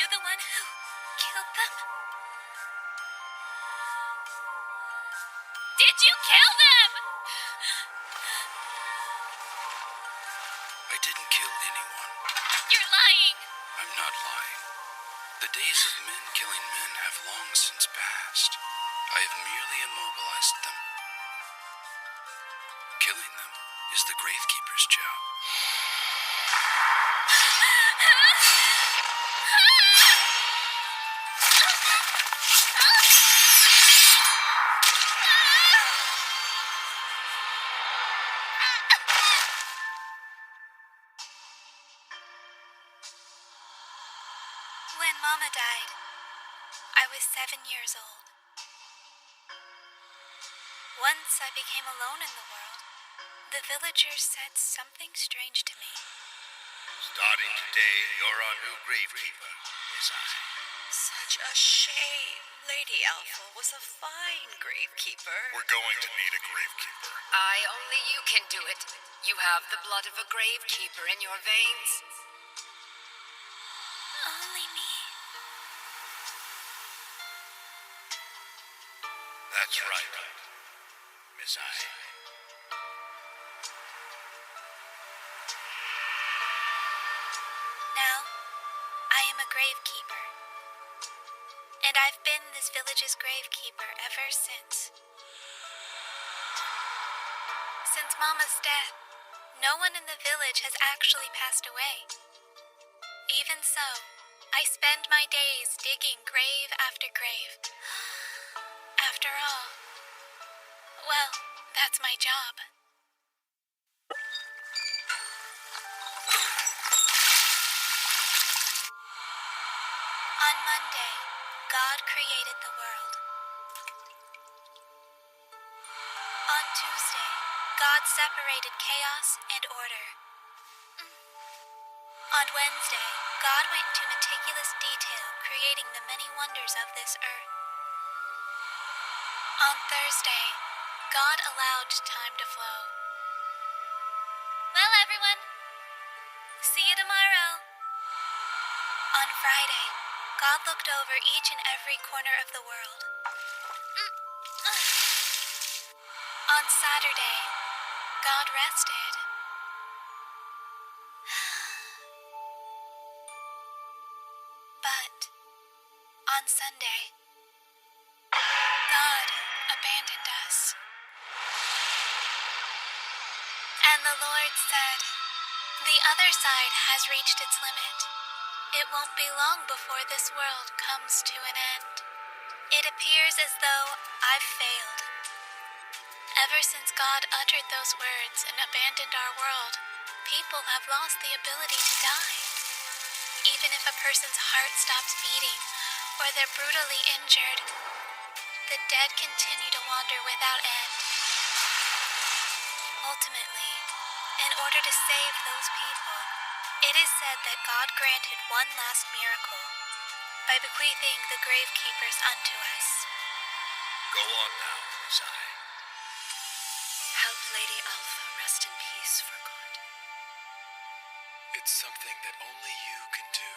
you the one who killed them? Did you kill them? I didn't kill anyone. You're lying. I'm not lying. The days of men killing men have long since passed. I have merely immobilized them. Killing them is the Gravekeeper's job. When Mama died, I was 7 years old. Once I became alone in the world, the villagers said something strange to me. Starting today, you're our new Gravekeeper, Miss I. Such a shame. Lady Alpha was a fine Gravekeeper. We're going to need a Gravekeeper. Only you can do it. You have the blood of a Gravekeeper in your veins. Only me? That's right, Miss I. Now, I am a Gravekeeper. And I've been this village's Gravekeeper ever since. Since Mama's death, no one in the village has actually passed away. Even so, I spend my days digging grave after grave. After all, well, that's my job. On Monday, God created the world. On Tuesday, God separated chaos and order. On Wednesday, God went into meticulous detail, creating the many wonders of this earth. On Thursday, God allowed time to flow. Well, everyone, see you tomorrow. On Friday, God looked over each and every corner of the world. On Saturday, God rested. But on Sunday, God abandoned us. And the Lord said, "The other side has reached its limit. It won't be long before this world comes to an end. It appears as though I've failed." Ever since God uttered those words and abandoned our world, people have lost the ability to die. Even if a person's heart stops beating or they're brutally injured, the dead continue to wander without end. Ultimately, in order to save those people, it is said that God granted one last miracle by bequeathing the Gravekeepers unto us. Go on now, Miss I. Help Lady Alpha rest in peace for good. It's something that only you can do.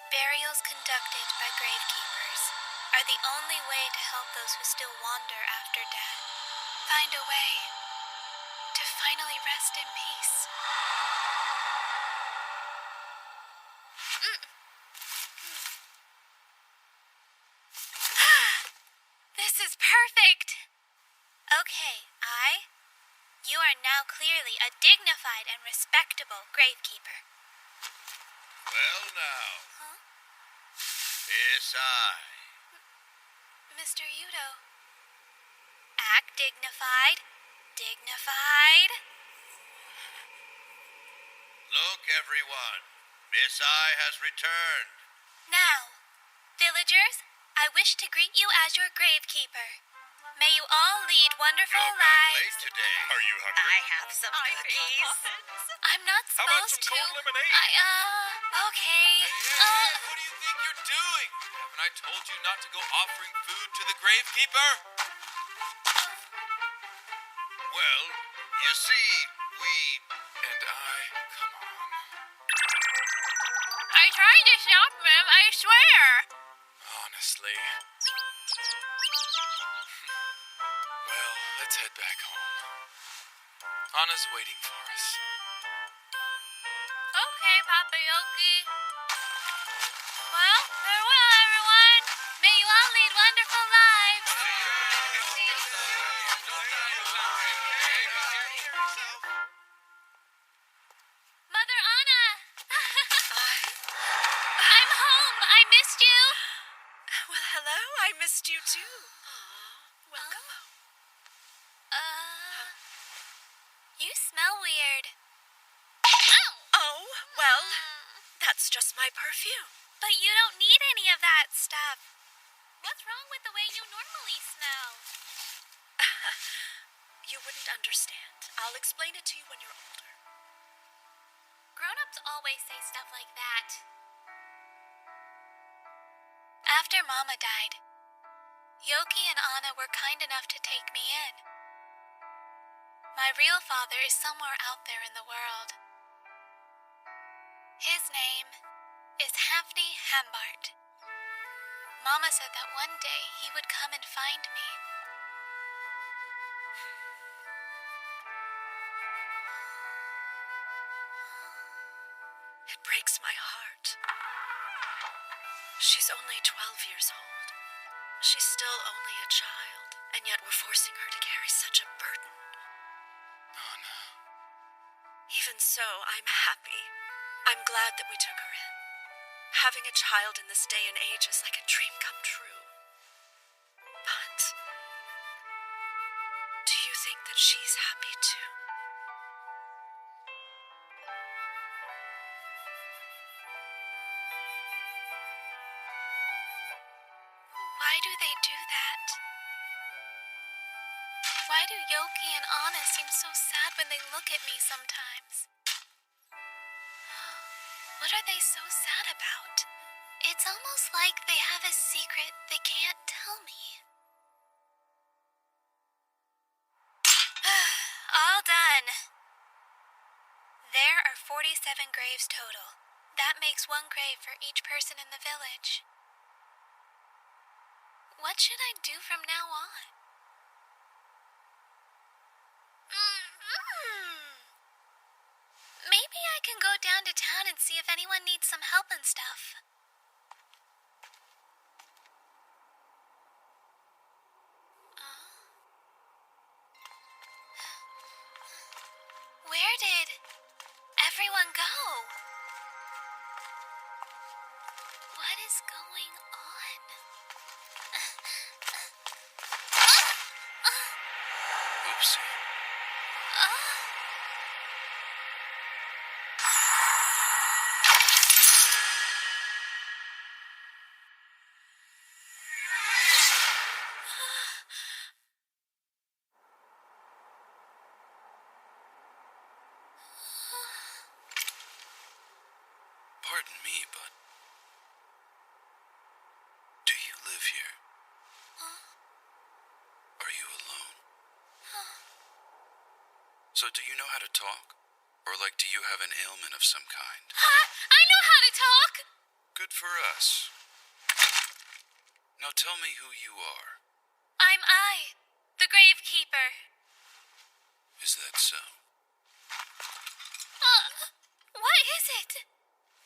Burials conducted by Gravekeepers are the only way to help those who still wander after death find a way to finally rest in peace. This is perfect! Okay, you are now clearly a dignified and respectable Gravekeeper. Well now, Huh? Miss I. Mr. Yudo. Act dignified. Dignified. Look, everyone. Miss I has returned. Now, villagers, I wish to greet you as your Gravekeeper. May you all lead wonderful You're not late lives. today. Are you hungry? I have some cookies. I'm not How about supposed some to. cold lemonade? Okay. What do you think you're doing? Haven't I told you not to go offering food to the Gravekeeper? Well, you see, we... And trying to stop him, I swear. Honestly. Well, let's head back home. Anna's waiting for us. Okay, Papa Yoki. Well, farewell, everyone. May you all lead wonderful lives. Mother Anna! I'm home. I missed you. Well, hello. I missed you too. Welcome home. You smell weird. Oh, well, that's just my perfume. But you don't need any of that stuff. What's wrong with the way you normally smell? You wouldn't understand. I'll explain it to you when you're older. Grown-ups always say stuff like that. After Mama died, Yoki and Anna were kind enough to take me in. My real father is somewhere out there in the world. His name is Hafni Hambart. Mama said that one day he would come and find me. It breaks my heart. She's only 12 years old. She's still only a child, and yet we're forcing her to carry such a burden. Anna. Even so, I'm happy. I'm glad that we took her in. Having a child in this day and age is like a dream come true. But do you think that she's happy too? Why do they do that? Why do Yoki and Anna seem so sad when they look at me sometimes? What are they so sad about? It's almost like they have a secret they can't tell me. All done. There are 47 graves total. That makes one grave for each person in the village. What should I do from now on? Maybe I can go down to town and see if anyone needs some help and stuff. Where did everyone go? What is going on? Oopsie. Pardon me, but do you live here? Are you alone? So do you know how to talk? Or do you have an ailment of some kind? I know how to talk! Good for us. Now tell me who you are. I'm the gravekeeper. Is that so? What is it?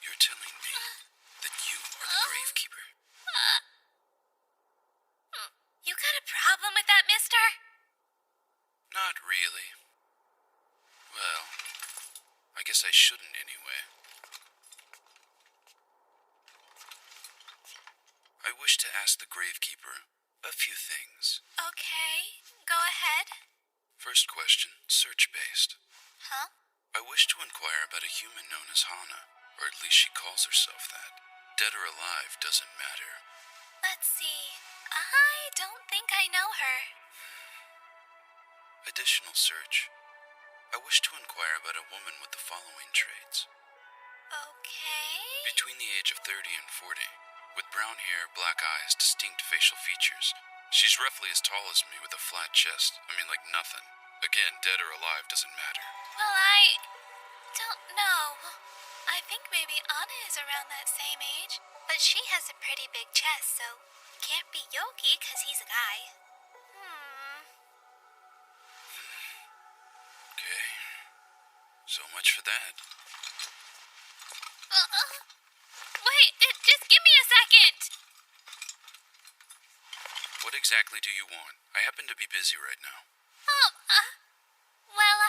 You're telling me that you are the gravekeeper? You got a problem with that, mister? Not really. Well, I guess I shouldn't anyway. I wish to ask the gravekeeper a few things. Okay, go ahead. First question, search-based. Huh? I wish to inquire about a human known as Hana, or at least she calls herself that. Dead or alive doesn't matter. Let's see. I don't think I know her. Additional search. I wish to inquire about a woman with the following traits. Okay. Between the age of 30 and 40, with brown hair, black eyes, distinct facial features. She's roughly as tall as me with a flat chest. I mean, like nothing. Again, dead or alive doesn't matter. Well, I don't know. I think maybe Anna is around that same age, but she has a pretty big chest, so can't be Yoki because he's a guy. Okay. So much for that. Wait, just give me a second. What exactly do you want? I happen to be busy right now. Well,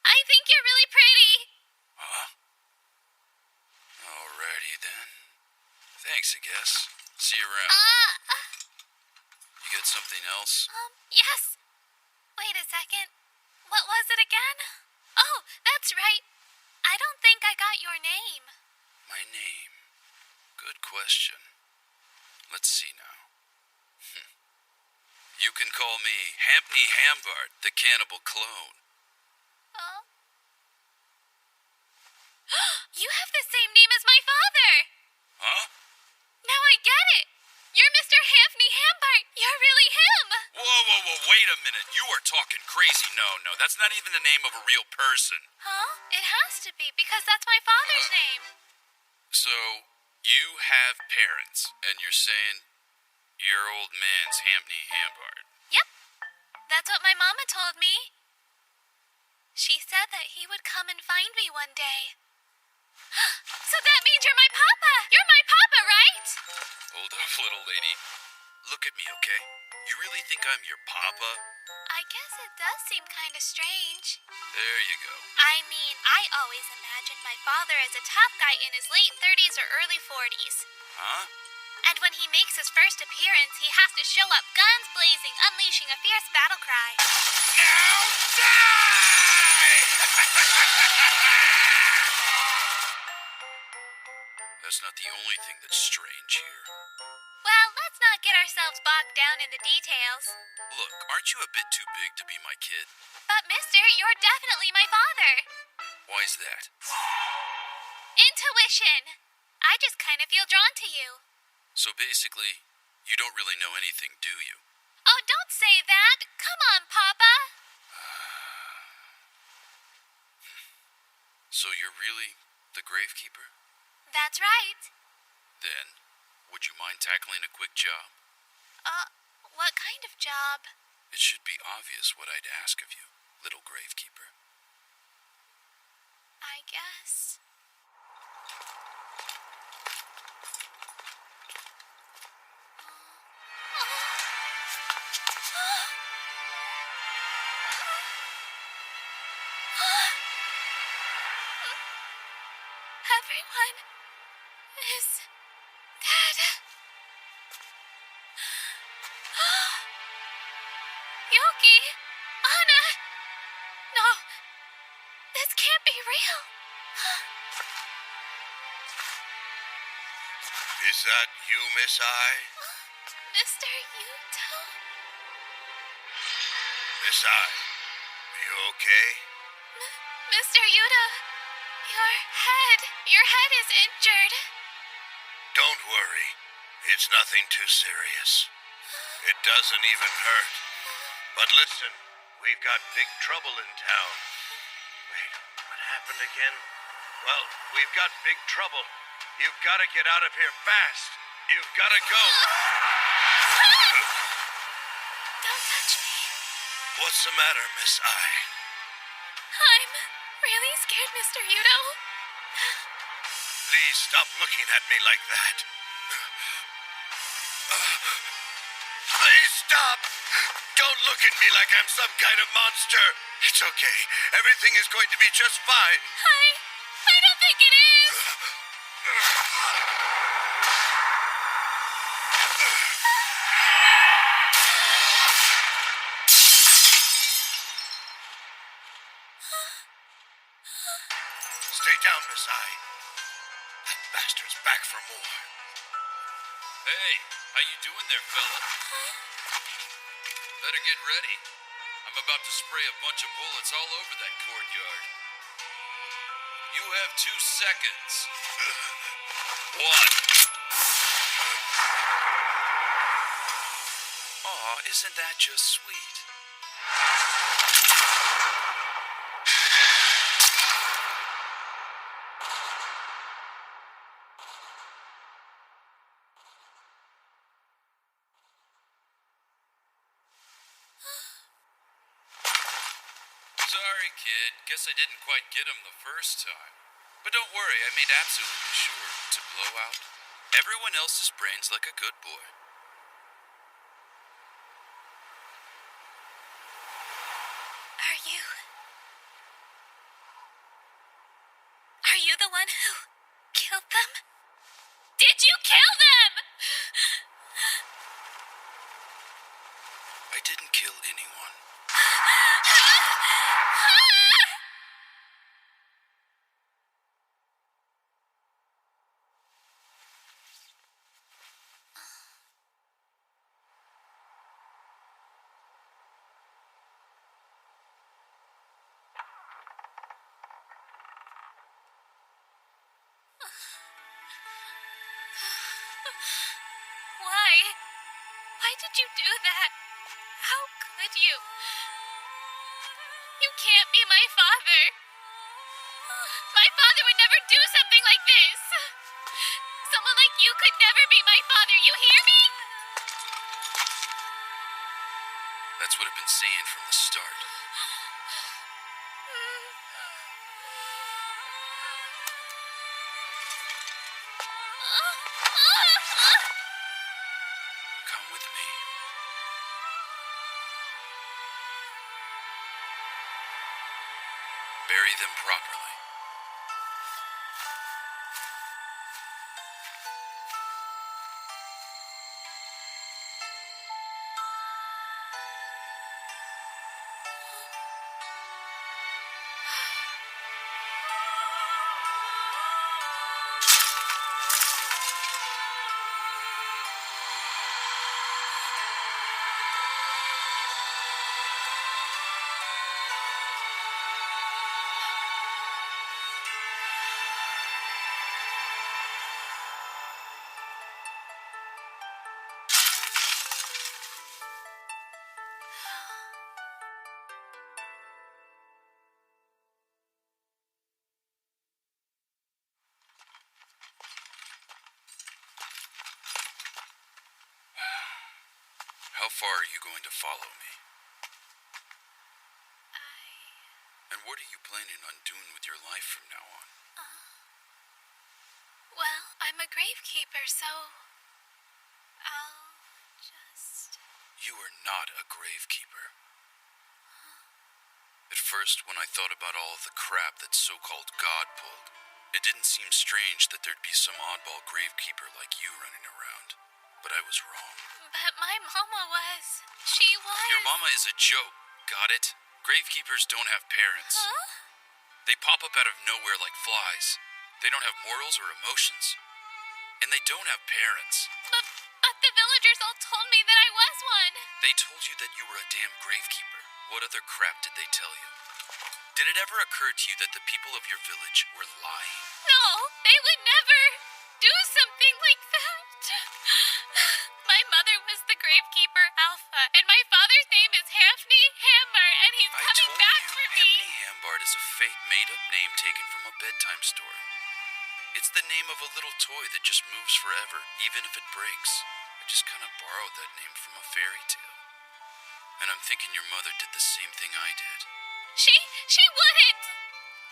I think you're really pretty. Huh? Alrighty then. Thanks, I guess. See you around. You got something else? Yes. Wait a second. What was it again? Oh, that's right. I don't think I got your name. My name? Good question. Let's see now. You can call me Hampney Hambart, the cannibal clone. Oh? You have the same name as my father. Huh? Now I get it. You're Mr. Hampney Hambart. You're really him. Whoa, wait a minute. You are talking crazy. No, that's not even the name of a real person. Huh? It has to be, because that's my father's name. So, you have parents, and you're saying your old man's Hampney Hambart. Yep. That's what my mama told me. She said that he would come and find me one day. So that means you're my papa. You're my papa, right? Hold up, little lady. Look at me, okay? You really think I'm your papa? I guess it does seem kind of strange. There you go. I mean, I always imagined my father as a tough guy in his late 30s or early 40s. Huh? And when he makes his first appearance, he has to show up guns blazing, unleashing a fierce battle cry. Now die! That's not the only thing that's strange here. Well, let's not get ourselves bogged down in the details. Look, aren't you a bit too big to be my kid? But mister, you're definitely my father. Why's that? Intuition. I just kind of feel drawn to you. So basically, you don't really know anything, do you? Oh, don't say that. Come on, Papa. So you're really the gravekeeper? That's right. Then, would you mind tackling a quick job? What kind of job? It should be obvious what I'd ask of you, little gravekeeper. I guess. Everyone is dead. Yoki! Anna! No! This can't be real! Is that you, Miss I? Mr. Yuto? Miss I, are you okay? Mr. Yuto, your head is injured. Don't worry. It's nothing too serious. It doesn't even hurt. But listen, we've got big trouble in town. Wait, what happened again? Well, we've got big trouble. You've got to get out of here fast. You've got to go. Don't touch me. What's the matter, Miss I? I'm really scared, Mr. Yuto. Please stop looking at me like that. Please stop! Don't look at me like I'm some kind of monster. It's okay. Everything is going to be just fine. I don't think it is. Stay down, Miss I. That bastard's back for more. Hey, how you doing there, fella? Better get ready. I'm about to spray a bunch of bullets all over that courtyard. You have 2 seconds. 1. Aw, isn't that just sweet? Sorry, kid. Guess I didn't quite get him the first time. But don't worry, I made absolutely sure to blow out everyone else's brains like a good boy. Are you the one who killed them? Did you kill them? I didn't kill anyone. Why? Why did you do that? How could you? You can't be my father. My father would never do something like this. Someone like you could never be my father. You hear me? That's what I've been saying from the start. Come with me. Bury them properly. How far are you going to follow me? And what are you planning on doing with your life from now on? Well, I'm a gravekeeper, so I'll just... You are not a gravekeeper. At first, when I thought about all of the crap that so-called God pulled, it didn't seem strange that there'd be some oddball gravekeeper like you running around. But I was wrong. But my mama was... She was... Your mama is a joke, got it? Gravekeepers don't have parents. Huh? They pop up out of nowhere like flies. They don't have morals or emotions. And they don't have parents. But the villagers all told me that I was one. They told you that you were a damn gravekeeper. What other crap did they tell you? Did it ever occur to you that the people of your village were lying? No, they would never do something like that. My mother was the gravekeeper, Alpha, and my father's name is Hafni Hambar, and he's I coming told back you, for me. Hepney Hambard is a fake, made-up name taken from a bedtime story. It's the name of a little toy that just moves forever, even if it breaks. I just kind of borrowed that name from a fairy tale. And I'm thinking your mother did the same thing I did. She wouldn't.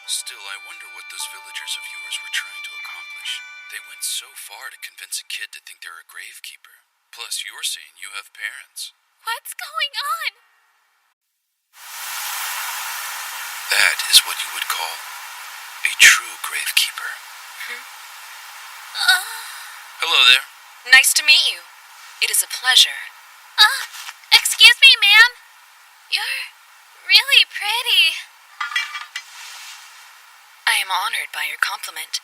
Still, I wonder what those villagers of yours were trying to accomplish. They went so far to convince a kid to think they're a gravekeeper. Plus, you're saying you have parents. What's going on? That is what you would call a true gravekeeper. Hello there. Nice to meet you. It is a pleasure. Excuse me, ma'am. You're really pretty. I am honored by your compliment.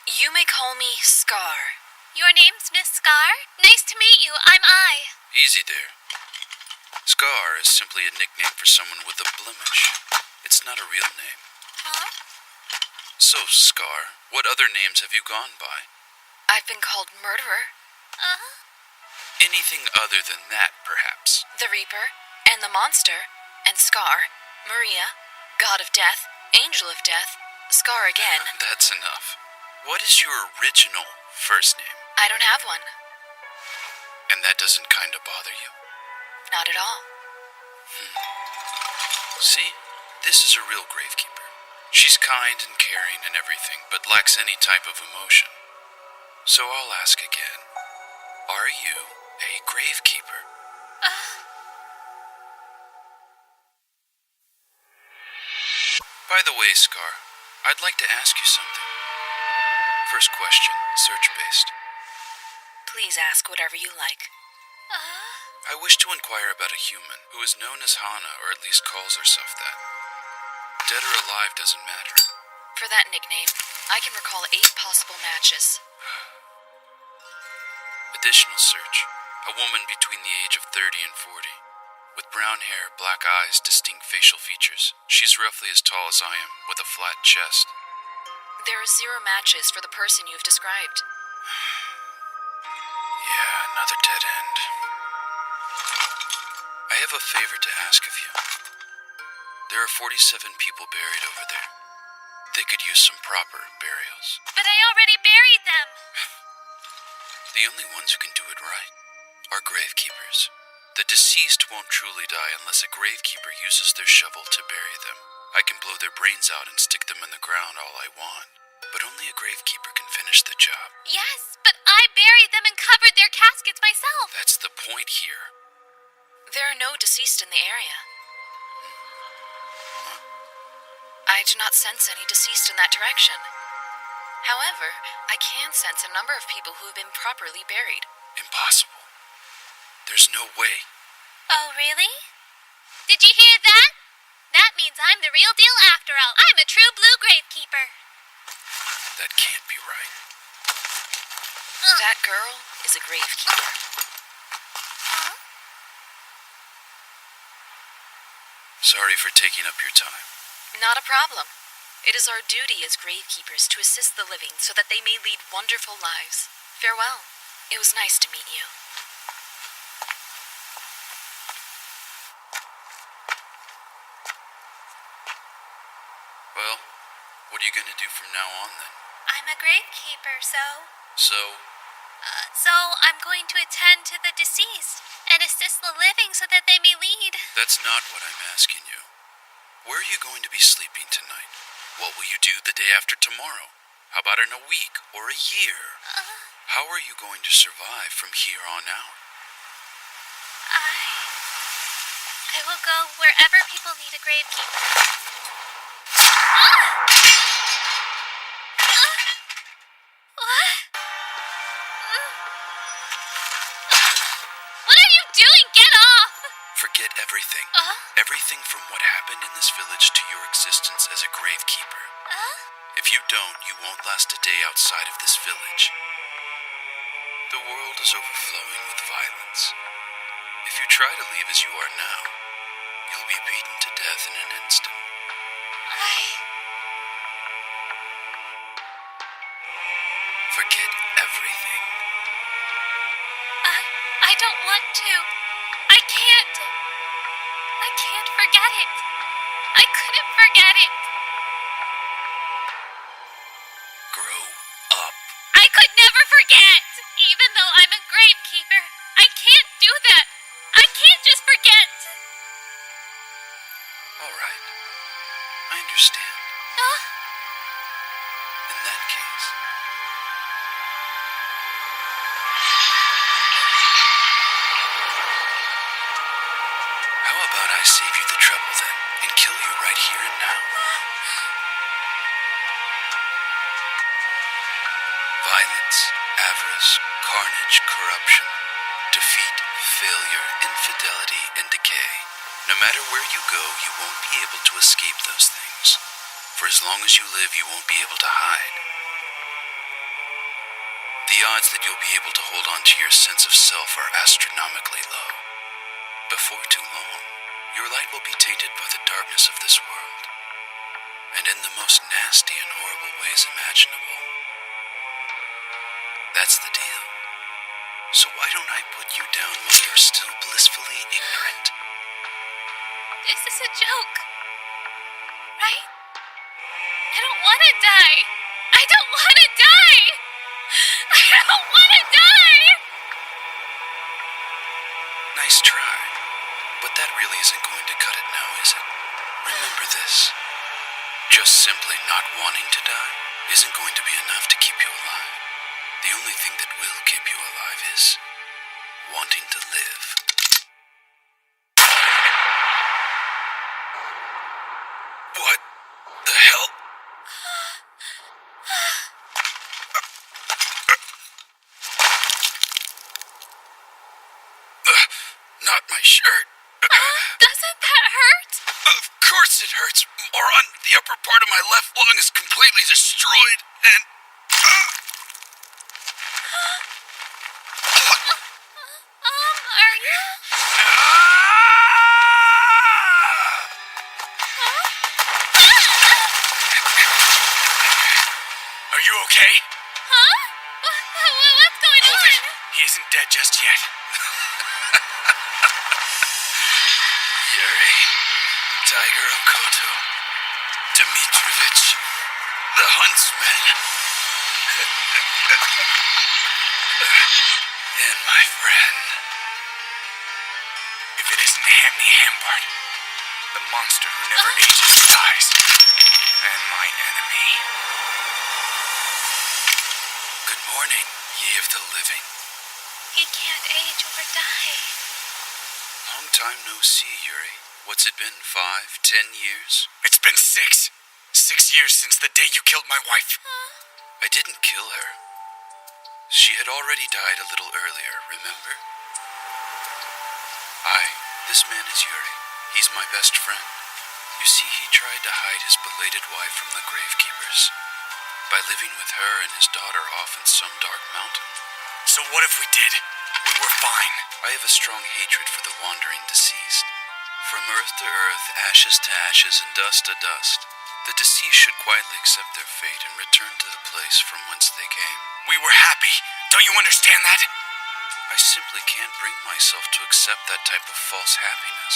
You may call me Scar. Your name's Miss Scar? Nice to meet you. I'm I. Easy there. Scar is simply a nickname for someone with a blemish. It's not a real name. Huh? So, Scar, what other names have you gone by? I've been called Murderer, Anything other than that, perhaps? the Reaper, and the Monster, and Scar, Maria, God of Death, Angel of Death, Scar again. That's enough. What is your original first name? I don't have one. And that doesn't kind of bother you? Not at all. See? This is a real gravekeeper. She's kind and caring and everything, but lacks any type of emotion. So I'll ask again. Are you a gravekeeper? By the way, Scar, I'd like to ask you something. First question, search-based. Please ask whatever you like. I wish to inquire about a human who is known as Hana, or at least calls herself that. Dead or alive doesn't matter. For that nickname, I can recall 8 possible matches. Additional search. A woman between the age of 30 and 40. With brown hair, black eyes, distinct facial features. She's roughly as tall as I am, with a flat chest. There are 0 matches for the person you've described. Yeah, another dead end. I have a favor to ask of you. There are 47 people buried over there. They could use some proper burials. But I already buried them. The only ones who can do it right are gravekeepers. The deceased won't truly die unless a gravekeeper uses their shovel to bury them. I can blow their brains out and stick them in the ground all I want, but only a gravekeeper can finish the job. Yes, but I buried them and covered their caskets myself. That's the point here. There are no deceased in the area. I do not sense any deceased in that direction. However, I can sense a number of people who have been properly buried. Impossible. There's no way. Oh, really? Did you hear that? That means I'm the real deal after all. I'm a true blue gravekeeper. That can't be right. That girl is a gravekeeper. Huh? Sorry for taking up your time. Not a problem. It is our duty as gravekeepers to assist the living so that they may lead wonderful lives. Farewell. It was nice to meet you. Well, what are you going to do from now on then? I'm a gravekeeper, so So, I'm going to attend to the deceased and assist the living so that they may lead. that's not what I'm asking you. Where are you going to be sleeping tonight? What will you do the day after tomorrow? How about in a week or a year? How are you going to survive from here on out? I will go wherever people need a gravekeeper. What? What are you doing? Get off! Forget everything. Everything from what happened in this village to your existence as a gravekeeper. If you don't, you won't last a day outside of this village. The world is overflowing with violence. If you try to leave as you are now, you'll be beaten to death in an instant. Forget everything. I don't want to. I can't. I can't forget it. I couldn't forget it. Grow up. I could never forget. Even though I'm a gravekeeper, I can't do that. I can't just forget. All right. I understand. In that case, how about I save you the trouble then and kill you right here and now? Violence, avarice, carnage, corruption, defeat, failure, infidelity, and decay. No matter where you go, you won't be able to escape those things. For as long as you live, you won't be able to hide. The odds that you'll be able to hold on to your sense of self are astronomically low. Before too long, your light will be tainted by the darkness of this world, and in the most nasty and horrible ways imaginable. That's the deal. So why don't I put you down while you're still blissfully ignorant? This is a joke. Right? I don't want to die. I don't want to die. I don't want to die. Nice try. But that really isn't going to cut it now, is it? Remember this. Just simply not wanting to die isn't going to be enough to keep you alive. The only thing that will keep you alive is wanting to live. What the hell? Not my shirt. Doesn't that hurt? Of course it hurts, moron. The upper part of my left lung is completely destroyed, and... Are you? Are you okay? Huh? What's going Hold on? it. He isn't dead just yet. Yuri, Tiger Okoto, Dmitrovich, the Huntsman, and my friend. If it isn't Hamney Hampart, the monster who never ages or dies, and my enemy. Good morning, ye of the living. He can't age or die. Long time no see, Yuri. What's it been, 5, 10 years? It's been 6. 6 years since the day you killed my wife. I didn't kill her. She had already died a little earlier, remember? This man is Yuri. He's my best friend. You see, he tried to hide his belated wife from the gravekeepers by living with her and his daughter off in some dark mountain. So what if we did? We were fine. I have a strong hatred for the wandering deceased. From earth to earth, ashes to ashes, and dust to dust, the deceased should quietly accept their fate and return to the place from whence they came. We were happy. Don't you understand that? I simply can't bring myself to accept that type of false happiness.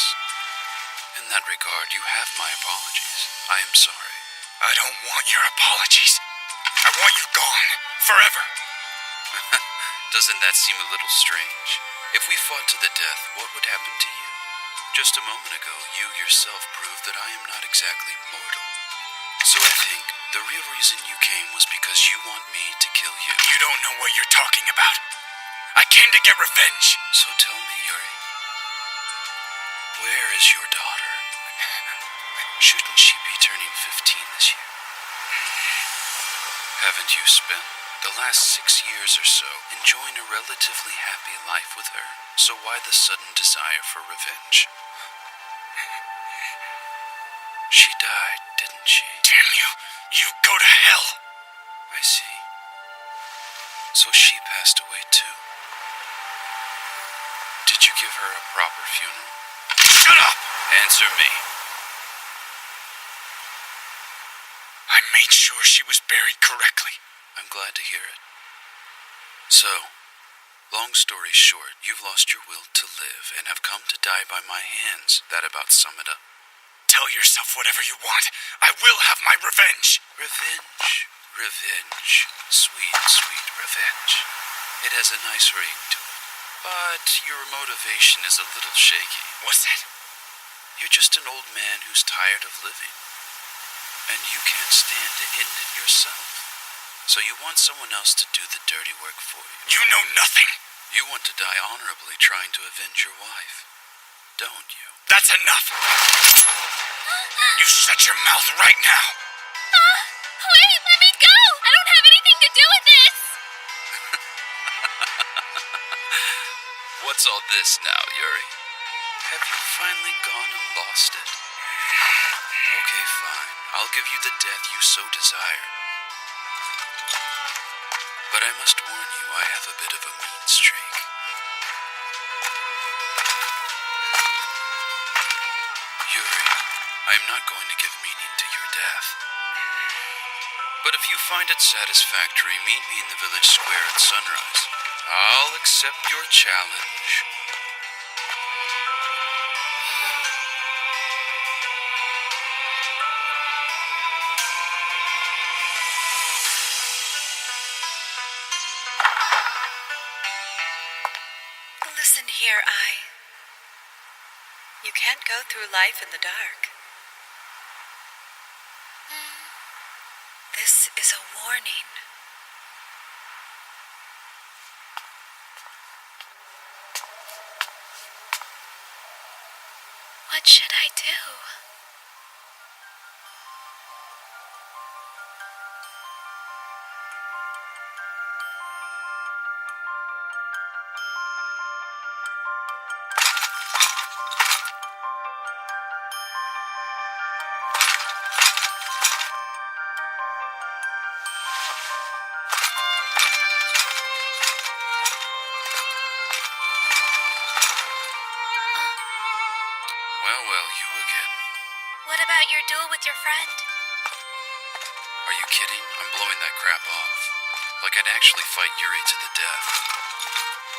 In that regard, you have my apologies. I am sorry. I don't want your apologies. I want you gone. Forever. Doesn't that seem a little strange? If we fought to the death, what would happen to you? Just a moment ago, you yourself proved that I am not exactly mortal. So I think the real reason you came was because you want me to kill you. You don't know what you're talking about. I came to get revenge. So tell me, Yuri, where is your daughter? Shouldn't she be turning 15 this year? Haven't you spent the last 6 years or so enjoying a relatively happy life with her? So why the sudden desire for revenge? She died, didn't she? Damn you! You go to hell! I see. So she passed away too. Did you give her a proper funeral? Shut up! Answer me. I made sure she was buried correctly. I'm glad to hear it. So, long story short, you've lost your will to live and have come to die by my hands. That about sum it up. Tell yourself whatever you want. I will have my revenge. Revenge. Revenge. Sweet, sweet revenge. It has a nice ring to it. But your motivation is a little shaky. What's that? You're just an old man who's tired of living. And you can't stand to end it yourself. So you want someone else to do the dirty work for you. You know nothing. You want to die honorably trying to avenge your wife. Don't you? That's enough. You shut your mouth right now. Wait, let me go! I don't have anything to do with this! What's all this now, Yuri? Have you finally gone and lost it? Okay, fine. I'll give you the death you so desire. But I must warn you, I have a bit of a mean streak. Yuri, I am not going to give meaning to your death. But if you find it satisfactory, meet me in the village square at sunrise. I'll accept your challenge. Listen here, You can't go through life in the dark. This is a warning. What should I do? Well, you again. What about your duel with your friend? Are you kidding? I'm blowing that crap off. Like I'd actually fight Yuri to the death.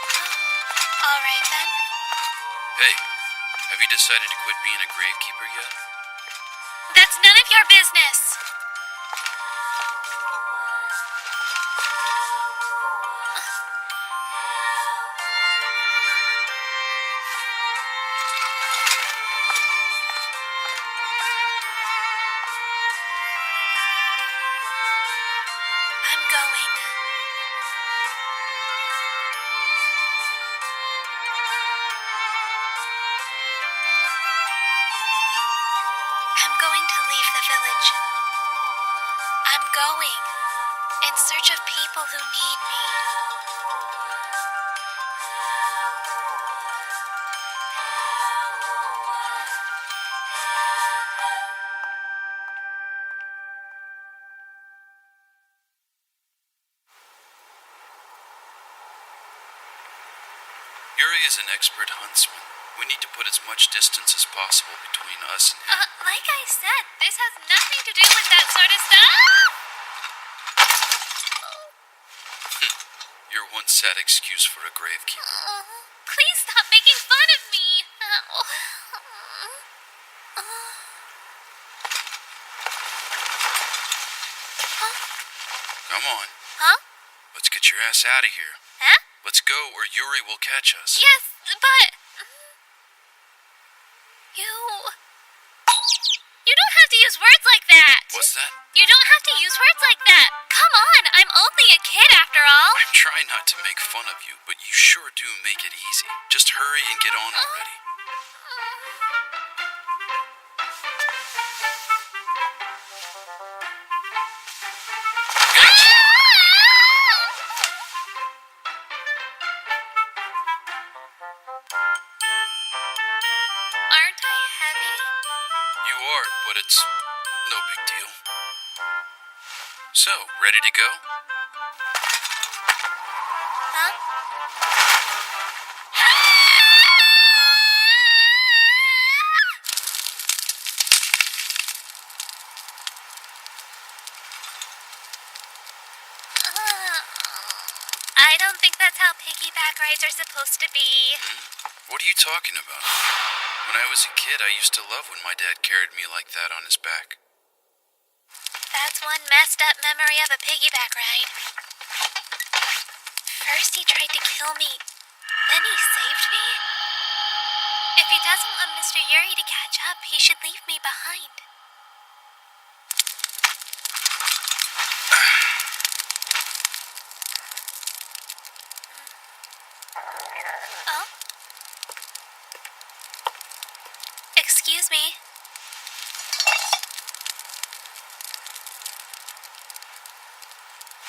Oh, all right then. Hey, have you decided to quit being a gravekeeper yet? That's none of your business. I'm going. I'm going to leave the village. I'm going in search of people who need me. Yuri is an expert huntsman. We need to put as much distance as possible between us and him. Like I said, this has nothing to do with that sort of stuff. You're one sad excuse for a gravekeeper. Please stop making fun of me. Come on, Huh? let's get your ass out of here. Huh? Let's go or Yuri will catch us. Yes, but you don't have to use words like that. What's that? You don't have to use words like that. Come on, I'm only a kid after all. I'm trying not to make fun of you, but you sure do make it easy. Just hurry and get on already. Aren't I heavy? You are, but it's no big deal. So, ready to go? Huh? I don't think that's how piggyback rides are supposed to be. What are you talking about? When I was a kid, I used to love when my dad carried me like that on his back. That's one messed up memory of a piggyback ride. First he tried to kill me, then he saved me? If he doesn't want Mr. Yuri to catch up, he should leave me behind. Oh? Excuse me.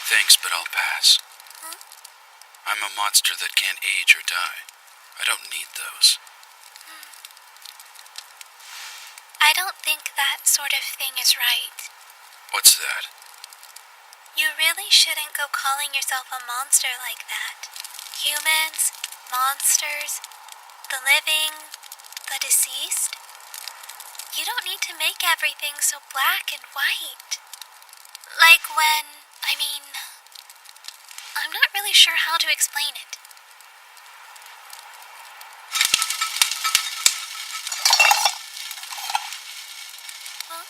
Thanks, but I'll pass. Huh? I'm a monster that can't age or die. I don't need those. I don't think that sort of thing is right. What's that? You really shouldn't go calling yourself a monster like that. Humans, monsters, the living, the deceased. You don't need to make everything so black and white. Like I'm not really sure how to explain it. Huh?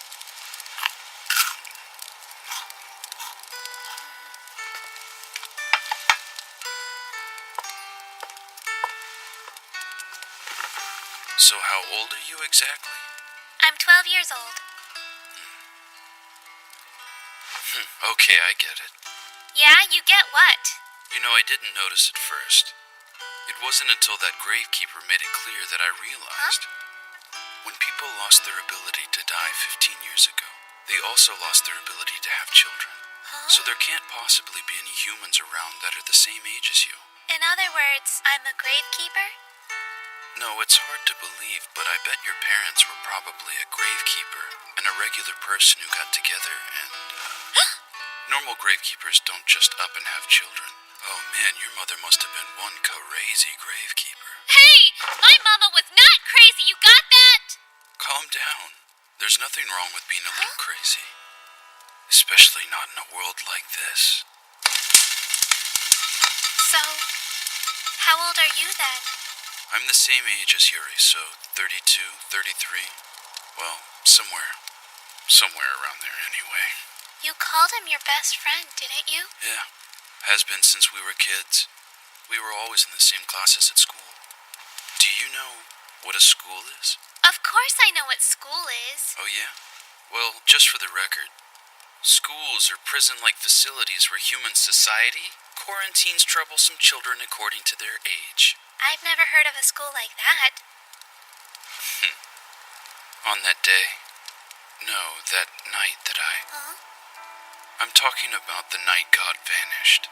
So how old are you exactly? I'm 12 years old. Okay, I get it. Yeah, you get what? You know, I didn't notice at first. It wasn't until that gravekeeper made it clear that I realized. When people lost their ability to die 15 years ago, they also lost their ability to have children. So there can't possibly be any humans around that are the same age as you. In other words, I'm a gravekeeper? No, it's hard to believe, but I bet your parents were probably a gravekeeper and a regular person who got together and, normal gravekeepers don't just up and have children. Oh man, your mother must have been one crazy gravekeeper. Hey! My mama was not crazy, you got that? Calm down. There's nothing wrong with being a little crazy. Especially not in a world like this. So, how old are you then? I'm the same age as Yuri, so 32, 33. Well, somewhere around there anyway. You called him your best friend, didn't you? Yeah, has been since we were kids. We were always in the same classes at school. Do you know what a school is? Of course I know what school is. Oh yeah? Well, just for the record, schools are prison-like facilities where human society quarantines troublesome children according to their age. I've never heard of a school like that. On that day, no, that night that Huh? I'm talking about the night God vanished.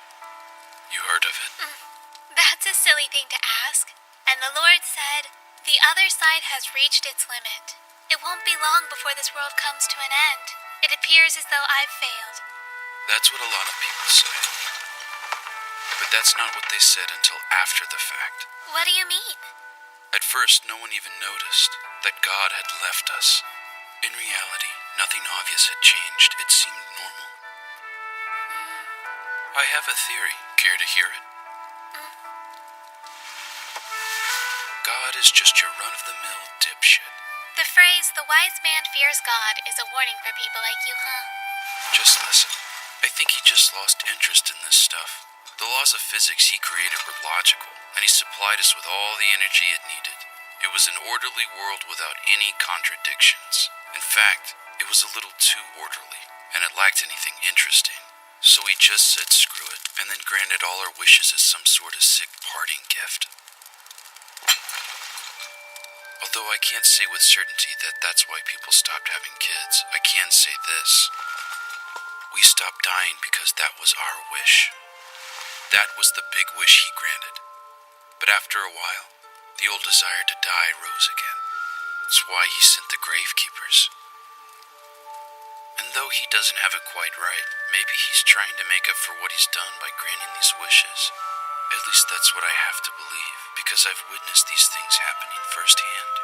You heard of it? That's a silly thing to ask. And the Lord said, "The other side has reached its limit. It won't be long before this world comes to an end. It appears as though I've failed." That's what a lot of people say. But that's not what they said until after the fact. What do you mean? At first, no one even noticed that God had left us. In reality, nothing obvious had changed. It seemed normal. I have a theory. Care to hear it? God is just your run-of-the-mill dipshit. The phrase, "the wise man fears God," is a warning for people like you, huh? Just listen. I think he just lost interest in this stuff. The laws of physics he created were logical, and he supplied us with all the energy it needed. It was an orderly world without any contradictions. In fact, it was a little too orderly, and it lacked anything interesting. So he just said screw it, and then granted all our wishes as some sort of sick parting gift. Although I can't say with certainty that that's why people stopped having kids, I can say this. We stopped dying because that was our wish. That was the big wish he granted. But after a while, the old desire to die rose again. That's why he sent the gravekeepers. And though he doesn't have it quite right, maybe he's trying to make up for what he's done by granting these wishes. At least that's what I have to believe, because I've witnessed these things happening firsthand.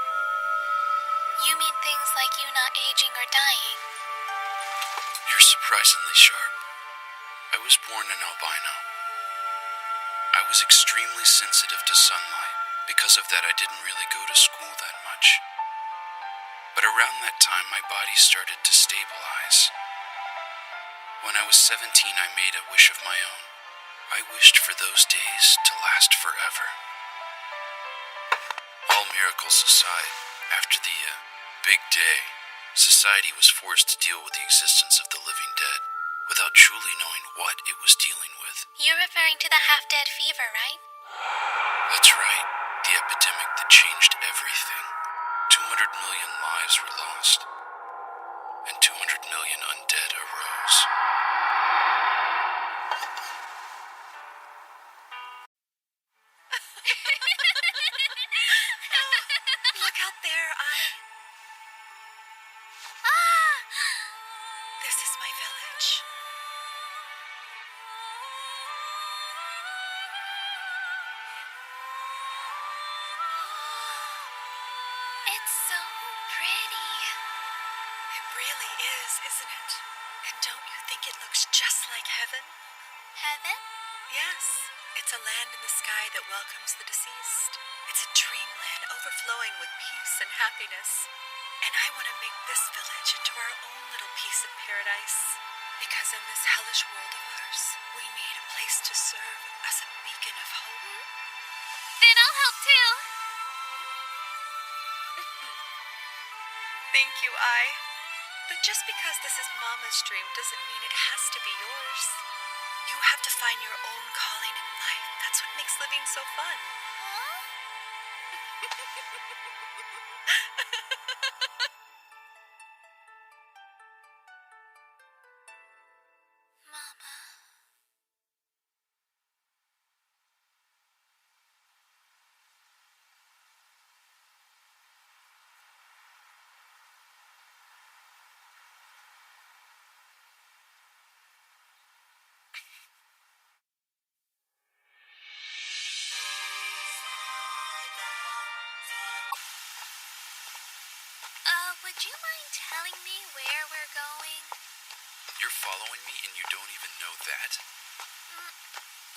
You mean things like you not aging or dying? You're surprisingly sharp. I was born an albino. I was extremely sensitive to sunlight. Because of that, I didn't really go to school that much. But around that time, my body started to stabilize. When I was 17, I made a wish of my own. I wished for those days to last forever. All miracles aside, after the big day, society was forced to deal with the existence of the living dead without truly knowing what it was dealing with. You're referring to the half-dead fever, right? That's right, the epidemic that changed everything. 200 million lives were lost, and 200 million undead arose. Look out there, This is my village. It's so pretty. It really is, isn't it? And don't you think it looks just like heaven? Heaven? Yes, it's a land in the sky that welcomes the deceased. It's a dreamland overflowing with peace and happiness. And I want to make this village into our own little piece of paradise. Because in this hellish world of ours, we need a place to serve as a beacon of hope. Then I'll help too. Thank you, But just because this is Mama's dream doesn't mean it has to be yours. You have to find your own calling in life. That's what makes living so fun. Mama. Would you mind telling me where we're going? You're following me and you don't even know that?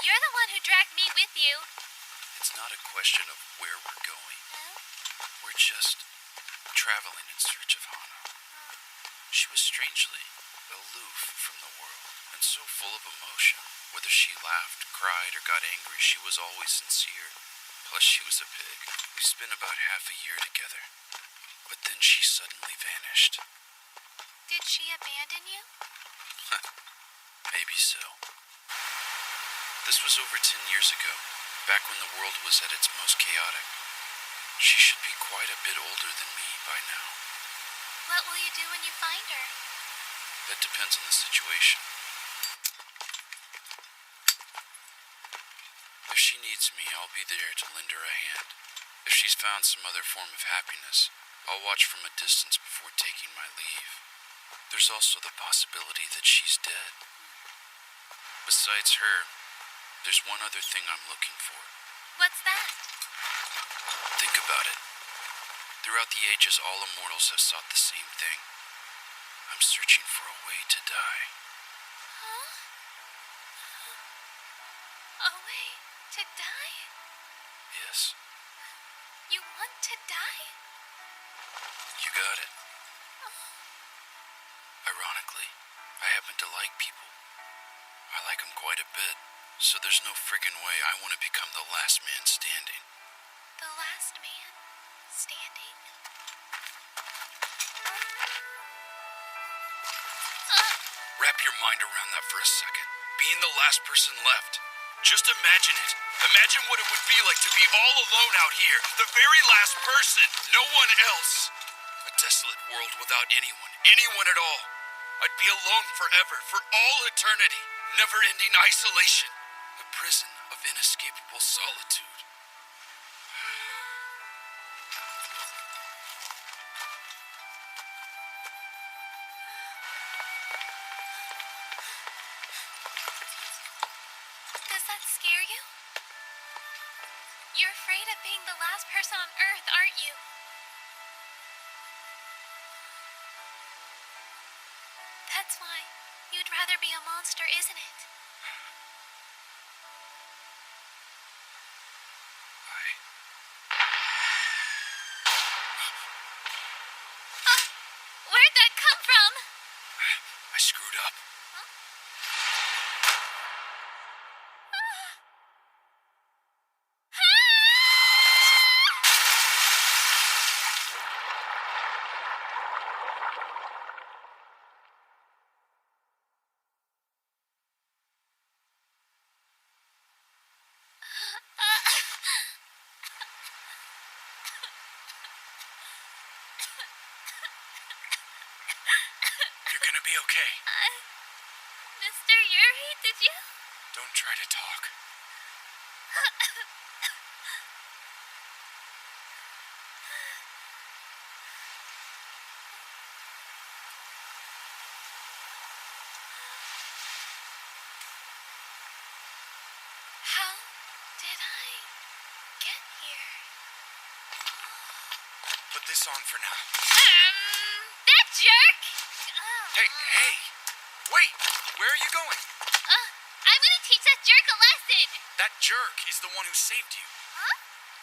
You're the one who dragged me with you. It's not a question of where we're going. Huh? We're just traveling in search of Hana. She was strangely aloof from the world and so full of emotion. Whether she laughed, cried, or got angry, she was always sincere. Plus, she was a pig. We spent about half a year together. But then she suddenly vanished. Did she abandon you? Maybe so. This was over 10 years ago, back when the world was at its most chaotic. She should be quite a bit older than me by now. What will you do when you find her? That depends on the situation. If she needs me, I'll be there to lend her a hand. If she's found some other form of happiness, I'll watch from a distance before taking my leave. There's also the possibility that she's dead. Besides her, there's one other thing I'm looking for. What's that? Think about it. Throughout the ages, all immortals have sought the same thing. I'm searching for a way to die. Huh? A way to die? Yes, You want to die? you got it. Ironically, I happen to like people. I like them quite a bit, so there's no friggin' way I want to become the last man standing. The last man standing? Wrap your mind around that for a second. Being the last person left. Just imagine it. Imagine what it would be like to be all alone out here. The very last person. No one else. A desolate world without anyone. Anyone at all. I'd be alone forever. For all eternity. Never-ending isolation. A prison of inescapable solitude. Does that scare you? You're afraid of being the last person on Earth, aren't you? That's why you'd rather be a monster, isn't it? Where'd that come from? I screwed up. You're gonna be okay. Mr. Yuri, did you? Don't try to talk. How did I get here? Put this on for now. That jerk! Hey! Wait! Where are you going? I'm gonna teach that jerk a lesson! That jerk is the one who saved you. Huh?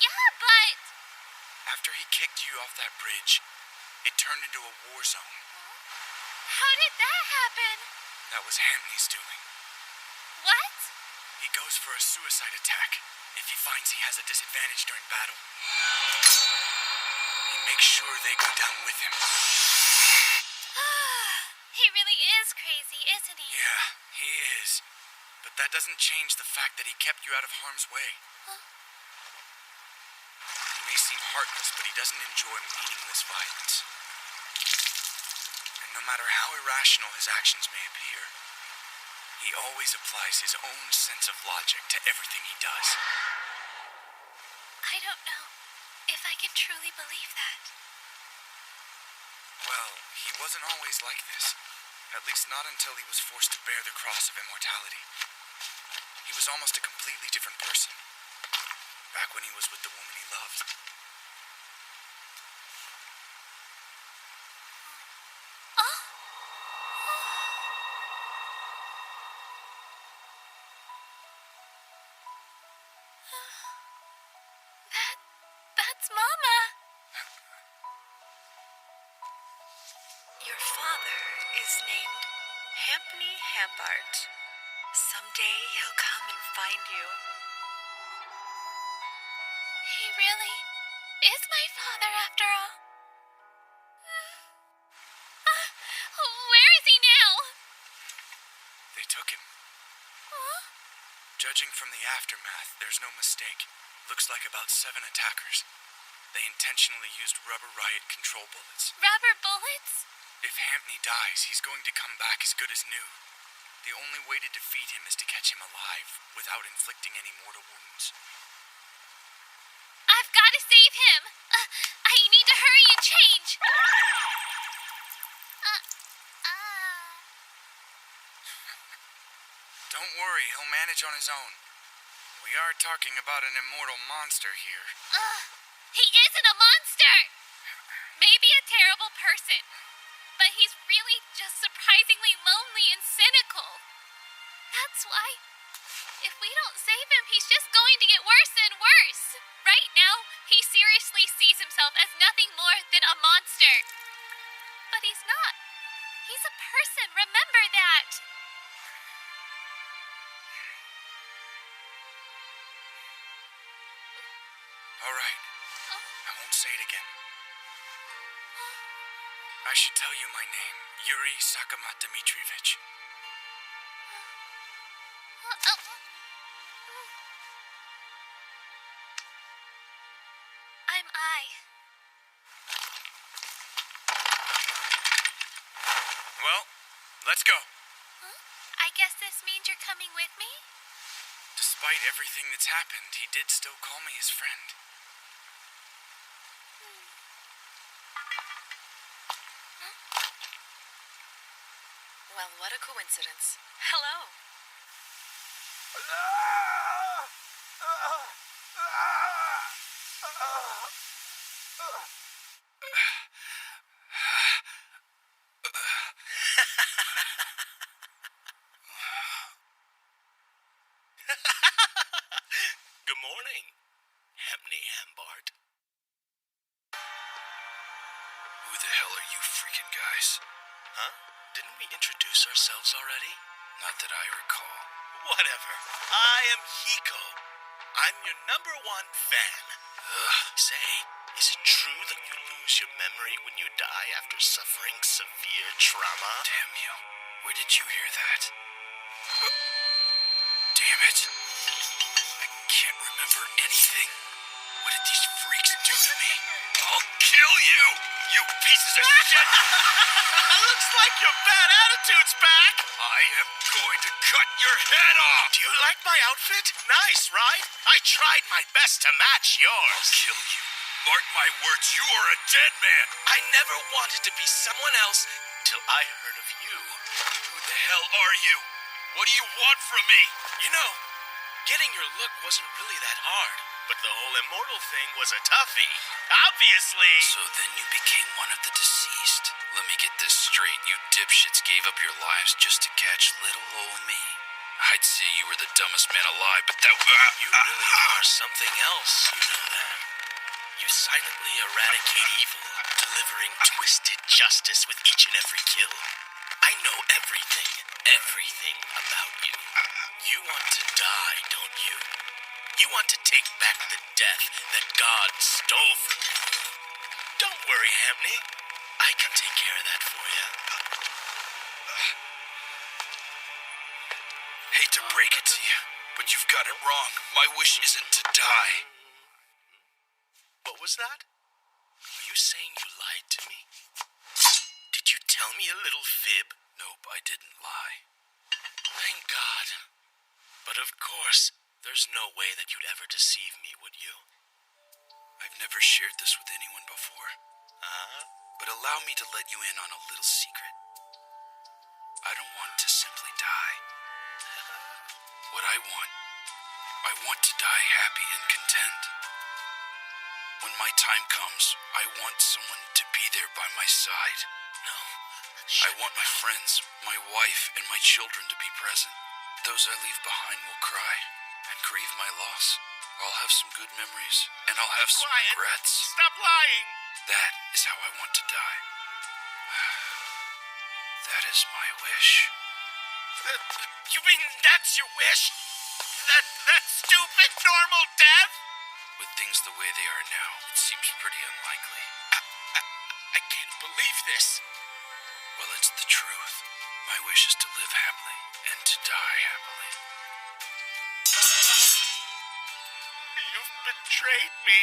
Yeah, but... After he kicked you off that bridge, it turned into a war zone. How did that happen? That was Hantley's doing. What? He goes for a suicide attack if he finds he has a disadvantage during battle. He makes sure they go down with him. isn't he? Yeah, he is. But that doesn't change the fact that he kept you out of harm's way. Huh? He may seem heartless, but he doesn't enjoy meaningless violence. And no matter how irrational his actions may appear, he always applies his own sense of logic to everything he does. I don't know if I can truly believe that. Well, he wasn't always like this. At least not until he was forced to bear the cross of immortality. He was almost a completely different person. Back when he was with the woman he loved. Oh! That's Mama! Your father is named Hampney Hambart. Someday he'll come and find you. He really is my father after all. Where is he now? They took him. Huh? Judging from the aftermath, there's no mistake. Looks like about 7 attackers. They intentionally used rubber riot control bullets. Rubber bullets? If Hampney dies, he's going to come back as good as new. The only way to defeat him is to catch him alive, without inflicting any mortal wounds. I've got to save him. I need to hurry and change. Don't worry, he'll manage on his own. We are talking about an immortal monster here. He isn't a monster. Maybe a terrible person, but he's really just surprisingly lonely and cynical. That's why, if we don't save him, he's just going to get worse and worse. Right now, he seriously sees himself as nothing more than a monster. But he's not. He's a person, remember that. All right, I won't say it again. I should tell you my name, Yuri Sakamat Dmitrievich. I'm I. Well, let's go. I guess this means you're coming with me? Despite everything that's happened, he did still call me his friend. Well, what a coincidence. Hello. Good morning, Hampney Hambart. Who the hell are you freaking guys? Huh? Didn't we introduce ourselves already? Not that I recall. Whatever. I am Hiko. I'm your #1 fan. Say, is it true that you lose your memory when you die after suffering severe trauma? Damn you. Where did you hear that? Damn it. I can't remember anything. What did these freaks do to me? I'll kill you, you pieces of shit! Looks like your bad attitude's back. I am going to cut your head off! Do you like my outfit? Nice, right? I tried my best to match I'll yours. kill you. Mark my words, you are a dead man! I never wanted to be someone else till I heard of you. Who the hell are you? What do you want from me? You know, getting your look wasn't really that hard, but the whole immortal thing was a toughie. Obviously. So then you became one of the deceased. Let me get this straight. You dipshits gave up your lives just to catch little old me. I'd say you were the dumbest man alive, but that... You really are something else, you know that? You silently eradicate evil, delivering twisted justice with each and every kill. I know everything about you. You want to die, don't you? You want to take back the death that God stole from you. Don't worry, Hampney. I can take care of that for you. hate to break it to you, but you've got it wrong. My wish isn't to die. What was that? Are you saying you lied to me? Did you tell me a little fib? Nope, I didn't lie. Thank God. But of course, there's no way that you'd ever deceive me, would you? I've never shared this with anyone before, Uh-huh. but allow me to let you in on a little secret. I don't want to simply die. What I want to die happy and content. When my time comes, I want someone to be there by my side. No. I want my friends, my wife, and my children to be present. Those I leave behind will cry and grieve my loss. I'll have some good memories, and I'll have some Quiet. regrets. Stop lying! That is how I want to die. That is my wish. You mean that's your wish? That stupid normal death? With things the way they are now, it seems pretty unlikely. I can't believe this. Well, it's the truth. My wish is to live happily and to die happily. You've betrayed me.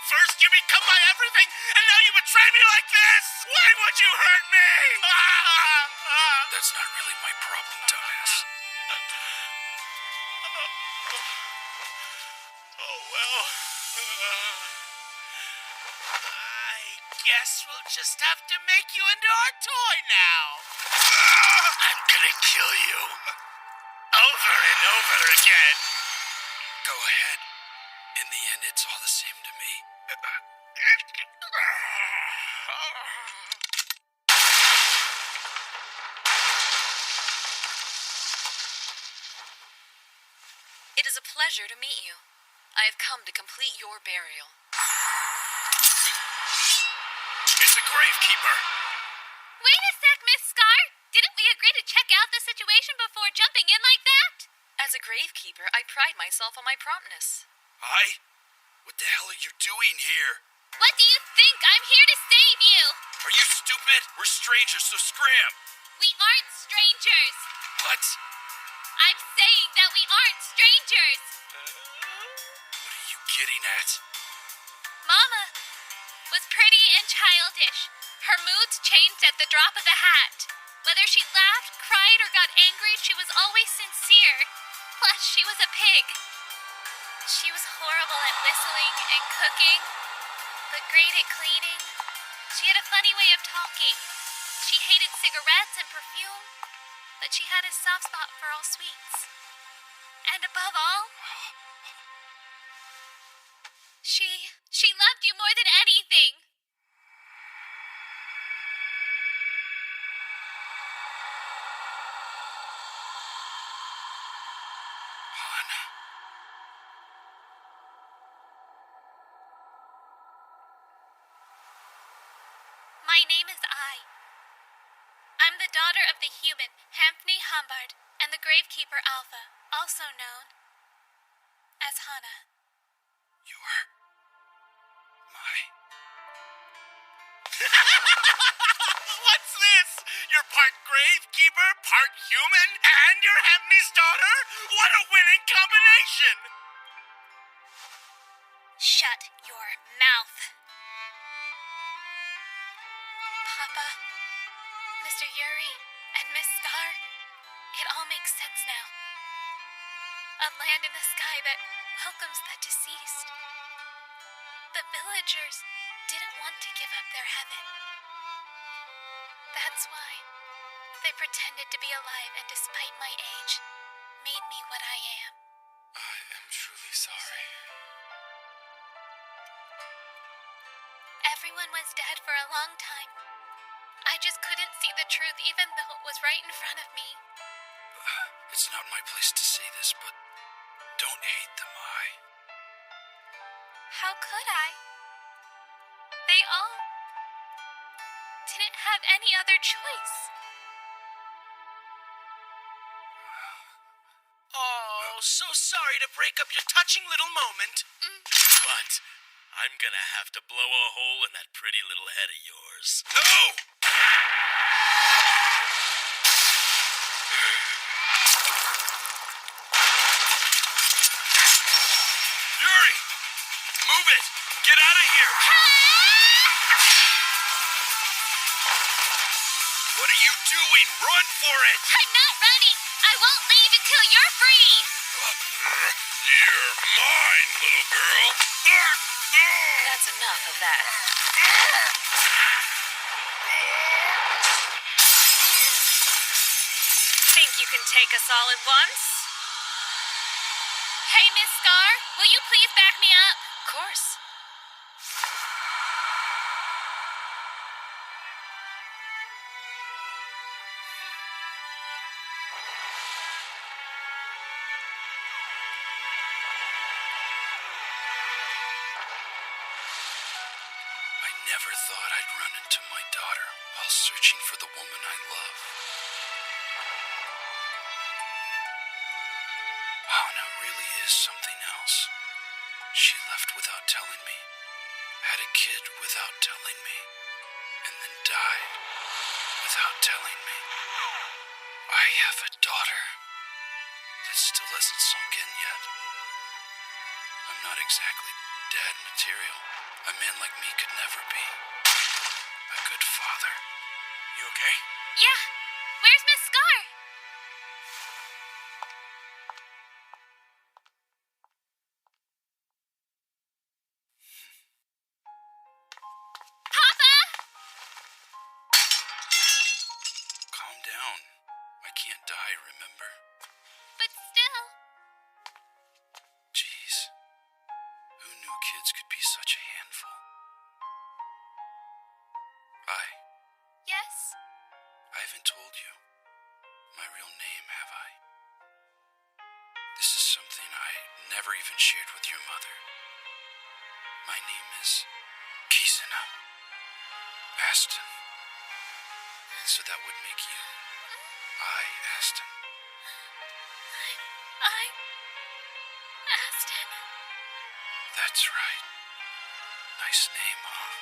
First you become my everything, and now you betray me like this! Why would you hurt me? That's not really my problem, dumbass. Oh, well. I guess we'll just have to make you into our toy now. I'm gonna kill you. Over and over again. Go ahead. In the end, it's all the same to me. It is a pleasure to meet you. I have come to complete your burial. It's a gravekeeper. Wait a sec, Miss Scar. Didn't we agree to check out the situation before jumping in like that? As a gravekeeper, I pride myself on my promptness. What the hell are you doing here? What do you think? I'm here to save you. Are you stupid? We're strangers, so scram! We aren't strangers. What? I'm saying that we aren't strangers. What are you getting at? Mama was pretty and childish. Her moods changed at the drop of a hat. Whether she laughed, cried, or got angry, she was always sincere. Plus, she was a pig. She was horrible at whistling and cooking, but great at cleaning. She had a funny way of talking. She hated cigarettes and perfume, but she had a soft spot for all sweets. And above all, she loved you more than anything. Hana. My name is I. I'm the daughter of the human, Hampney Humbard, and the gravekeeper Alpha, also known as Hana. You're my... What's this? You're part gravekeeper, part human, and you're Hampney's daughter? What a winning combination! Shut your mouth. Papa, Mr. Yuri, and Miss Scar, it all makes sense now. A land in the sky that welcomes the deceased. The villagers didn't want to give up their heaven. That's why they pretended to be alive and despite my age, made me what I am. I am truly sorry. Everyone was dead for a long time. I just couldn't see the truth even though it was right in front of me. It's not my place to say this, but don't hate them, I. How could I? They all didn't have any other choice. Oh, so sorry to break up your touching little moment. But I'm gonna have to blow a hole in that pretty little head of yours. No! Get out of here! What are you doing? Run for it! I'm not running. I won't leave until you're free. You're mine, little girl. That's enough of that. Think you can take us all at once? Hey, Miss Scar, will you please back me up? Of course. I never thought I'd run into my daughter while searching for the woman I love. Hana really is something else. She left without telling me, had a kid without telling me, and then died without telling me. I have a daughter that still hasn't sunk in yet. I'm not exactly dad material. A man like me could never be a good father. You okay? Yeah. Where's Miss Scar? Papa! Calm down. I can't die, remember? But still. Jeez. Who knew kids could be such a handful? Yes? I haven't told you my real name, have I? This is something I never even shared with your mother. My name is Kizuna Aston. So that would make you Aston. I'm Aston. That's right. Nice name, huh?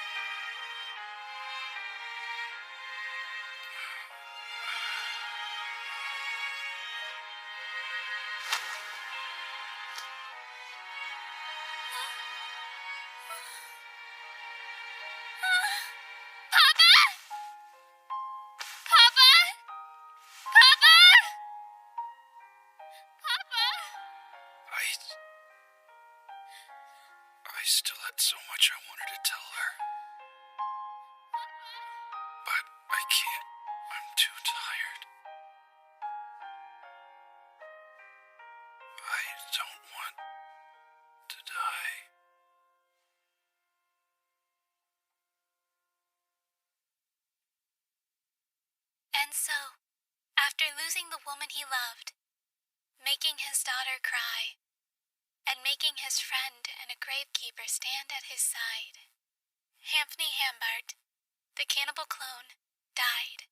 Papa! Papa! Papa! Papa! I still had so much I wanted to tell her. But I can't. I'm too tired. I don't want to die. And so, after losing the woman he loved, making his daughter cry, and making his friend and a gravekeeper stand at his side, Anthony Hambart, the cannibal clone, died.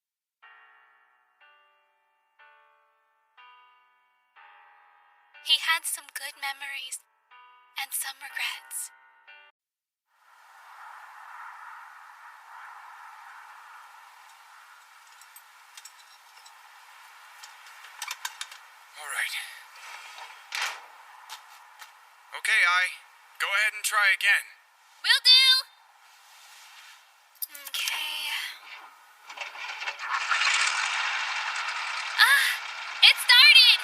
He had some good memories and some regrets. All right. Okay, go ahead and try again. Will do! Okay. It started!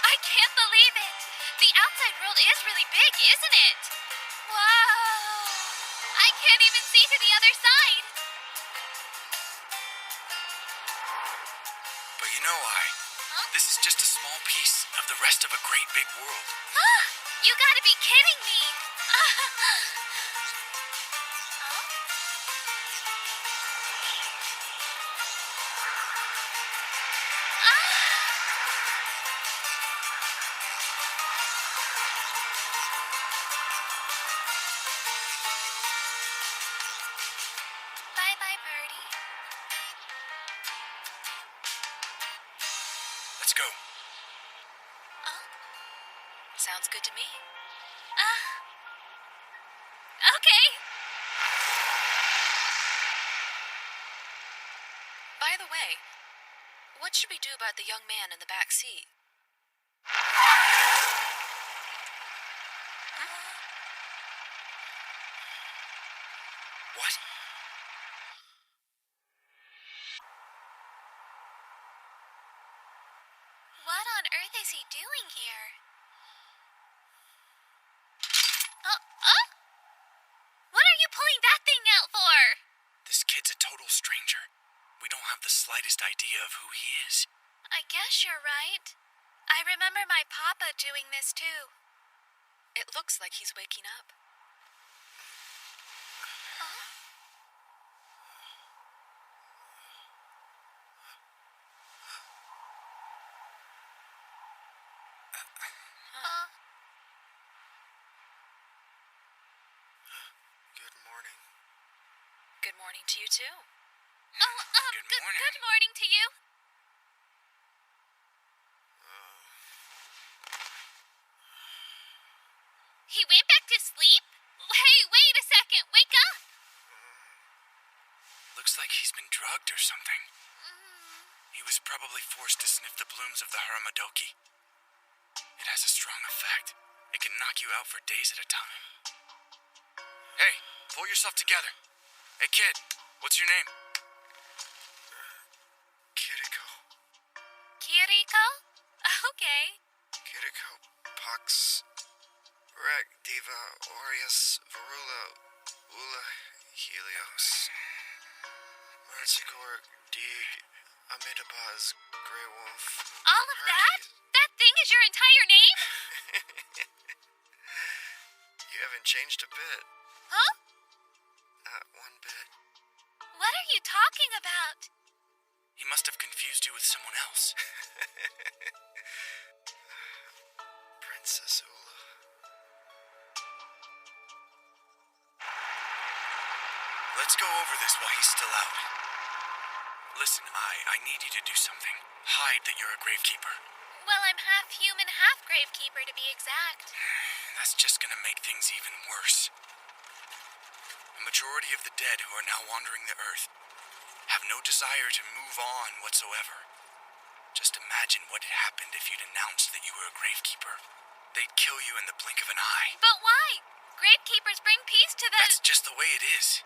I can't believe it! The outside world is really big, isn't it? Wow! I can't even see to the other side! But you know, Huh? this is just a small piece of the rest of a great big world. You gotta be kidding me! Bye-bye, birdie. Let's go. Sounds good to me. Okay. Hey, what should we do about the young man in the back seat? What? What on earth is he doing here? What are you pulling that thing out for? This kid's a total stranger. We don't have the slightest idea of who he is. I guess you're right. I remember my papa doing this too. It looks like he's waking up. Good morning. Good morning to you, too. Good morning. Good morning to you. He went back to sleep? Hey, wait a second. Wake up. Looks like he's been drugged or something. He was probably forced to sniff the blooms of the Haramodoki. It has a strong effect. It can knock you out for days at a time. Hey, pull yourself together. Hey, kid, what's your name? Kiriko. Kiriko? Okay. Kiriko Pax Rec Diva Aureus Varula Ula Helios Mertzigor Dig Amidabaz Grey Wolf. All of that? That thing is your entire name? You haven't changed a bit. Huh? Not one bit. What are you talking about? He must have confused you with someone else. Princess Ula. Let's go over this while he's still out. Listen, I need you to do something. Hide that you're a gravekeeper. Well, I'm half human, half gravekeeper to be exact. That's just gonna make things even worse. A majority of the dead who are now wandering the earth have no desire to move on whatsoever. Just imagine what had happened if you'd announced that you were a gravekeeper. They'd kill you in the blink of an eye. But why? Gravekeepers bring peace to the... That's just the way it is.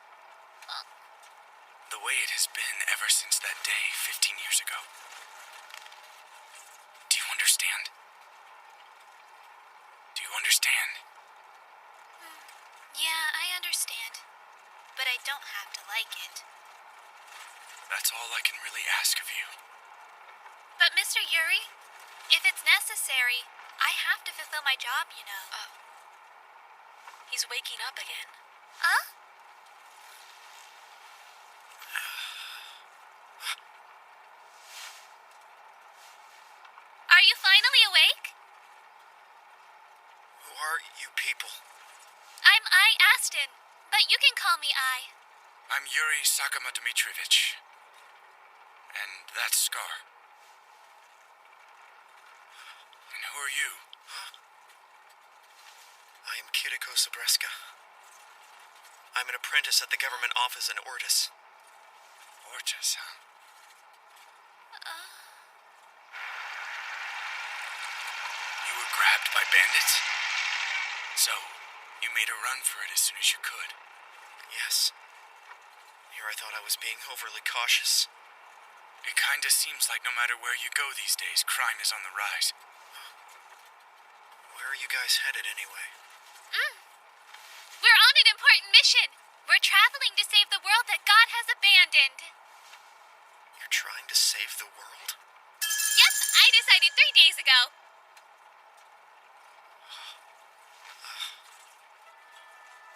The way it has been ever since that day 15 years ago. Do you understand? Do you understand? Yeah, I understand. But I don't have to like it. That's all I can really ask of you. But Mr. Yuri, if it's necessary, I have to fulfill my job, you know. He's waking up again. Huh? Are you finally awake? Who are you people? I'm I, Aston, but you can call me I. I'm Yuri Sakama Dmitrievich. And that's Scar. And who are you? I am Kiriko Zabreska. I'm an apprentice at the government office in Ortis. Ortis, huh? You were grabbed by bandits? So, you made a run for it as soon as you could? Yes. Here I thought I was being overly cautious. It kinda seems like no matter where you go these days, crime is on the rise. Where are you guys headed anyway? We're on an important mission. We're traveling to save the world that God has abandoned. You're trying to save the world? Yep, I decided 3 days ago.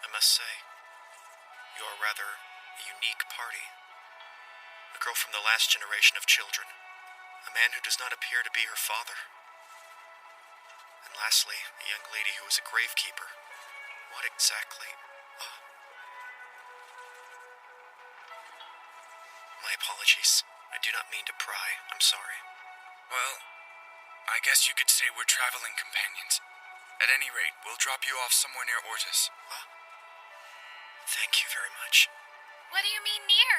I must say, you are rather a unique party. A girl from the last generation of children. A man who does not appear to be her father. And lastly, a young lady who is a gravekeeper. What exactly? My apologies. I do not mean to pry. I'm sorry. Well, I guess you could say we're traveling companions. At any rate, we'll drop you off somewhere near Ortis. Thank you very much. What do you mean near?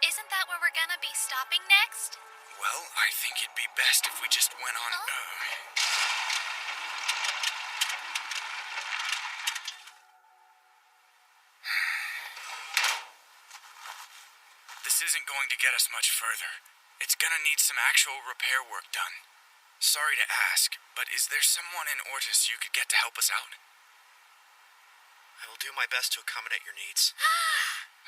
Isn't that where we're gonna be stopping next? Well, I think it'd be best if we just went on. This isn't going to get us much further. It's gonna need some actual repair work done. Sorry to ask, but is there someone in Ortis you could get to help us out? I will do my best to accommodate your needs.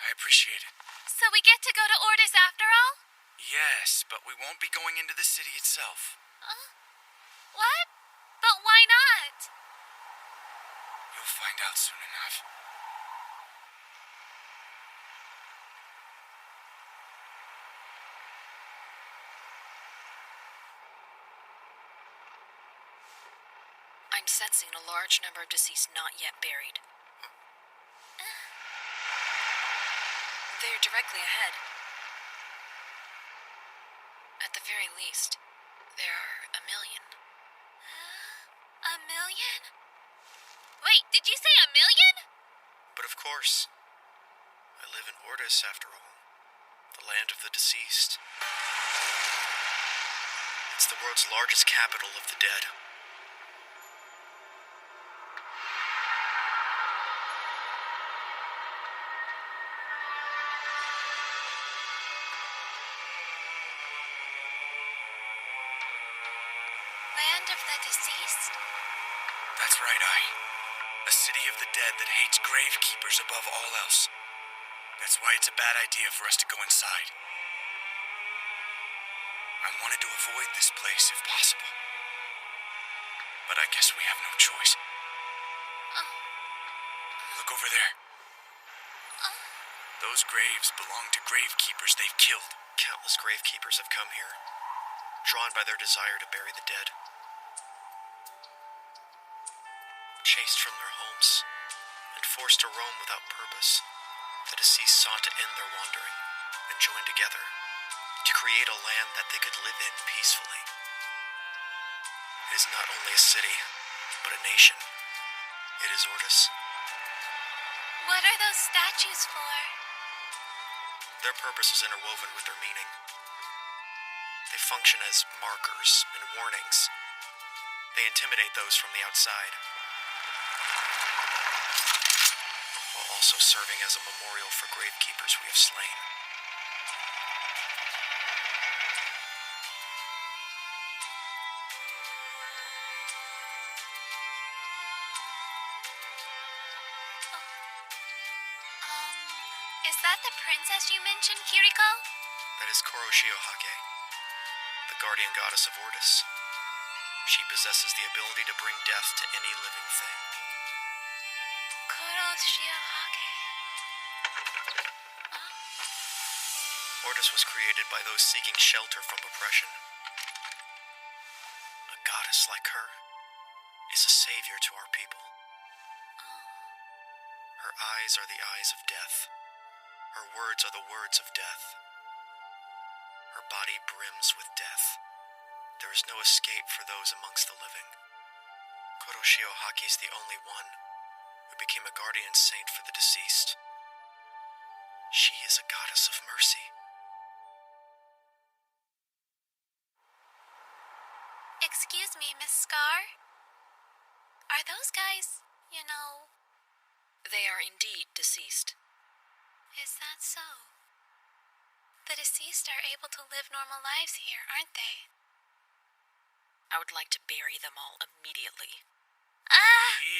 I appreciate it. So we get to go to Ortis after all? Yes, but we won't be going into the city itself. What? But why not? You'll find out soon enough. I'm sensing a large number of deceased not yet buried. They're directly ahead. At the very least, there are 1 million. 1 million? Wait, did you say 1 million? But of course, I live in Ortis after all. The land of the deceased. It's the world's largest capital of the dead. Land of the deceased? That's right, a city of the dead that hates gravekeepers above all else. That's why it's a bad idea for us to go inside. I wanted to avoid this place if possible. But I guess we have no choice. Look over there. Those graves belong to gravekeepers they've killed. Countless gravekeepers have come here, drawn by their desire to bury the dead. Chased from their homes and forced to roam without purpose, the deceased sought to end their wandering and join together to create a land that they could live in peacefully. It is not only a city, but a nation. It is Ortis. What are those statues for? Their purpose is interwoven with their meaning. They function as markers and warnings. They intimidate those from the outside, while also serving as a memorial for gravekeepers we have slain. Is that the princess you mentioned, Kiriko? That is Koro Shiohake, the guardian goddess of Ortis. She possesses the ability to bring death to any living thing. Koro Shiohake. Ortis was created by those seeking shelter from oppression. A goddess like her is a savior to our people. Her eyes are the eyes of death. Her words are the words of death. Her body brims with death. There is no escape for those amongst the living. Koro Shiohake is the only one who became a guardian saint for the deceased. She is a goddess of mercy. Excuse me, Miss Scar? Are those guys, They are indeed deceased. Is that so? The deceased are able to live normal lives here, aren't they? I would like to bury them all immediately.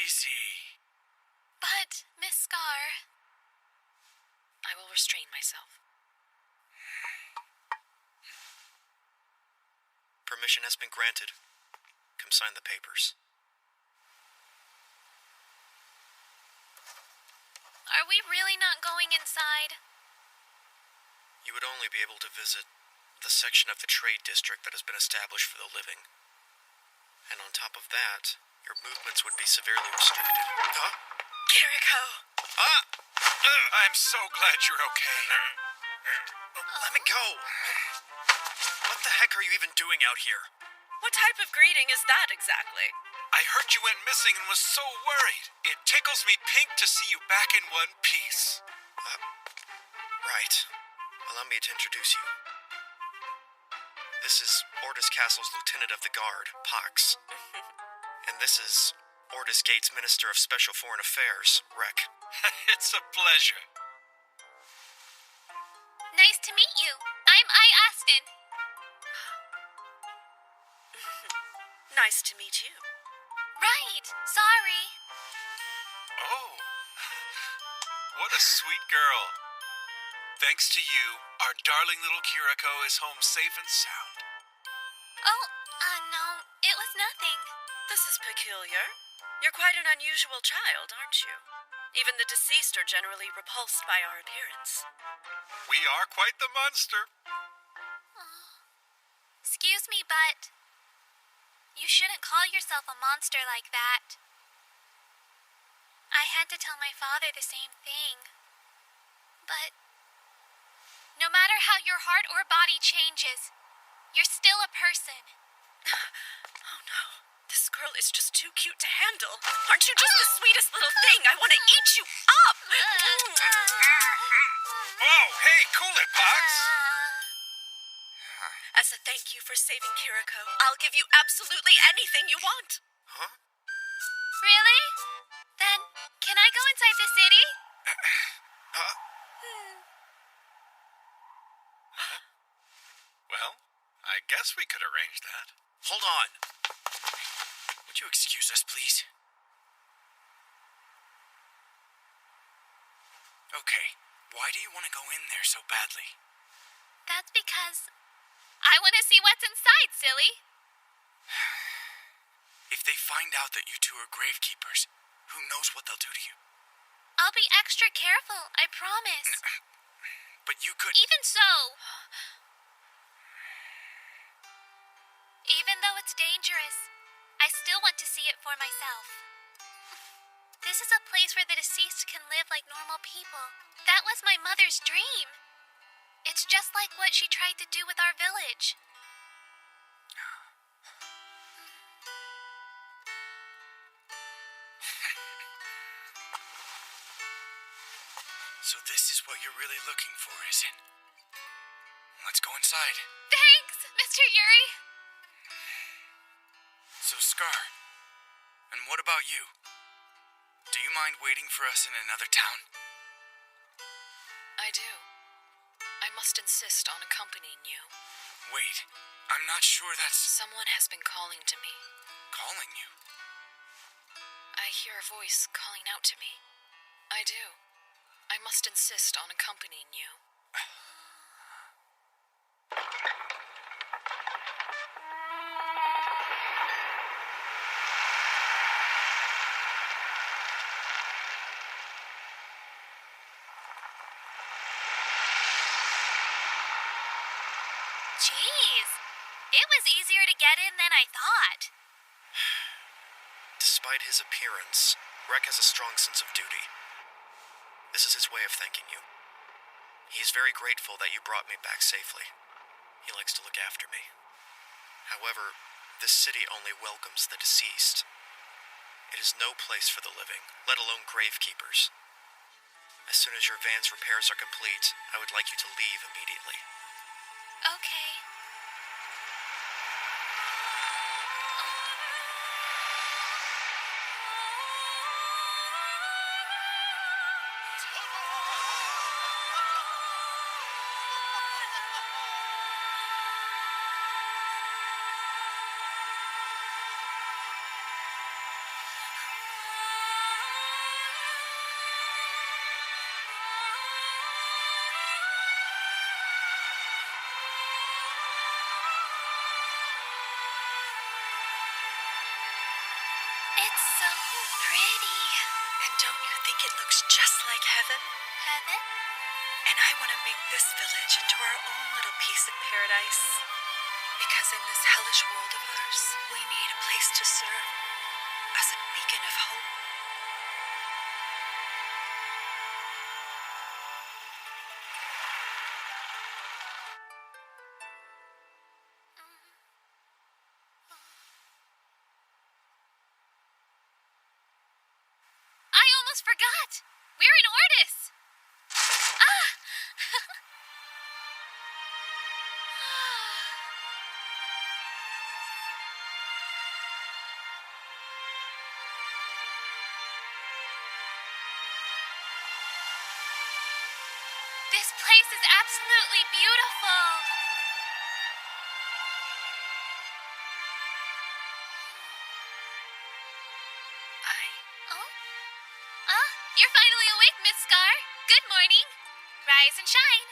Easy. But, Miss Scar... I will restrain myself. Permission has been granted. Come sign the papers. Are we really not going inside? You would only be able to visit the section of the trade district that has been established for the living. And on top of that, your movements would be severely restricted. Huh? Kiriko! Ah! I'm so glad you're okay. Let me go! What the heck are you even doing out here? What type of greeting is that exactly? I heard you went missing and was so worried. It tickles me pink to see you back in one piece. Right. allow me to introduce you. This is Ordis Castle's Lieutenant of the Guard, Pox. And this is Ordis Gate's Minister of Special Foreign Affairs, Rek. It's a pleasure. Nice to meet you. I'm I. Aston. Nice to meet you. Right. Sorry. Oh, what a sweet girl. Thanks to you, our darling little Kiriko is home safe and sound. Oh, no. It was nothing. This is peculiar. You're quite an unusual child, aren't you? Even the deceased are generally repulsed by our appearance. We are quite the monster. Excuse me, but you shouldn't call yourself a monster like that. I had to tell my father the same thing. But no matter how your heart or body changes, you're still a person. Oh no, this girl is just too cute to handle. Aren't you just the sweetest little thing? I want to eat you up! Whoa, hey, cool it, Pox. As a thank you for saving Kiriko, I'll give you absolutely anything you want. Huh? Really? Then, can I go inside the city? Well, I guess we could arrange that. Hold on. Would you excuse us, please? Okay, why do you want to go in there so badly? That's because I want to see what's inside, silly. If they find out that you two are gravekeepers, who knows what they'll do to you? I'll be extra careful, I promise. But you could... Even so, even though it's dangerous, I still want to see it for myself. This is a place where the deceased can live like normal people. That was my mother's dream. It's just like what she tried to do with our village. So this is what you're really looking for, is it? Let's go inside. Thanks, Mr. Yuri. So, Scar, and what about you? Do you mind waiting for us in another town? I do. I must insist on accompanying you. Wait, I'm not sure that's... Someone has been calling to me. calling you. I hear a voice calling out to me. I do. I must insist on accompanying you. Jeez, it was easier to get in than I thought. Despite his appearance, Rek has a strong sense of duty. This is his way of thanking you. He is very grateful that you brought me back safely. He likes to look after me. However, this city only welcomes the deceased. It is no place for the living, let alone gravekeepers. As soon as your van's repairs are complete, I would like you to leave immediately. Okay. It's so pretty. And don't you think it looks just like heaven? Heaven? And I want to make this village into our own little piece of paradise. Because in this hellish world of ours, we need a place to serve as a beacon of hope. I almost forgot. We're in Ordis. Ah! This place is absolutely beautiful. Oh? Ah, you're finally awake, Miss Scar. Good morning. Rise and shine.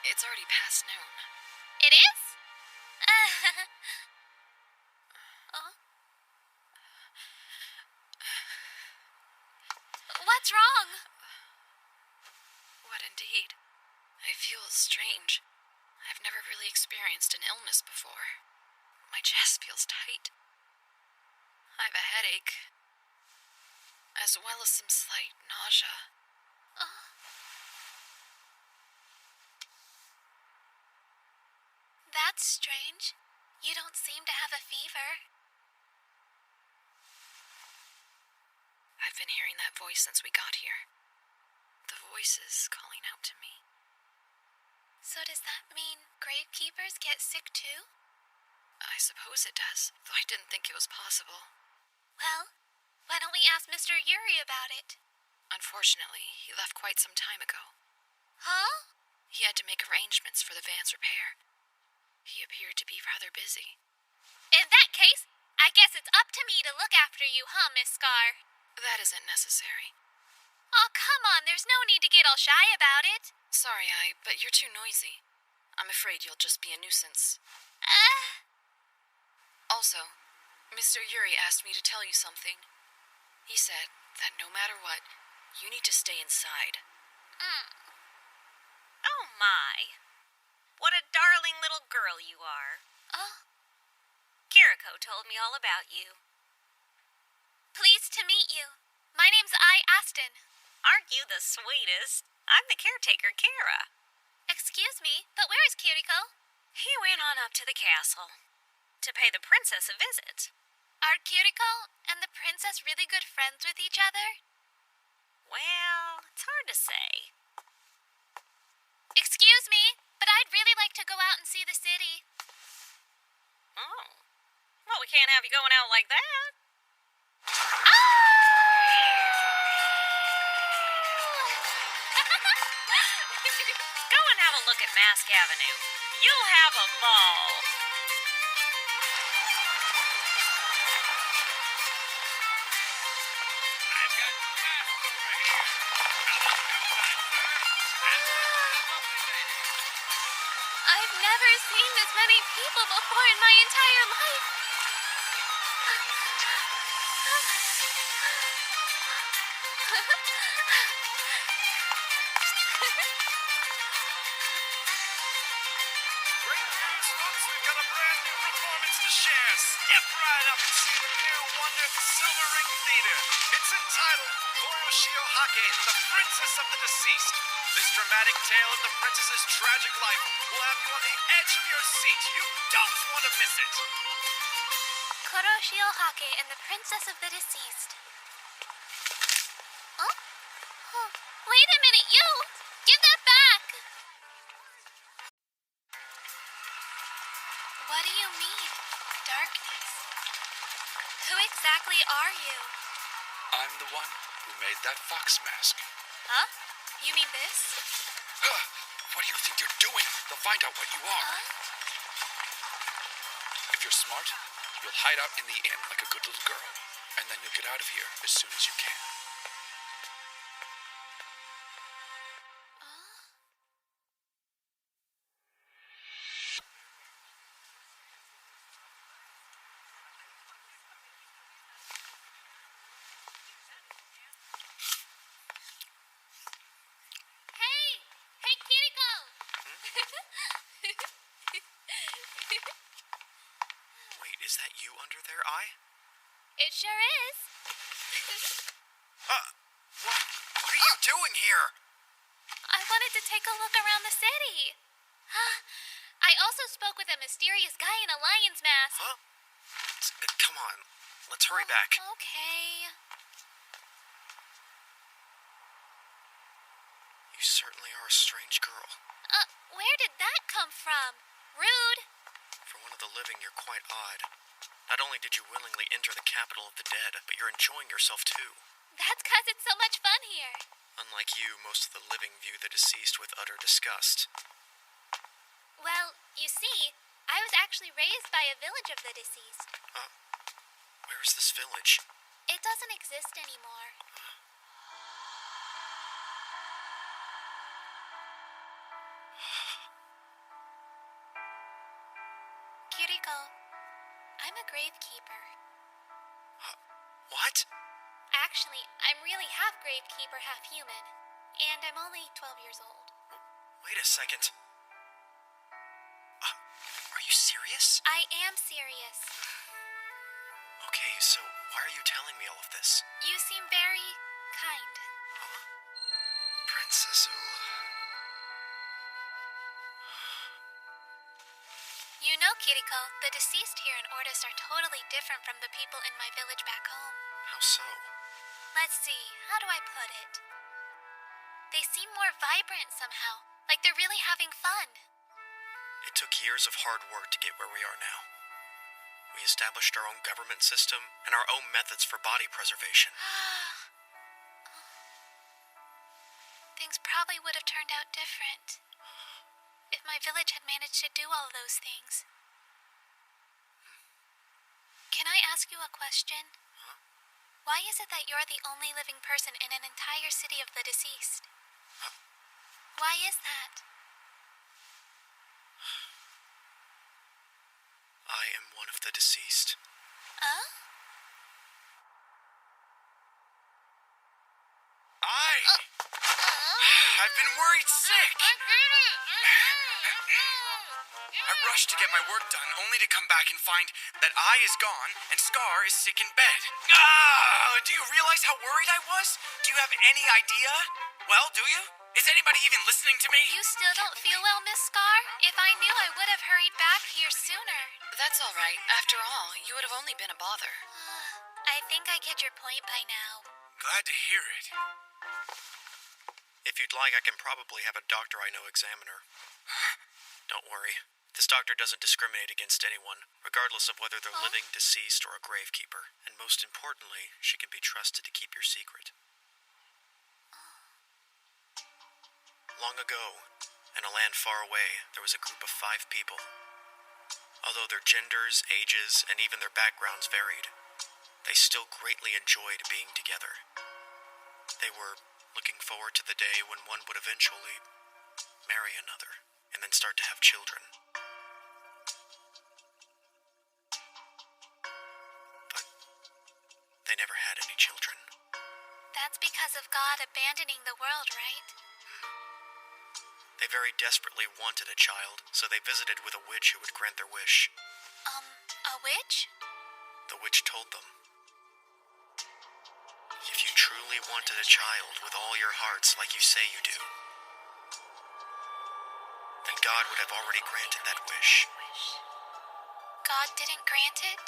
It's already past noon. It is? Oh? What's wrong? What indeed? I feel strange. I've never really experienced an illness before. My chest feels tight. I have a headache, as well as some slight nausea. Oh. That's strange. You don't seem to have a fever. I've been hearing that voice since we got here. The voice is calling out to me. So does that mean gravekeepers get sick too? I suppose it does, though I didn't think it was possible. Well, why don't we ask Mr. Yuri about it? Unfortunately, he left quite some time ago. Huh? He had to make arrangements for the van's repair. He appeared to be rather busy. In that case, I guess it's up to me to look after you, huh, Miss Scar? That isn't necessary. Oh, come on, there's no need to get all shy about it. Sorry, but you're too noisy. I'm afraid you'll just be a nuisance. Also, Mr. Yuri asked me to tell you something. He said that no matter what, you need to stay inside. Oh my. What a darling little girl you are. Oh, Kiriko told me all about you. pleased to meet you. My name's Aston. Aren't you the sweetest? I'm the caretaker, Kara. Excuse me, but where is Kiriko? He went on up to the castle to pay the princess a visit. Are Kiriko and the princess really good friends with each other? Well, it's hard to say. Excuse me, but I'd really like to go out and see the city. Oh. Well, we can't have you going out like that. Go and have a look at Mask Avenue. You'll have a ball. I've got Mask over here. I've never seen this many people before in my entire life. Great news, folks. We've got a brand new performance to share. Step right up and see the new wonder at the Silver Ring Theater. It's entitled Koroshio Hake, the Princess of the Deceased. This dramatic tale of the princess's tragic life will have you on the edge of your seat. You don't want to miss it. Koroshio Hake and the Princess of the Deceased. Oh? Oh, wait a minute, you! Give that back! What do you mean, darkness? Who exactly are you? I'm the one who made that fox mask. Huh? You mean this? What do you think you're doing? They'll find out what you are. Huh? If you're smart, you'll hide out in the inn like a good little girl, and then you'll get out of here as soon as you can. Hey! Hey, Kiriko! Wait, is that you under there, Ai? It sure is. What are you doing here? I wanted to take a look around the city. I also spoke with a mysterious guy in a lion's mask. Huh? Come on, let's hurry back. Okay. You certainly are a strange girl. Where did that come from? Rude. For one of the living, you're quite odd. Not only did you willingly enter the capital of the dead, but you're enjoying yourself too. That's 'cause it's so much fun here. Unlike you, most of the living view the deceased with utter disgust. Well, you see, I was actually raised by a village of the deceased. Where is this village? It doesn't exist anymore. Kiriko, I'm a gravekeeper. What? Actually, I'm really half gravekeeper, half human. And I'm only 12 years old. Wait a second. Are you serious? I am serious. Okay, so why are you telling me all of this? You seem very kind. Huh? Princess Ula. You know, Kiriko, the deceased here in Ortis are totally different from the people in my village back home. How so? Let's see, how do I put it? They seem more vibrant somehow, like they're really having fun. It took years of hard work to get where we are now. We established our own government system and our own methods for body preservation. Things probably would have turned out different if my village had managed to do all of those things. Can I ask you a question? Huh? Why is it that you're the only living person in an entire city of the deceased? Why is that? I am one of the deceased. Huh? I've been worried sick. I rushed to get my work done, only to come back and find that I is gone and Scar is sick in bed. Do you realize how worried I was? Do you have any idea? Well, do you? Is anybody even listening to me? You still don't feel well, Miss Scar? If I knew, I would have hurried back here sooner. That's all right. After all, you would have only been a bother. I think I get your point by now. Glad to hear it. If you'd like, I can probably have a doctor I know examine her. Don't worry. This doctor doesn't discriminate against anyone, regardless of whether they're living, deceased, or a gravekeeper. And most importantly, she can be trusted to keep your secret. Long ago, in a land far away, there was a group of 5 people. Although their genders, ages, and even their backgrounds varied, they still greatly enjoyed being together. They were looking forward to the day when one would eventually marry another, and then start to have children. But they never had any children. That's because of God abandoning the world, right? They very desperately wanted a child, so they visited with a witch who would grant their wish. A witch? The witch told them, if you truly wanted a child with all your hearts like you say you do, then God would have already granted that wish. God didn't grant it?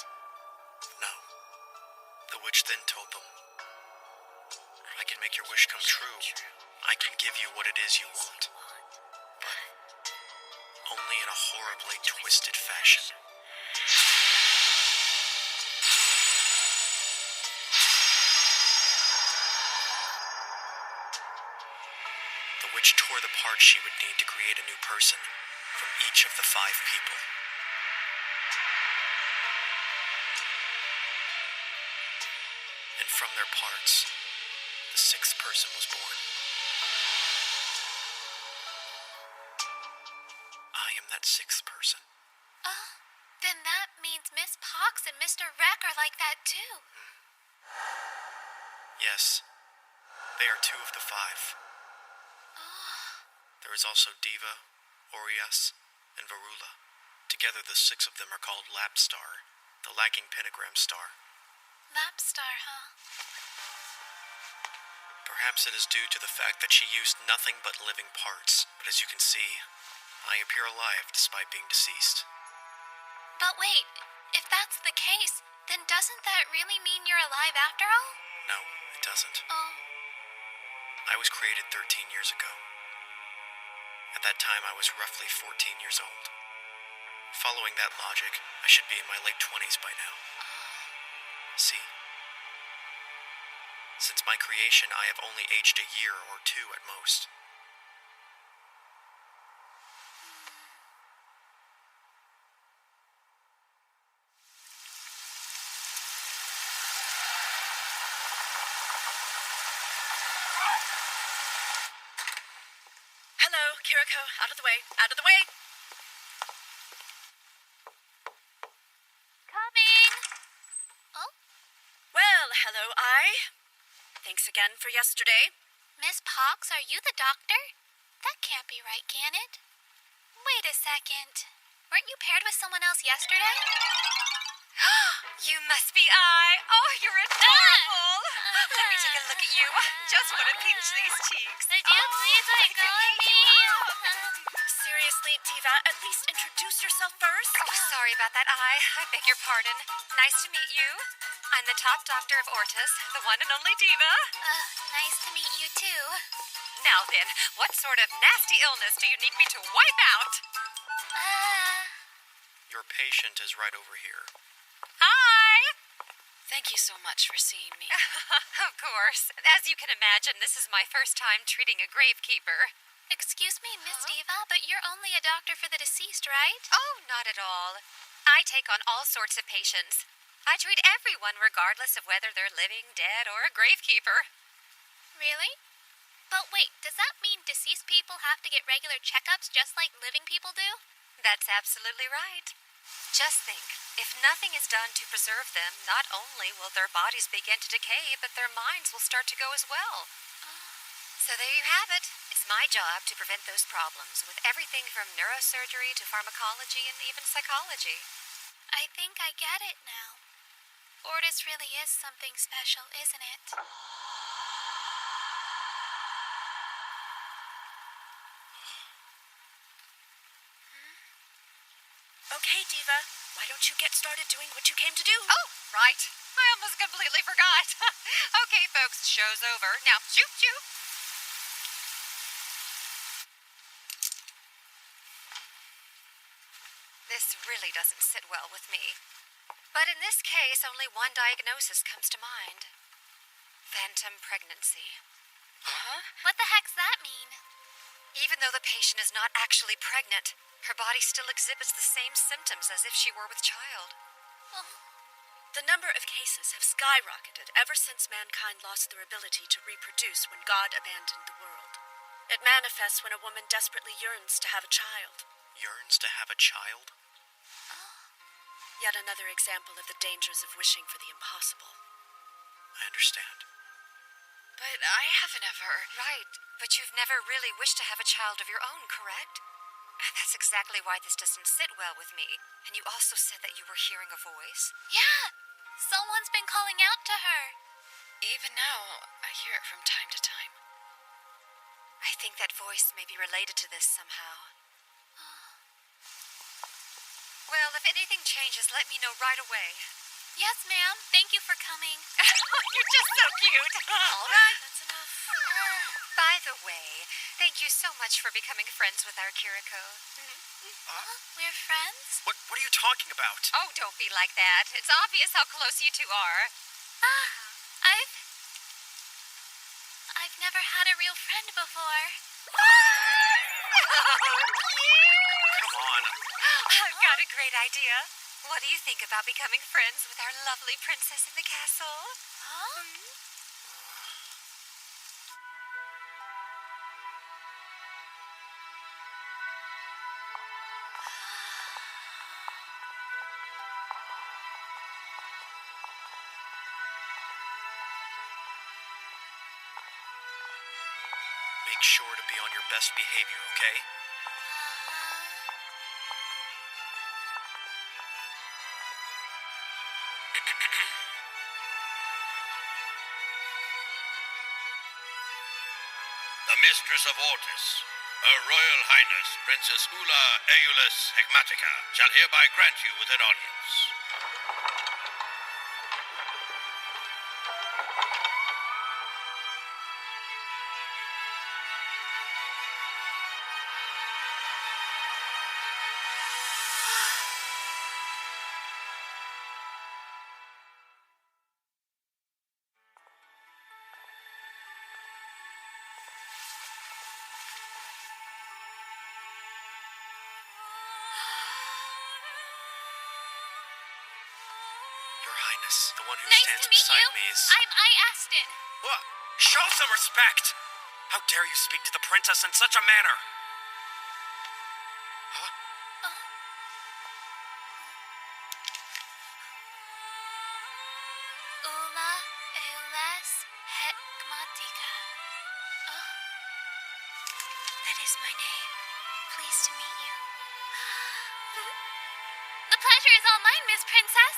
No. The witch then told them, I can make your wish come true. I can give you what it is you want. But only in a horribly twisted fashion. The witch tore the parts she would need to create a new person from each of the 5 people. And from their parts, the 6th person was born. I am that 6th person. Then that means Miss Pox and Mr. Wreck are like that too. Yes, they are 2 of the 5. There is also Diva, Orias, and Varula. Together the 6 of them are called Lapstar, the lacking pentagram star. Lapstar, huh? Perhaps it is due to the fact that she used nothing but living parts, but as you can see, I appear alive despite being deceased. But wait, if that's the case, then doesn't that really mean you're alive after all? No, it doesn't. Oh. I was created 13 years ago. At that time, I was roughly 14 years old. Following that logic, I should be in my late 20s by now. See? Since my creation, I have only aged a year or two at most. Hello, Kiriko. Out of the way. Out of the way. Coming! Oh? Well, hello, I. Thanks again for yesterday. Miss Pox, are you the doctor? That can't be right, can it? Wait a second. Weren't you paired with someone else yesterday? You must be I. Oh, you're adorable. Let me take a look at you. Just want to pinch these cheeks. Would you please let go of me? Seriously, Diva, at least introduce yourself first. Oh, sorry about that, I beg your pardon. Nice to meet you. I'm the top doctor of Ortis, the one and only Diva. Nice to meet you too. Now then, what sort of nasty illness do you need me to wipe out? Your patient is right over here. Hi! Thank you so much for seeing me. Of course. As you can imagine, this is my first time treating a gravekeeper. Excuse me, Miss Diva, but you're only a doctor for the deceased, right? Oh, not at all. I take on all sorts of patients. I treat everyone regardless of whether they're living, dead, or a gravekeeper. Really? But wait, does that mean deceased people have to get regular checkups just like living people do? That's absolutely right. Just think, if nothing is done to preserve them, not only will their bodies begin to decay, but their minds will start to go as well. So there you have it. It's my job to prevent those problems with everything from neurosurgery to pharmacology and even psychology. I think I get it now. Ortis really is something special, isn't it? Okay, Diva. Why don't you get started doing what you came to do? Oh, right. I almost completely forgot. Okay, folks, show's over. Now, shoot, shoot. This really doesn't sit well with me. But in this case, only one diagnosis comes to mind. Phantom pregnancy. Huh? What the heck's that mean? Even though the patient is not actually pregnant, her body still exhibits the same symptoms as if she were with child. The number of cases have skyrocketed ever since mankind lost their ability to reproduce when God abandoned the world. It manifests when a woman desperately yearns to have a child. Yearns to have a child? Yet another example of the dangers of wishing for the impossible. I understand. But I haven't ever... Right, but you've never really wished to have a child of your own, correct? That's exactly why this doesn't sit well with me. And you also said that you were hearing a voice? Yeah! Someone's been calling out to her. Even now, I hear it from time to time. I think that voice may be related to this somehow. Well, if anything changes, let me know right away. Yes, ma'am. Thank you for coming. You're just so cute. All right, that's enough. By the way, thank you so much for becoming friends with our Kiriko. We're friends? What are you talking about? Oh, don't be like that. It's obvious how close you two are. I've never had a real friend before. Come on. I've got a great idea. What do you think about becoming friends with our lovely princess in the castle? Huh? Make sure to be on your best behavior, okay? The Mistress of Ortis, Her Royal Highness Princess Ula Eulus Hegmatica, shall hereby grant you with an audience. Highness. The one who Nice stands to meet beside you. me is... I'm Aston. What? Show some respect! How dare you speak to the princess in such a manner? Huh? Ula Eles Hekmatika. Oh, that is my name. Pleased to meet you. The pleasure is all mine, Miss Princess.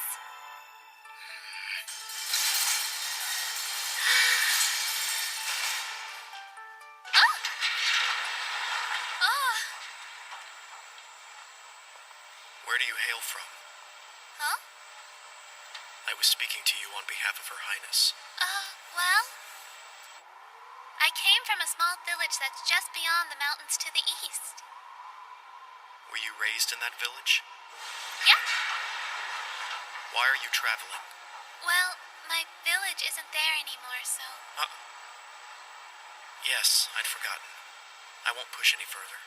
Oh! Oh! Where do you hail from? Huh? I was speaking to you on behalf of Her Highness. Well, I came from a small village that's just beyond the mountains to the east. Were you raised in that village? Yeah. Why are you traveling? Well, my village isn't there anymore, so... Yes, I'd forgotten. I won't push any further.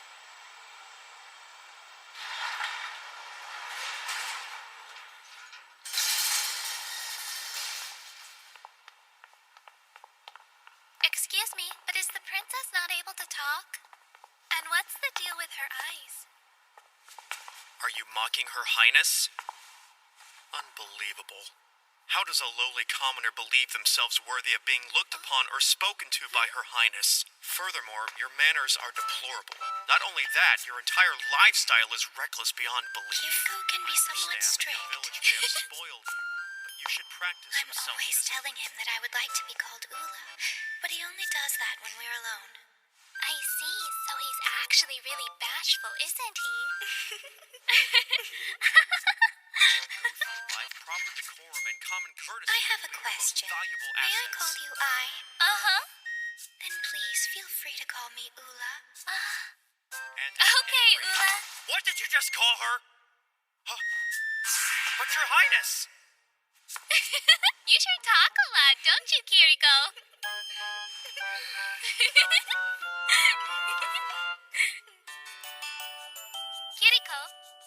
Excuse me, but is the princess not able to talk? And what's the deal with her eyes? Are you mocking Her Highness? Unbelievable. How does a lowly commoner believe themselves worthy of being looked upon or spoken to by Her Highness? Furthermore, your manners are deplorable. Not only that, your entire lifestyle is reckless beyond belief. Kiriko can be somewhat Understand that strict. your village may have spoiled you, but you should practice I'm some always self-discipline. telling him that I would like to be called Ula, but he only does that when we're alone. I see, so he's actually really bashful, isn't he? Life, proper decorum, and common courtesy. I have a are your most question. valuable May I assets. call you I? Uh-huh. Then please feel free to call me Ula. And Okay, anyway, Ula. What did you just call her? Huh? But Your Highness! You sure talk a lot, don't you, Kiriko? Kiriko,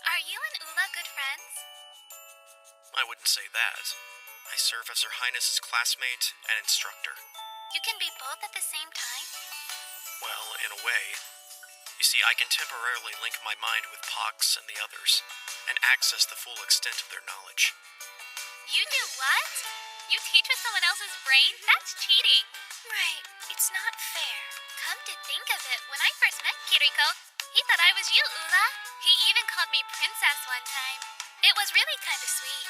are you and Ula good friends? I wouldn't say that. I serve as Her Highness's classmate and instructor. You can be both at the same time? Well, in a way. You see, I can temporarily link my mind with Pox and the others, and access the full extent of their knowledge. You do what? You teach with someone else's brain? That's cheating. Right. It's not fair. Come to think of it, when I first met Kiriko, he thought I was you, Ula. He even called me princess one time. It was really kind of sweet.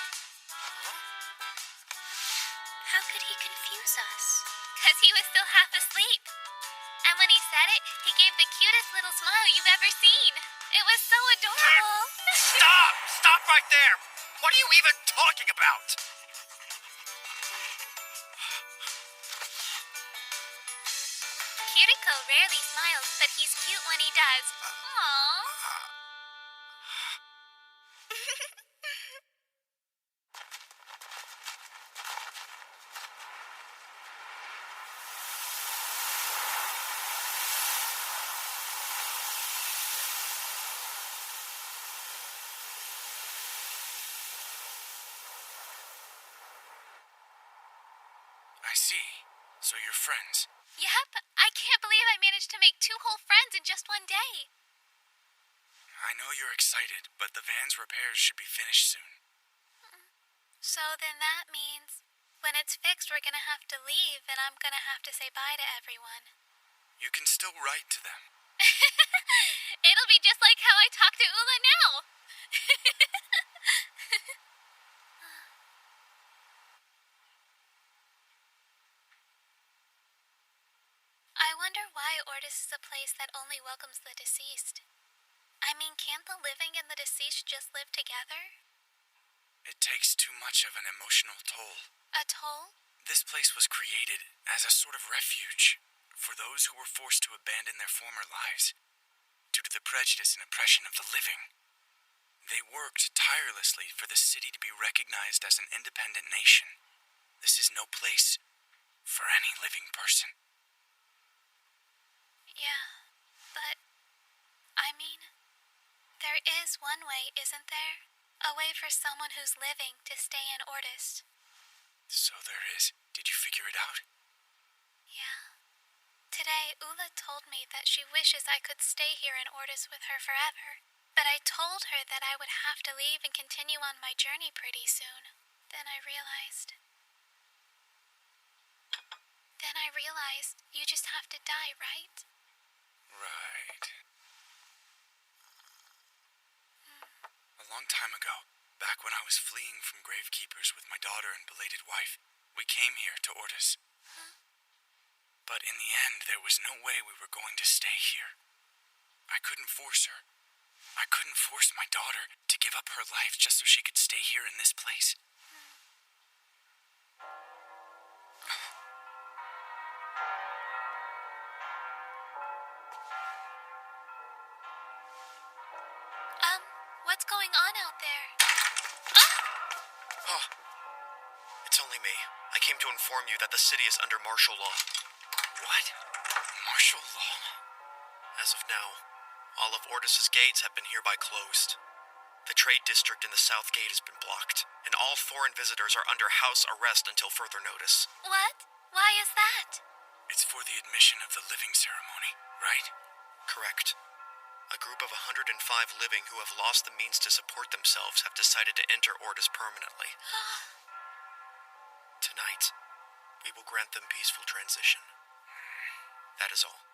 How could he confuse us? 'Cause he was still half asleep. And when he said it, he gave the cutest little smile you've ever seen. It was so adorable. Stop! Stop right there! What are you even talking about? Kiriko rarely smiles, but he's cute when he does. Aww. I see. So you're friends. Yep, I can't believe I managed to make 2 whole friends in just one day. I know you're excited, but the van's repairs should be finished soon. So then that means when it's fixed, we're gonna have to leave, and I'm gonna have to say bye to everyone. You can still write to them. It'll be just like how I talk to Ula now. I wonder why Ordis is a place that only welcomes the deceased. I mean, can't the living and the deceased just live together? It takes too much of an emotional toll. A toll? This place was created as a sort of refuge for those who were forced to abandon their former lives due to the prejudice and oppression of the living. They worked tirelessly for the city to be recognized as an independent nation. This is no place for any living person. Yeah, but I mean, there is one way, isn't there? A way for someone who's living to stay in Ordis. So there is. Did you figure it out? Yeah. Today, Ula told me that she wishes I could stay here in Ordis with her forever. But I told her that I would have to leave and continue on my journey pretty soon. Then I realized you just have to die, right? Right. A long time ago, back when I was fleeing from Gravekeepers with my daughter and belated wife, we came here to Ordis. But in the end, there was no way we were going to stay here. I couldn't force her. I couldn't force my daughter to give up her life just so she could stay here in this place. What's going on out there? Oh, it's only me. I came to inform you that the city is under martial law. What? Martial law? As of now, all of Ordis's gates have been hereby closed. The trade district in the south gate has been blocked, and all foreign visitors are under house arrest until further notice. What? Why is that? It's for the admission of the living ceremony, right? Correct. A group of 105 living who have lost the means to support themselves have decided to enter Ordis permanently. Tonight, we will grant them peaceful transition. That is all.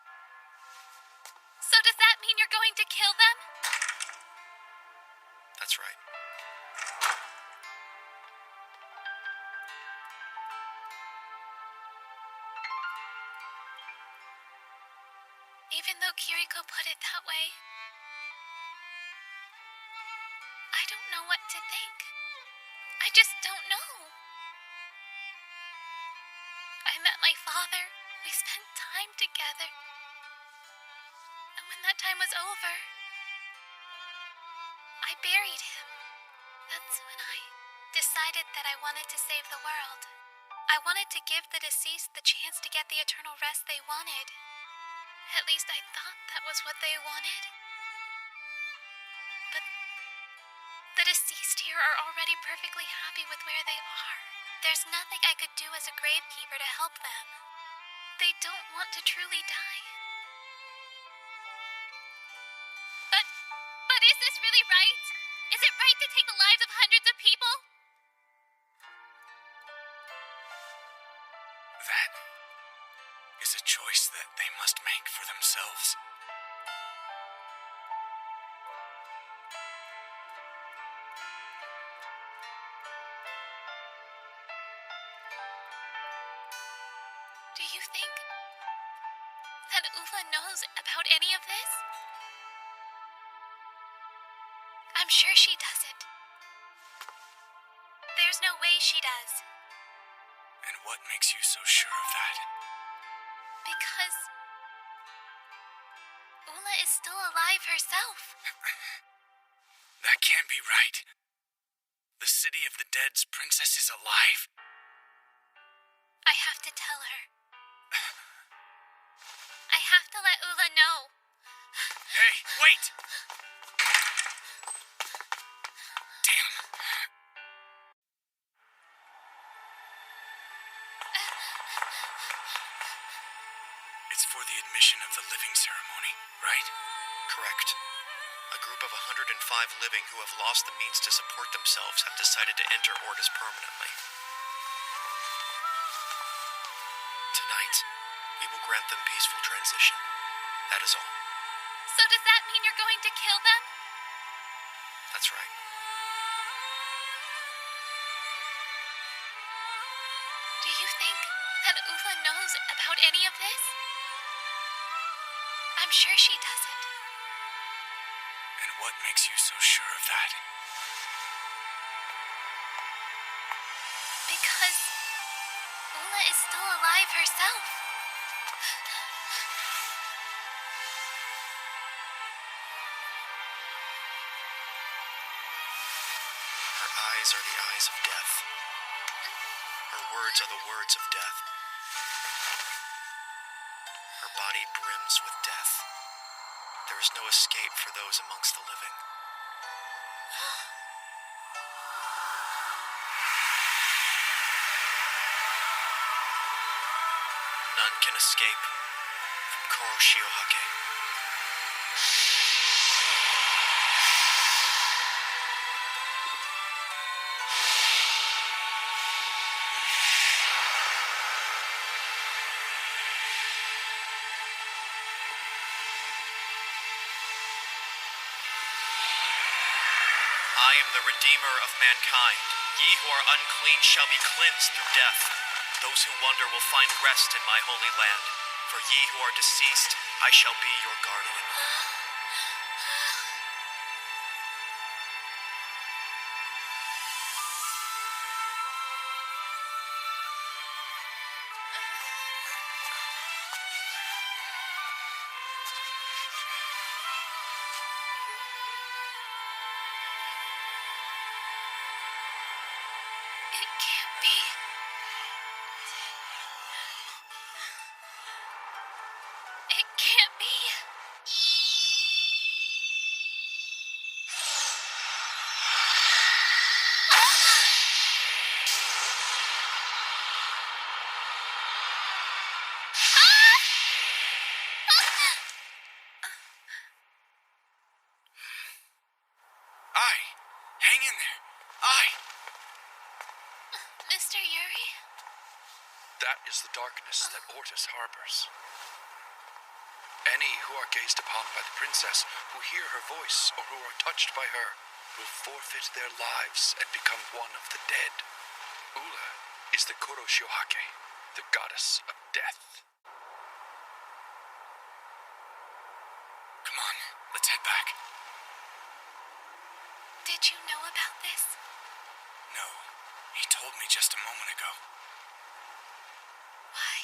So does that mean you're going to kill them? That's right. Even though Kiriko put it that way, I don't know what to think. I just don't know. I met my father. We spent time together. And when that time was over, I buried him. That's when I decided that I wanted to save the world. I wanted to give the deceased the chance to get the eternal rest they wanted. At least I thought that was what they wanted. But the deceased here are already perfectly happy with where they are. There's nothing I could do as a gravekeeper to help them. They don't want to truly die. But is this really right? Is it right to take the lives of hundreds of people? That is a choice that they must make for themselves. Do you think that Ula knows about any of this? I'm sure she doesn't. There's no way she does. And what makes you so sure of that? Because Ula is still alive herself. That can't be right. The City of the Dead's princess is alive? I have to tell her. I have to let Ula know. Hey, wait! Damn. It's for the admission of the living ceremony, right? Correct. A group of 105 living who have lost the means to support themselves have decided to enter Ordis permanently. Tonight, we will grant them peaceful transition. That is all. So does that mean you're going to kill them? That's right. Do you think that Ula knows about any of this? I'm sure she doesn't. And what makes you so sure of that? Because Ula is still alive herself. Her eyes are the eyes of death. Her words are the words of death. Her body brims with death. There is no escape for those amongst the living. can escape from Koroshiohake. I am the Redeemer of mankind. Ye who are unclean shall be cleansed through death. Those who wander will find rest in my holy land. For ye who are deceased, I shall be your guardian. It can't be. It can't be. Ai! Hang in there! Ai! Mr. Yuri? That is the darkness that Ortis harbors. Any who are gazed upon by the princess, who hear her voice, or who are touched by her, will forfeit their lives and become one of the dead. Ula is the Koroshiohake, the goddess of death. Come on, let's head back. Did you know about this? No, he told me just a moment ago. Why?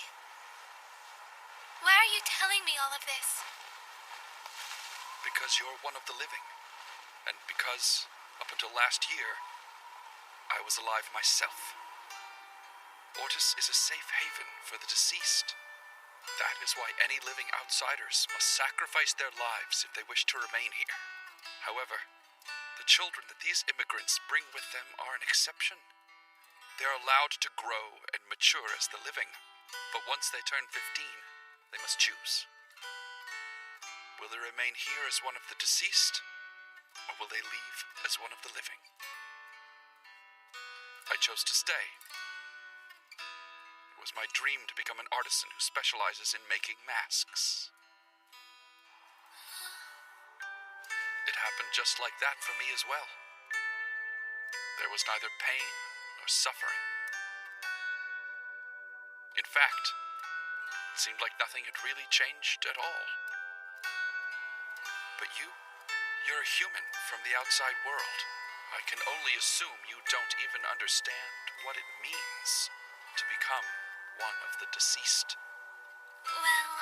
Why are you telling me all of this? Because you're one of the living. And because, up until last year, I was alive myself. Ortis is a safe haven for the deceased. That is why any living outsiders must sacrifice their lives if they wish to remain here. However, the children that these immigrants bring with them are an exception. They are allowed to grow and mature as the living, but once they turn 15, they must choose. Will they remain here as one of the deceased, or will they leave as one of the living? I chose to stay. It was my dream to become an artisan who specializes in making masks. It happened just like that for me as well. There was neither pain nor suffering. In fact, it seemed like nothing had really changed at all. But you're a human from the outside world. I can only assume you don't even understand what it means to become one of the deceased. Well,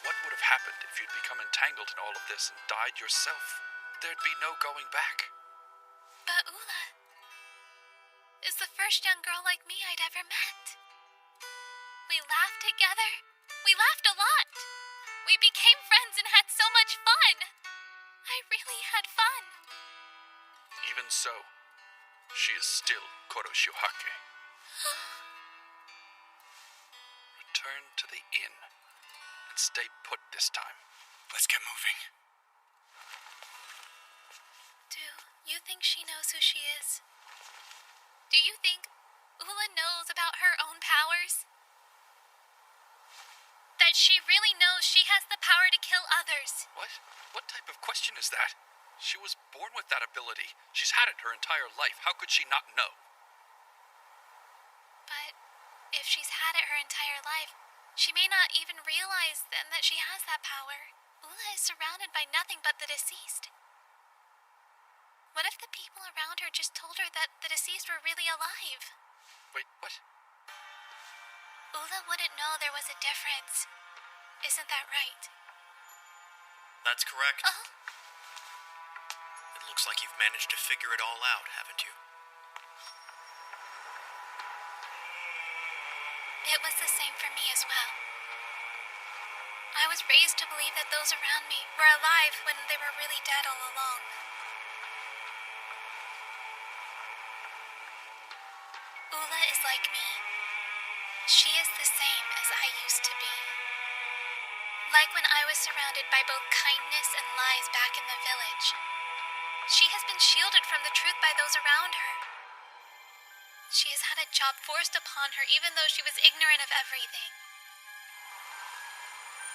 What would have happened if you'd become entangled in all of this and died yourself? There'd be no going back. But Ula is the first young girl like me I'd ever met. We laughed together. We laughed a lot. We became friends and had so much fun. I really had fun. Even so, she is still Koroshiohake. Return to the inn and stay put this time. Let's get moving. Do you think she knows who she is? Do you think Ula knows about her own powers? That she really knows she has the power to kill others? What? What type of question is that? She was born with that ability. She's had it her entire life. How could she not know? But if she's had it her entire life, she may not even realize then that she has that power. Ula is surrounded by nothing but the deceased. What if the people around her just told her that the deceased were really alive? Wait, what? Ula wouldn't know there was a difference. Isn't that right? That's correct. Oh, It looks like you've managed to figure it all out, haven't you? it was the same for me as well. I was raised to believe that those around me were alive when they were really dead all along. Ula is like me. She is the same as I used to be. Like when I was surrounded by both kindness and lies back in the village. She has been shielded from the truth by those around her. She has had a job forced upon her even though she was ignorant of everything.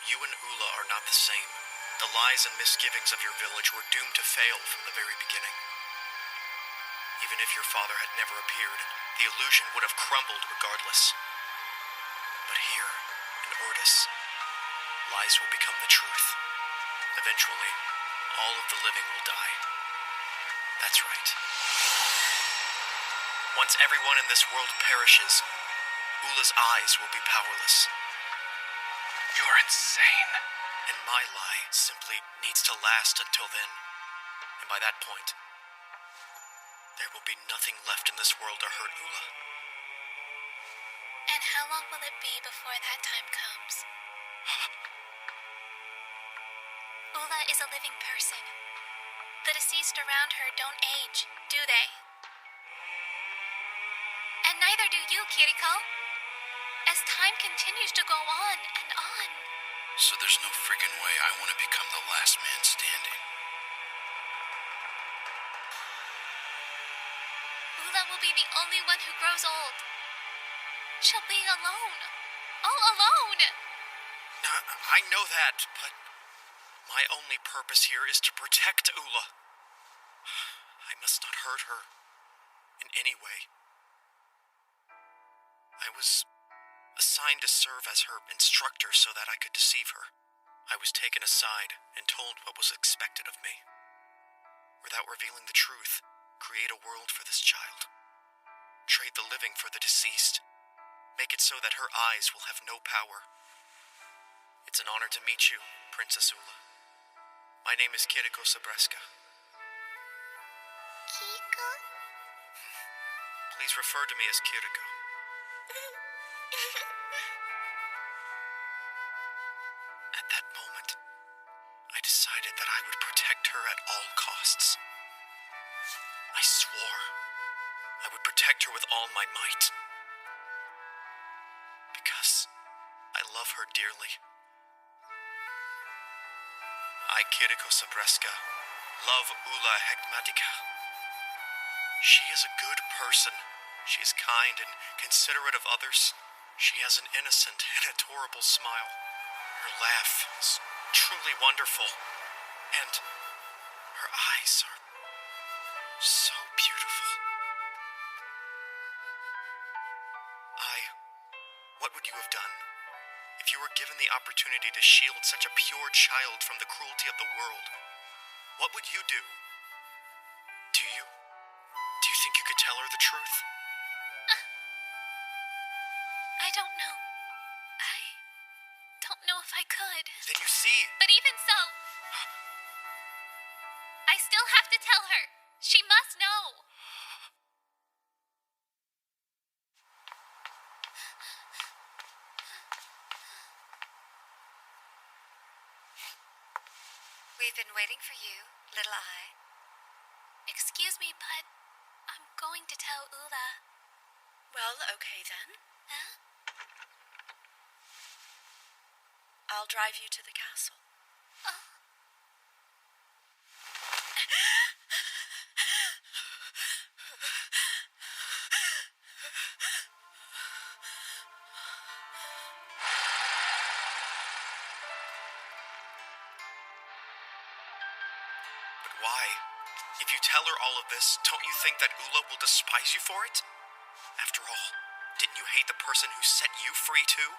You and Ula are not the same. The lies and misgivings of your village were doomed to fail from the very beginning. Even if your father had never appeared, the illusion would have crumbled regardless. But here, in Ordis, lies will become the truth. Eventually, all of the living will die. That's right. Once everyone in this world perishes, Ula's eyes will be powerless. You're insane. And my lie simply needs to last until then. And by that point, there will be nothing left in this world to hurt Ula. And how long will it be before that time comes? Ula is a living person. The deceased around her don't age, do they? And neither do you, Kiriko. As time continues to go on and on. So there's no friggin' way I want to become the last man standing. Ula will be the only one who grows old. She'll be alone. All alone. Now, I know that, but my only purpose here is to protect Ula. I must not hurt her in any way. I was assigned to serve as her instructor so that I could deceive her. I was taken aside and told what was expected of me. Without revealing the truth, create a world for this child. Trade the living for the deceased. Make it so that her eyes will have no power. It's an honor to meet you, Princess Ula. My name is Kiriko Sabreska. Kiko? Please refer to me as Kiriko. At that moment, I decided that I would protect her at all costs. I swore I would protect her with all my might. Because I love her dearly. I, Kiriko Sabreska, love Ula Hekmatika. She is a good person. She is kind and considerate of others. She has an innocent and adorable smile. Her laugh is truly wonderful. And her eyes are so beautiful. What would you have done if you were given the opportunity to shield such a pure child from the cruelty of the world? What would you do? Do you think you could tell her the truth? I don't know. I don't know if I could. Then you see. But even so, I still have to tell her. She must know. We've been waiting for you, Little Eye. Excuse me, but I'm going to tell Ula. Well, okay then. Huh? I'll drive you to the castle. Why? If you tell her all of this, don't you think that Ula will despise you for it? After all, didn't you hate the person who set you free too?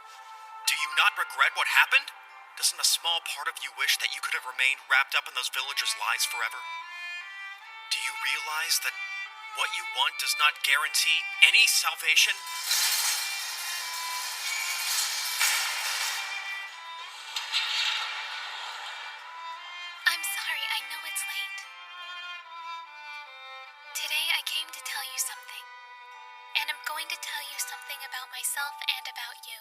Do you not regret what happened? Doesn't a small part of you wish that you could have remained wrapped up in those villagers' lies forever? Do you realize that what you want does not guarantee any salvation? I'm sorry, I know it's late. Today I came to tell you something. And I'm going to tell you something about myself and about you.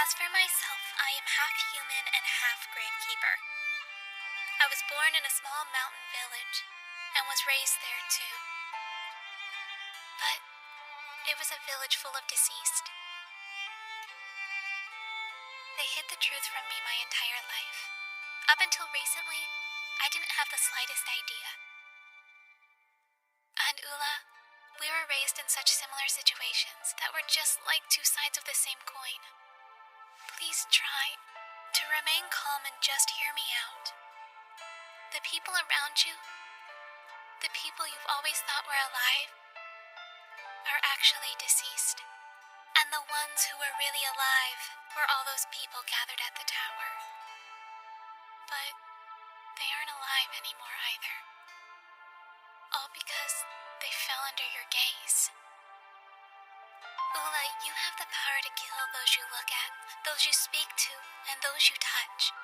As for myself, I am half human and half gravekeeper. I was born in a small mountain village and was raised there too. But it was a village full of deceased. They hid the truth from me my entire life. Up until recently, I didn't have the slightest idea. And Ula, we were raised in such similar situations that were just like two sides of the same coin. Please try to remain calm and just hear me out. The people around you, the people you've always thought were alive, are actually deceased. And the ones who were really alive were all those people gathered at the tower. But they aren't alive anymore either. All because they fell under your gaze. Ula, you have the power to kill those you look at, those you speak to, and those you touch.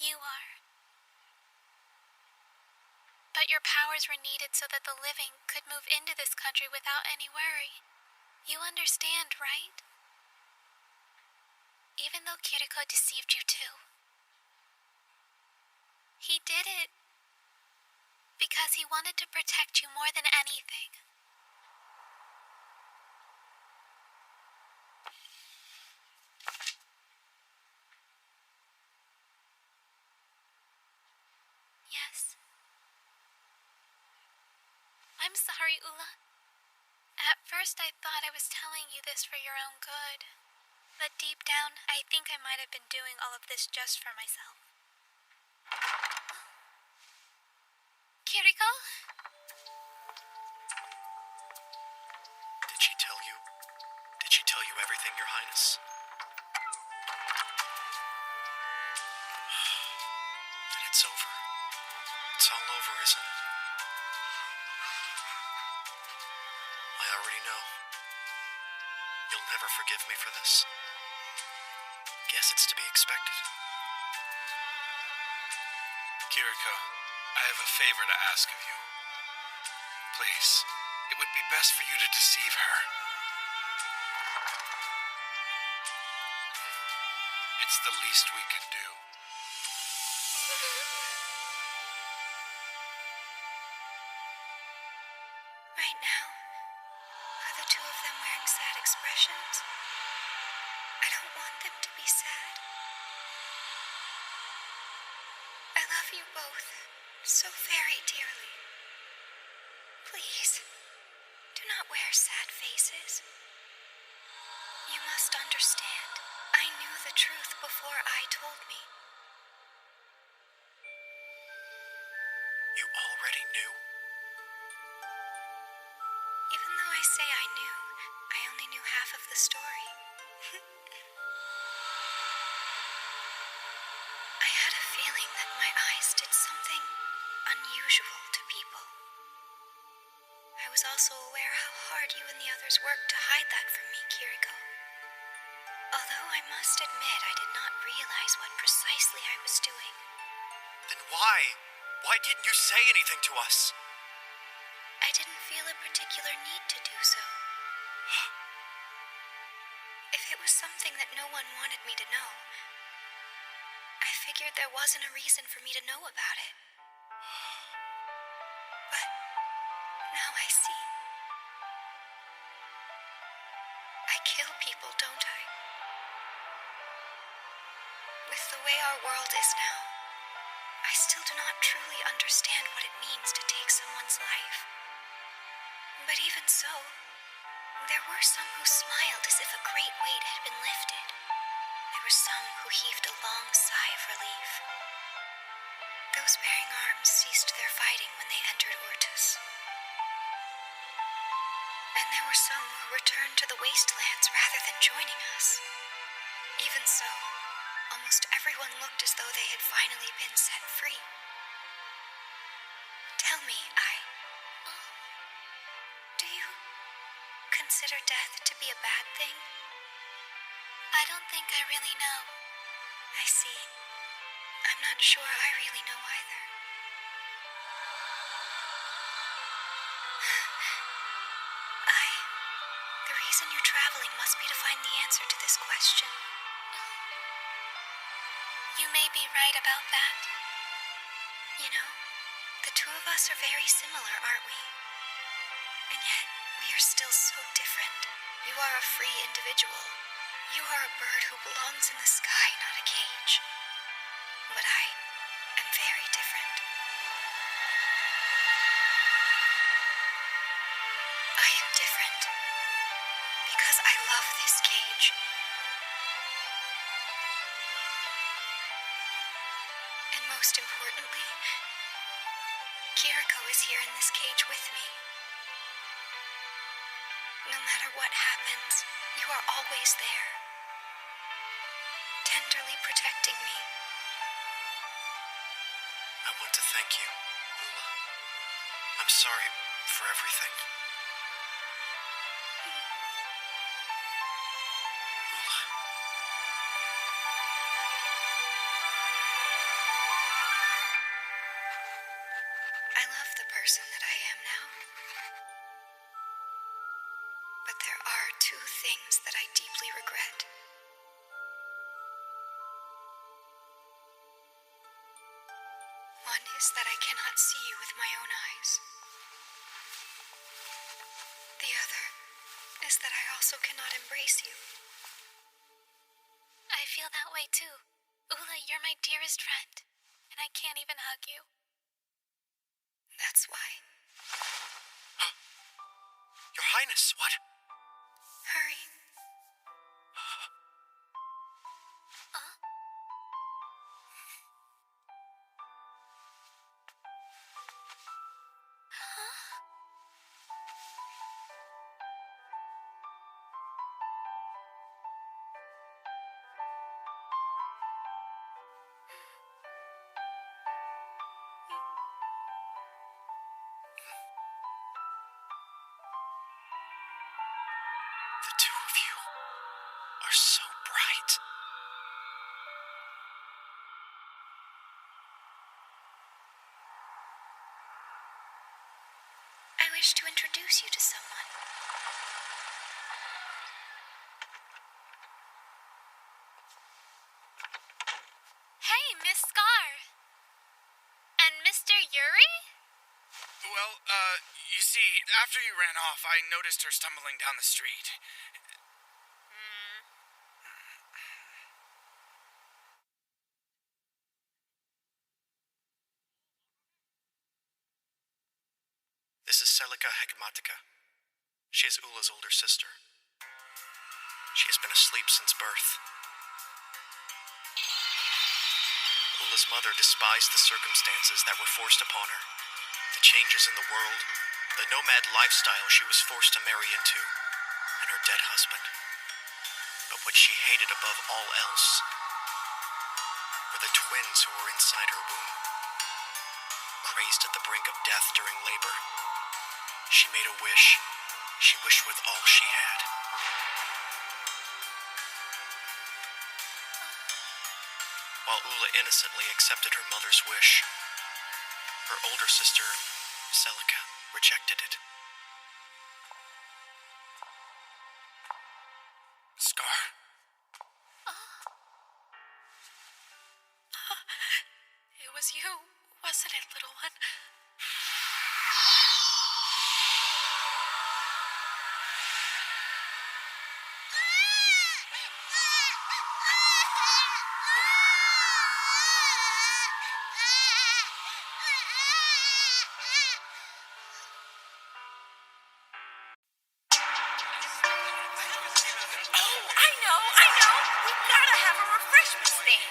You are. But your powers were needed so that the living could move into this country without any worry. You understand, right? Even though Kiriko deceived you too. He did it because he wanted to protect you more than anything. Yes. I'm sorry, Ula. At first I thought I was telling you this for your own good. But deep down, I think I might have been doing all of this just for myself. Kiriko? Did she tell you? Did she tell you everything, Your Highness? Then it's over. It's all over, isn't it? I already know. You'll never forgive me for this. Guess it's to be expected. Kiriko, I have a favor to ask of you. Please, it would be best for you to deceive her. It's the least we can do. Right now, are the two of them wearing sad expressions? I don't want them to be sad. I love you both so very dearly. Please, do not wear sad faces. You must understand, I knew the truth before I told me. You already knew? Even though I say I knew, I only knew half of the story. I had a feeling that my eyes did something unusual to people. I was also aware how hard you and the others worked to hide that from me, Kiriko. Although I must admit I did not realize what precisely I was doing. Then why? Why didn't you say anything to us? I didn't feel a particular need to do so. If it was something that no one wanted me to know, I figured there wasn't a reason for me to know about it. But now I see. I kill people, don't I? With the way our world is now, I still do not truly understand what it means to take someone's life. But even so, there were some who smiled as if a great weight had been lifted. There were some who heaved a long sigh of relief. Those bearing arms ceased their fighting when they entered Ortus. And there were some who returned to the wastelands rather than joining us. Even so, almost everyone looked as though they had finally been set free. Tell me, do you consider death to be a bad thing? I don't think I really know. I see. I'm not sure I really know either. traveling must be to find the answer to this question. You may be right about that. You know, the two of us are very similar, aren't we? And yet, we are still so different. You are a free individual. You are a bird who belongs in the sky, not a cage. But I am very different. I am different because I love this cage. And most importantly, Kiriko is here in this cage with me. No matter what happens, you are always there, tenderly protecting me. I want to thank you, Ula. I'm sorry for everything. Ula. I love the person that I am now. But there are two things that I deeply regret. One is that I cannot see you with my own eyes. The other is that I also cannot embrace you. I feel that way too. Ula, you're my dearest friend, and I can't even hug you. That's why. Your Highness, what? Hurry. The two of you are so bright. I wish to introduce you to someone. Hey, Miss Scar. And Mr. Yuri? Well, you see, after you ran off, I noticed her stumbling down the street. This is Celica Hekmatica. She is Ula's older sister. She has been asleep since birth. Ula's mother despised the circumstances that were forced upon her, the changes in the world, the nomad lifestyle she was forced to marry into, and her dead husband. But what she hated above all else were the twins who were inside her womb. Crazed at the brink of death during labor, she made a wish. She wished with all she had. While Ula innocently accepted her mother's wish, her older sister, Celica, rejected it. Scar? It was you, wasn't it, little one?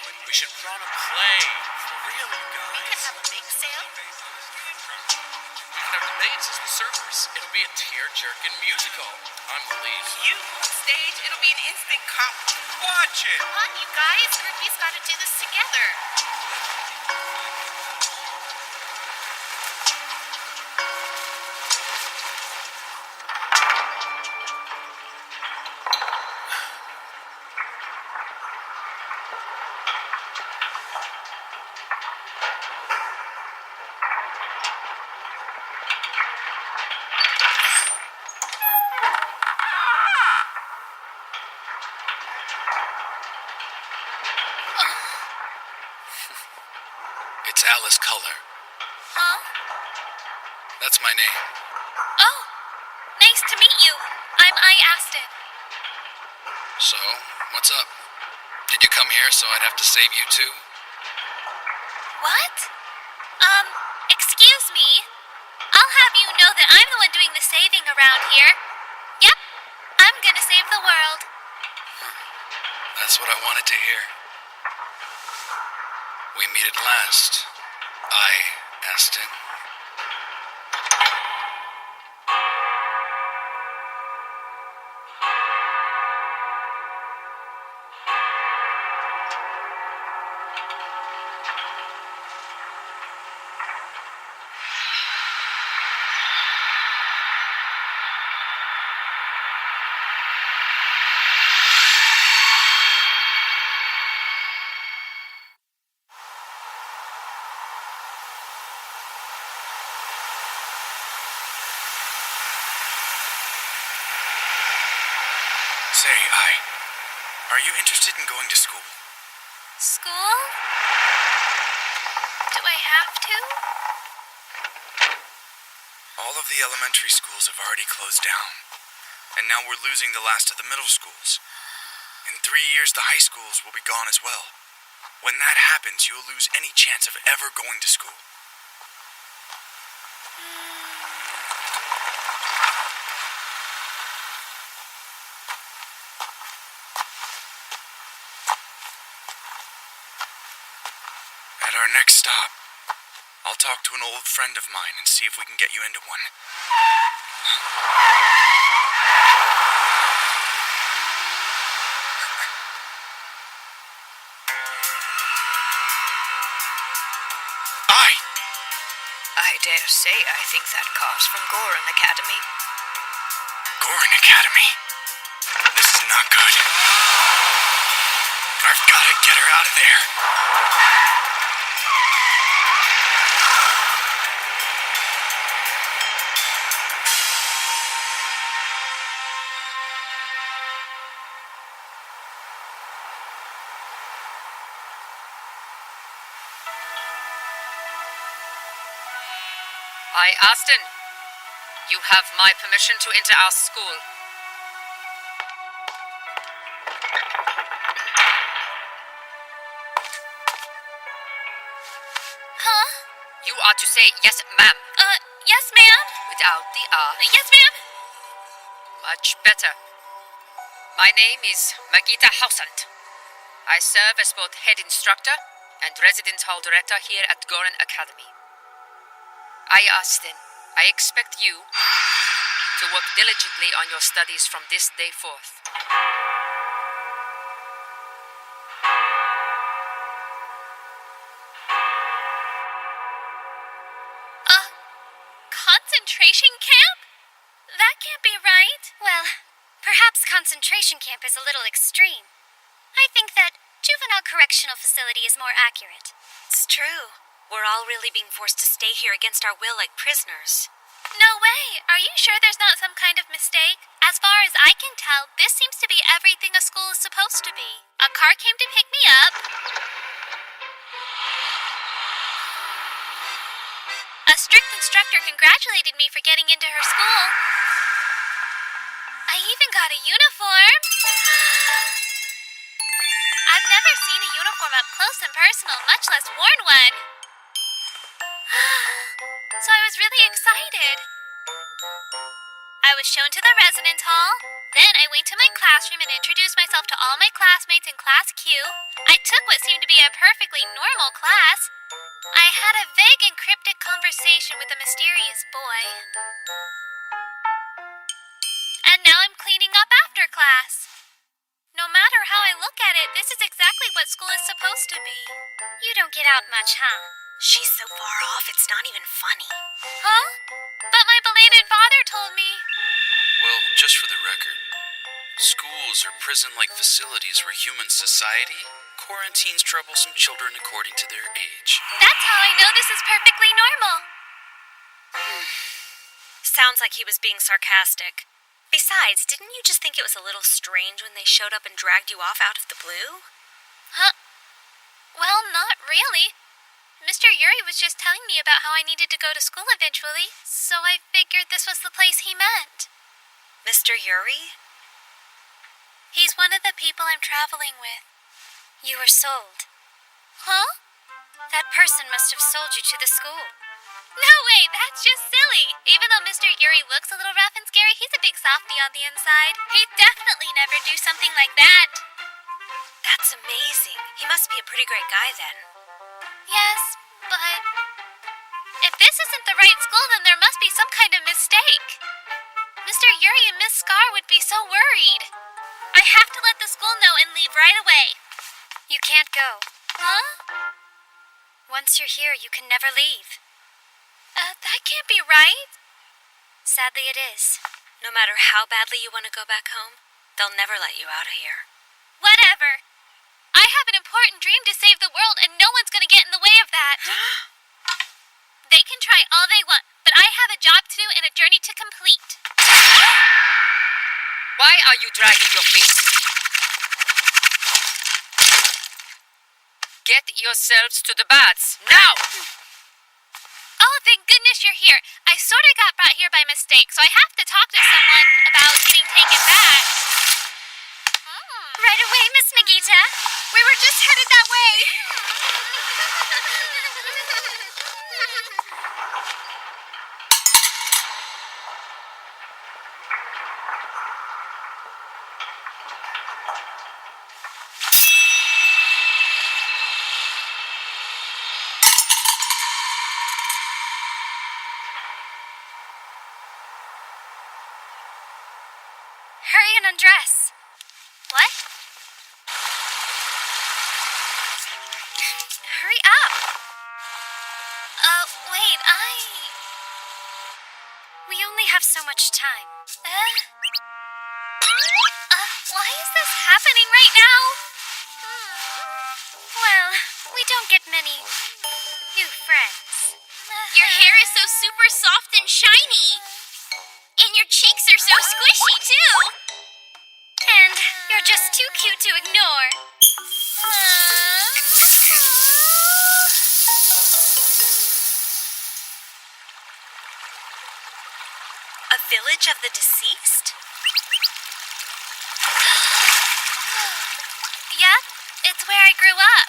We should put on a play. For real, you guys. Have a big sale? We can have debates as the surfers. It'll be a tear-jerking musical. I'm the lead. You on stage, it'll be an instant comp. Watch it! Come on, you guys. Groupies gotta do this together. Alice Culler. Huh? That's my name. Oh, nice to meet you. I'm I Aston. So, what's up? Did you come here so I'd have to save you too? What? Excuse me. I'll have you know that I'm the one doing the saving around here. Yep, I'm gonna save the world. That's what I wanted to hear. We meet at last. I, Aston. Say, are you interested in going to school? School? Do I have to? All of the elementary schools have already closed down. And now we're losing the last of the middle schools. In 3 years, the high schools will be gone as well. When that happens, you'll lose any chance of ever going to school. At our next stop, I'll talk to an old friend of mine and see if we can get you into one. I dare say I think that car's from Goron Academy. Goron Academy? This is not good. I've got to get her out of there. I, Aston, you have my permission to enter our school. Huh? You are to say yes, ma'am, Yes, ma'am. without the R. Yes, ma'am. Much better. My name is Magita Hausant. I serve as both head instructor and residence hall director here at Goron Academy. I, Aston, I expect you to work diligently on your studies from this day forth. Concentration camp? That can't be right. Well, perhaps concentration camp is a little extreme. I think that juvenile correctional facility is more accurate. It's true. We're all really being forced to stay here against our will like prisoners. No way. Are you sure there's not some kind of mistake? As far as I can tell, this seems to be everything a school is supposed to be. A car came to pick me up. A strict instructor congratulated me for getting into her school. I even got a uniform. I've never seen a uniform up close and personal, much less worn one. So I was really excited. I was shown to the residence hall. Then I went to my classroom and introduced myself to all my classmates in Class Q. I took what seemed to be a perfectly normal class. I had a vague and cryptic conversation with a mysterious boy. And now I'm cleaning up after class. No matter how I look at it, this is exactly what school is supposed to be. You don't get out much, huh? She's so far off, it's not even funny. Huh? But my belated father told me. Well, just for the record, schools are prison-like facilities where human society quarantines troublesome children according to their age. That's how I know this is perfectly normal. Sounds like he was being sarcastic. Besides, didn't you just think it was a little strange when they showed up and dragged you off out of the blue? Huh? Well, not really. Mr. Yuri was just telling me about how I needed to go to school eventually, so I figured this was the place he meant. Mr. Yuri? He's one of the people I'm traveling with. You were sold. Huh? That person must have sold you to the school. No way, that's just silly. Even though Mr. Yuri looks a little rough and scary, he's a big softie on the inside. He'd definitely never do something like that. That's amazing. He must be a pretty great guy then. Yes, but if this isn't the right school, then there must be some kind of mistake. Mr. Yuri and Miss Scar would be so worried. I have to let the school know and leave right away. You can't go. Huh? Once you're here, you can never leave. That can't be right. Sadly, it is. No matter how badly you want to go back home, they'll never let you out of here. Whatever. I have an important dream to save the world, and no one's gonna get in the way of that. They can try all they want, but I have a job to do and a journey to complete. Why are you dragging your feet? Get yourselves to the baths, now! Oh, thank goodness you're here. I sort of got brought here by mistake, so I have to talk to someone about getting taken back. Right away, Miss Nagita. We were just headed that way. Hurry and undress. What? Hurry up. Wait, We only have so much time. Why is this happening right now? Well, we don't get many new friends. Your hair is so super soft and shiny. And your cheeks are so squishy, too. And you're just too cute to ignore. A village of the deceased? Yep, it's where I grew up.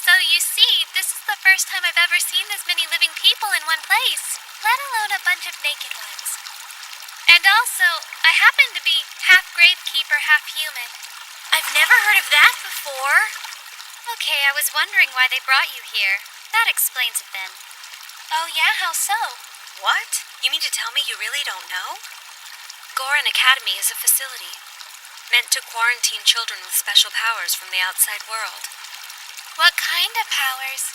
So you see, this is the first time I've ever seen this many living people in one place, let alone a bunch of naked ones. And also, I happen to be half gravekeeper, half human. I've never heard of that before. Okay, I was wondering why they brought you here. That explains it then. Oh yeah, how so? What? You mean to tell me you really don't know? Goran Academy is a facility meant to quarantine children with special powers from the outside world. What kind of powers?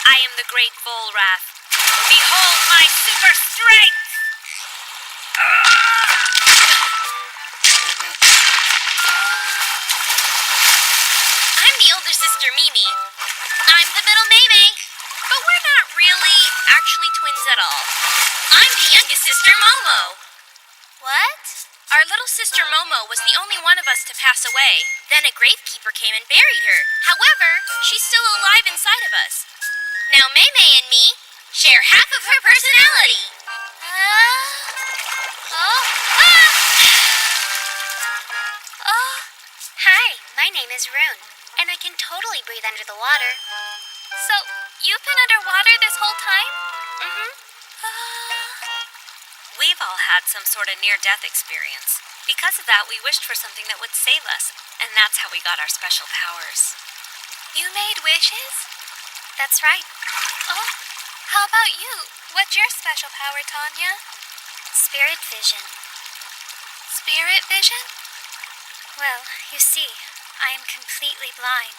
I am the Great Volrath. Behold my super strength! I'm the older sister, Mimi. I'm the middle Maymay. But we're not really actually twins at all. I'm the youngest sister, Momo. What? Our little sister Momo was the only one of us to pass away. Then a gravekeeper came and buried her. However, she's still alive inside of us. Now Maymay and me share half of her personality. Hi, my name is Rune, and I can totally breathe under the water. So, you've been underwater this whole time? Mm-hmm. We've all had some sort of near-death experience. Because of that, we wished for something that would save us, and that's how we got our special powers. You made wishes? That's right. Oh, how about you? What's your special power, Tanya? Spirit vision. Spirit vision? Well, you see, I am completely blind.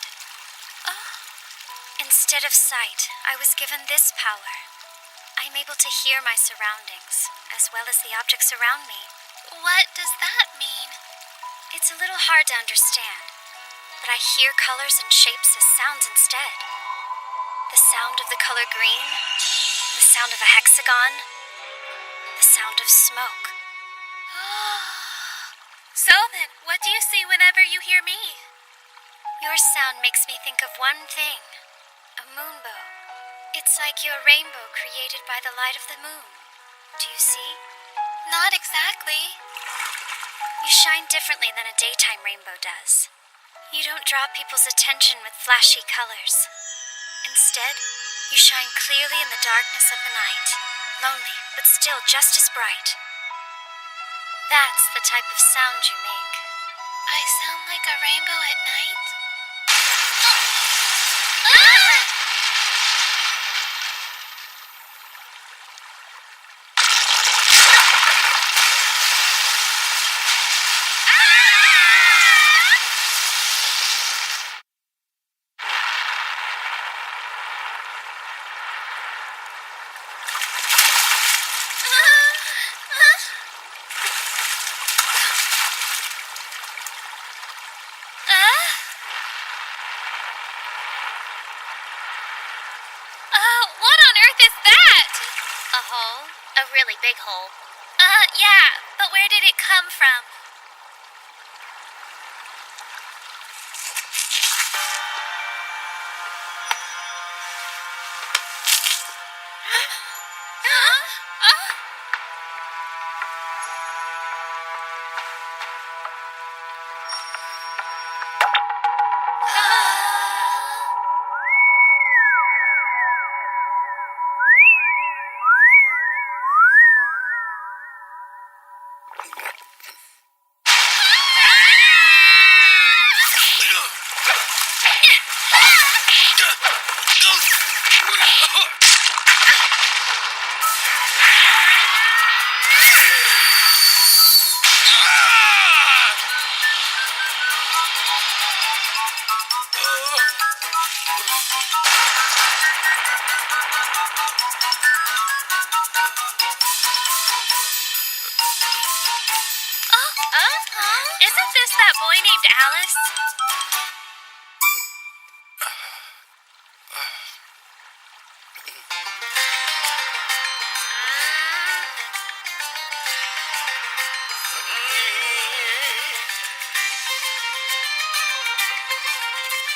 Oh. Instead of sight, I was given this power. I'm able to hear my surroundings, as well as the objects around me. What does that mean? It's a little hard to understand, but I hear colors and shapes as sounds instead. The sound of the color green, the sound of a hexagon, the sound of smoke. So then, what do you see whenever you hear me? Your sound makes me think of one thing, a moonbow. It's like your rainbow created by the light of the moon. Do you see? Not exactly. You shine differently than a daytime rainbow does. You don't draw people's attention with flashy colors. Instead, you shine clearly in the darkness of the night, lonely but still just as bright. That's the type of sound you make. I sound like a rainbow at night? Ah! What on earth is that? A hole? A really big hole. Yeah, but where did it come from? Isn't this that boy named Alice?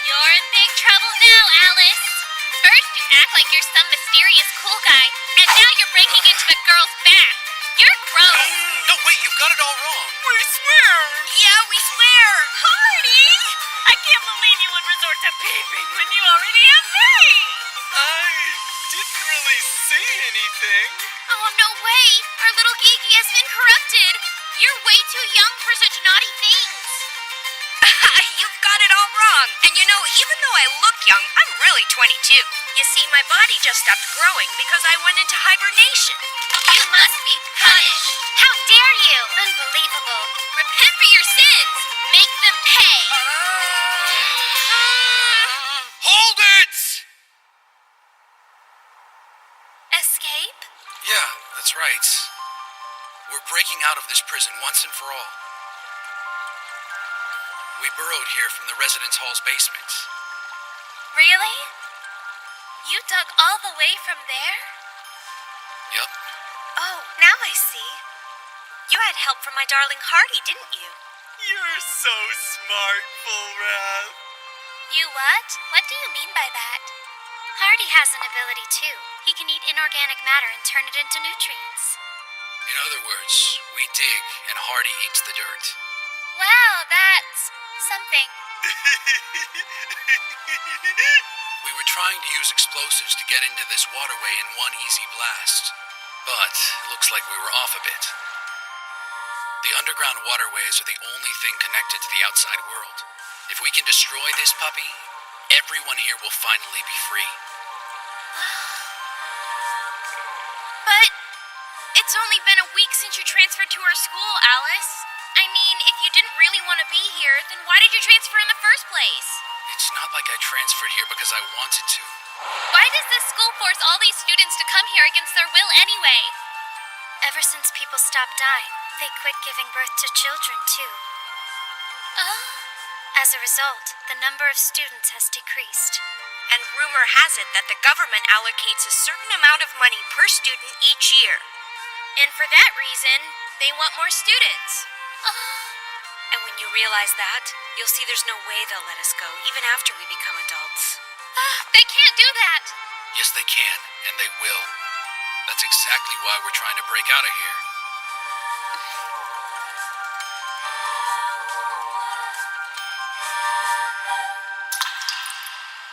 You're in big trouble now, Alice. First you act like you're some mysterious cool guy, and now you're breaking into the girl's bath. You're gross. No, wait, you've got it all wrong. We swear! Yeah, we swear. Hardy! I can't believe you would resort to peeping when you already have me! I didn't really see anything. Oh, no way. Our little Geeky has been corrupted. You're way too young for such naughty things. You've got it all wrong. And you know, even though I look young, I'm really 22. You see, my body just stopped growing because I went into hibernation. You must be punished. How dare you! Unbelievable. Repent for your sins. Make them pay. Hold it! Escape? Yeah, that's right. We're breaking out of this prison once and for all. We burrowed here from the residence hall's basement. Really? You dug all the way from there? Yup. Oh, now I see. You had help from my darling Hardy, didn't you? You're so smart, Bullrath. You what? What do you mean by that? Hardy has an ability too. He can eat inorganic matter and turn it into nutrients. In other words, we dig and Hardy eats the dirt. Wow, that's something. We were trying to use explosives to get into this waterway in one easy blast, but it looks like we were off a bit. The underground waterways are the only thing connected to the outside world. If we can destroy this puppy, everyone here will finally be free. But it's only been a week since you transferred to our school, Alice. I mean, if you didn't really want to be here, then why did you transfer in the first place? It's not like I transferred here because I wanted to. Why does this school force all these students to come here against their will anyway? Ever since people stopped dying, they quit giving birth to children too. As a result, the number of students has decreased. And rumor has it that the government allocates a certain amount of money per student each year. And for that reason, they want more students. And when you realize that, you'll see there's no way they'll let us go, even after we become adults. They can't do that. Yes, they can, and they will. That's exactly why we're trying to break out of here.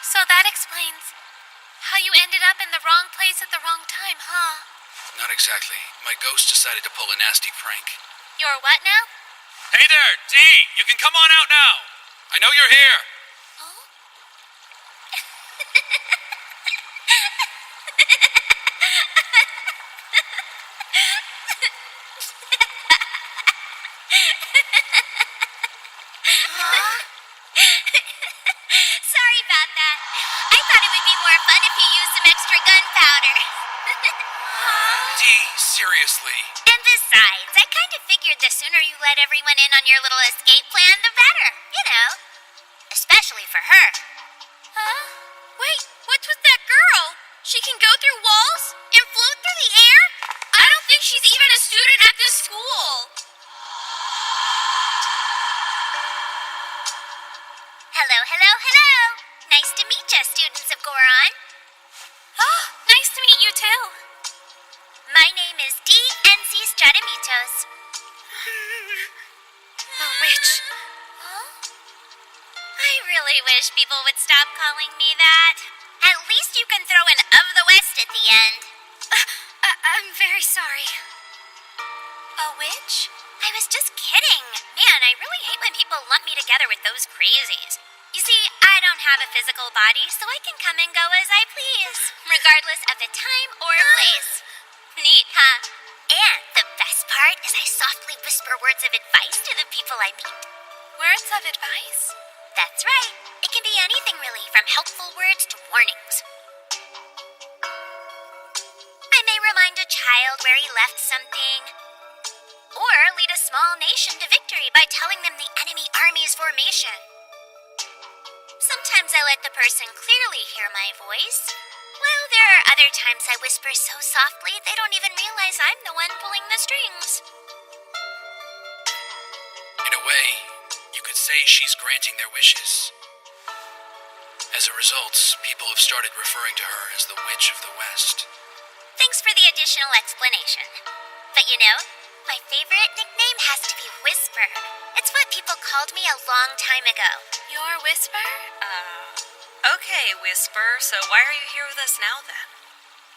So that explains how you ended up in the wrong place at the wrong time, huh? Not exactly. My ghost decided to pull a nasty prank. You're what now? Hey there, D! You can come on out now! I know you're here! Oh? Sorry about that. I thought it would be more fun if you used some extra gunpowder. D, seriously. And besides, I kind of figured the sooner you let everyone in on your little escape plan, the better. You know. Especially for her. Huh? Wait, what's with that girl? She can go through walls and float through the air? I don't think she's even a student at this school. Hello, hello, hello. Nice to meet you, students of Goron. Oh, nice to meet you too. My name is D.N.C. Stratamitos. A witch. Huh? I really wish people would stop calling me that. At least you can throw an of the West at the end. I'm very sorry. A witch? I was just kidding. Man, I really hate when people lump me together with those crazies. You see, I don't have a physical body, so I can come and go as I please, regardless of the time or place. Neat, huh? And the best part is I softly whisper words of advice to the people I meet. Words of advice? That's right. It can be anything really, from helpful words to warnings. I may remind a child where he left something, or lead a small nation to victory by telling them the enemy army's formation. Sometimes I let the person clearly hear my voice, while there are other times I whisper so softly they don't even realize I'm the one pulling the strings. In a way, you could say she's granting their wishes. As a result, people have started referring to her as the Witch of the West. Thanks for the additional explanation. But you know, my favorite nickname has to be Whisper. It's what people called me a long time ago. Your whisper? Okay, Whisper, so why are you here with us now then?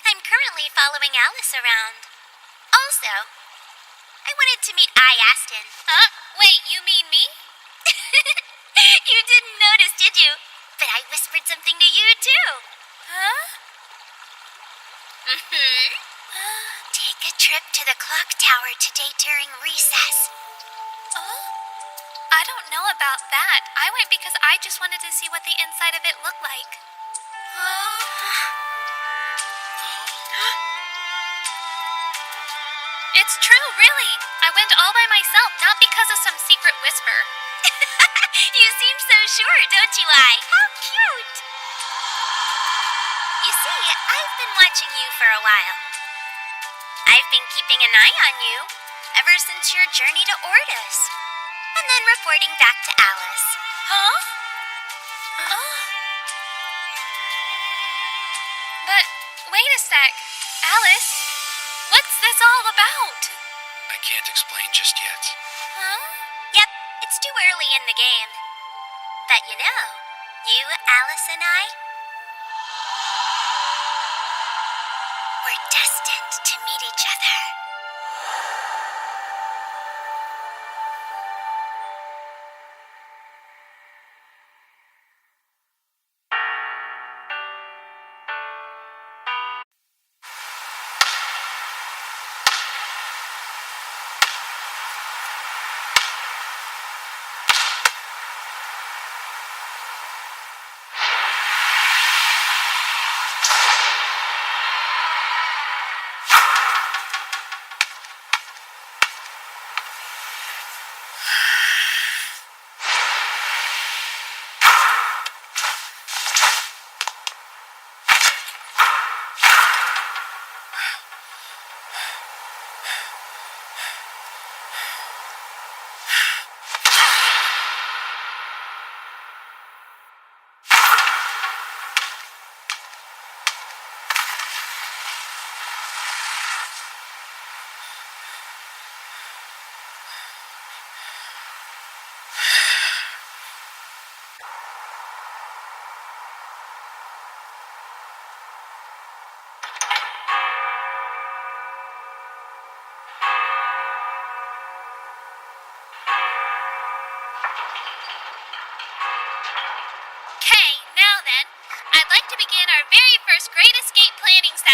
I'm currently following Alice around. Also, I wanted to meet I Aston. Huh? Wait, you mean me? You didn't notice, did you? But I whispered something to you, too. Huh? Take a trip to the clock tower today during recess. Oh? I don't know about that. I went because I just wanted to see what the inside of it looked like. It's true, really. I went all by myself, not because of some secret whisper. You seem so sure, don't you, I? How cute! You see, I've been watching you for a while. I've been keeping an eye on you ever since your journey to Ordis, and then reporting back to Alice. Huh? Oh. But wait a sec. Alice, what's this all about? I can't explain just yet. Huh? Yep, it's too early in the game. But you know, you, Alice, and I, we're destined to meet each other.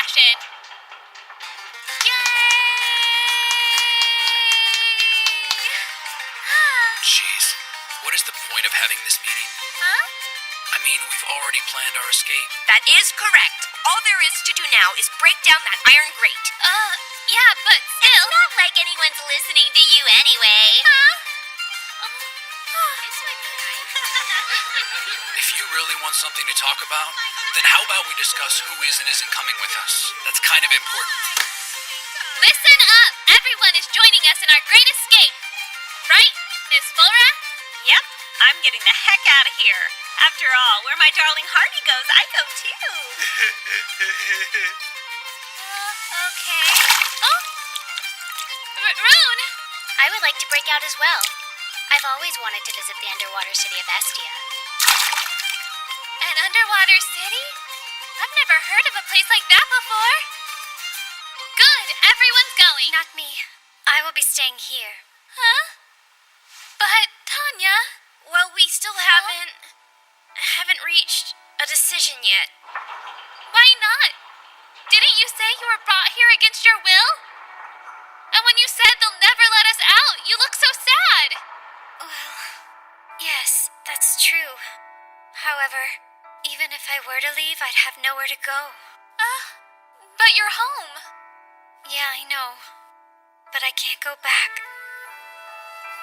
fashion. Jeez, what is the point of having this meeting? Huh? I mean, we've already planned our escape. That is correct. All there is to do now is break down that iron grate. Yeah, but still. It's not like anyone's listening to you anyway. Huh? This might be nice. If you really want something to talk about, then how about we discuss who is and isn't coming with us? That's kind of important. Listen up! Everyone is joining us in our great escape. Right, Miss Flora? Yep, I'm getting the heck out of here. After all, where my darling Hardy goes, I go too. Okay. Oh! Rune! I would like to break out as well. I've always wanted to visit the underwater city of Estia. An underwater city? I've never heard of a place like that before. Good, everyone's going. Not me. I will be staying here. Huh? But, Tanya... Well, we still haven't reached a decision yet. Why not? Didn't you say you were brought here against your will? And when you said they'll never let us out, you look so sad. Well, yes, that's true. However, even if I were to leave, I'd have nowhere to go. But you're home. Yeah, I know. But I can't go back.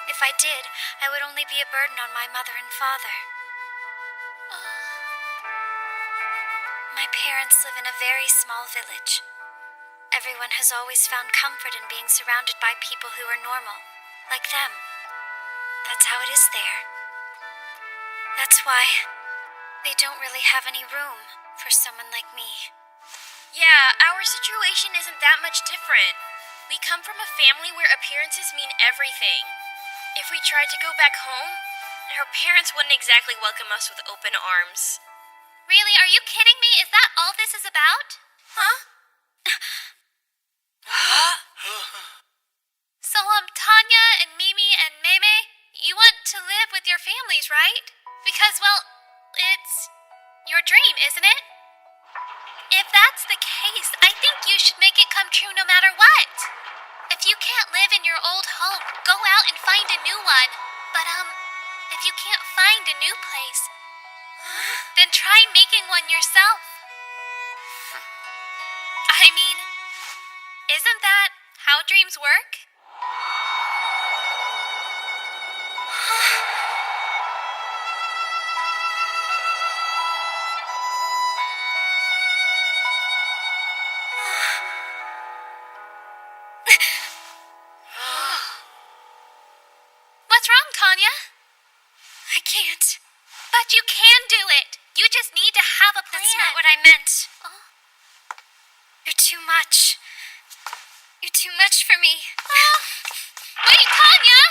If I did, I would only be a burden on my mother and father. My parents live in a very small village. Everyone has always found comfort in being surrounded by people who are normal, like them. That's how it is there. That's why they don't really have any room for someone like me. Yeah, our situation isn't that much different. We come from a family where appearances mean everything. If we tried to go back home, our parents wouldn't exactly welcome us with open arms. Really, are you kidding me? Is that all this is about? Huh? So, Tanya and Mimi and Meme, you want to live with your families, right? Because, well, it's your dream, isn't it? If that's the case, I think you should make it come true no matter what. If you can't live in your old home, go out and find a new one. But, if you can't find a new place, then try making one yourself. I mean, isn't that how dreams work? What's wrong, Tanya? I can't. But you can do it. You just need to have a plan. That's not what I meant. Oh. You're too much. You're too much for me. Wait, Tanya!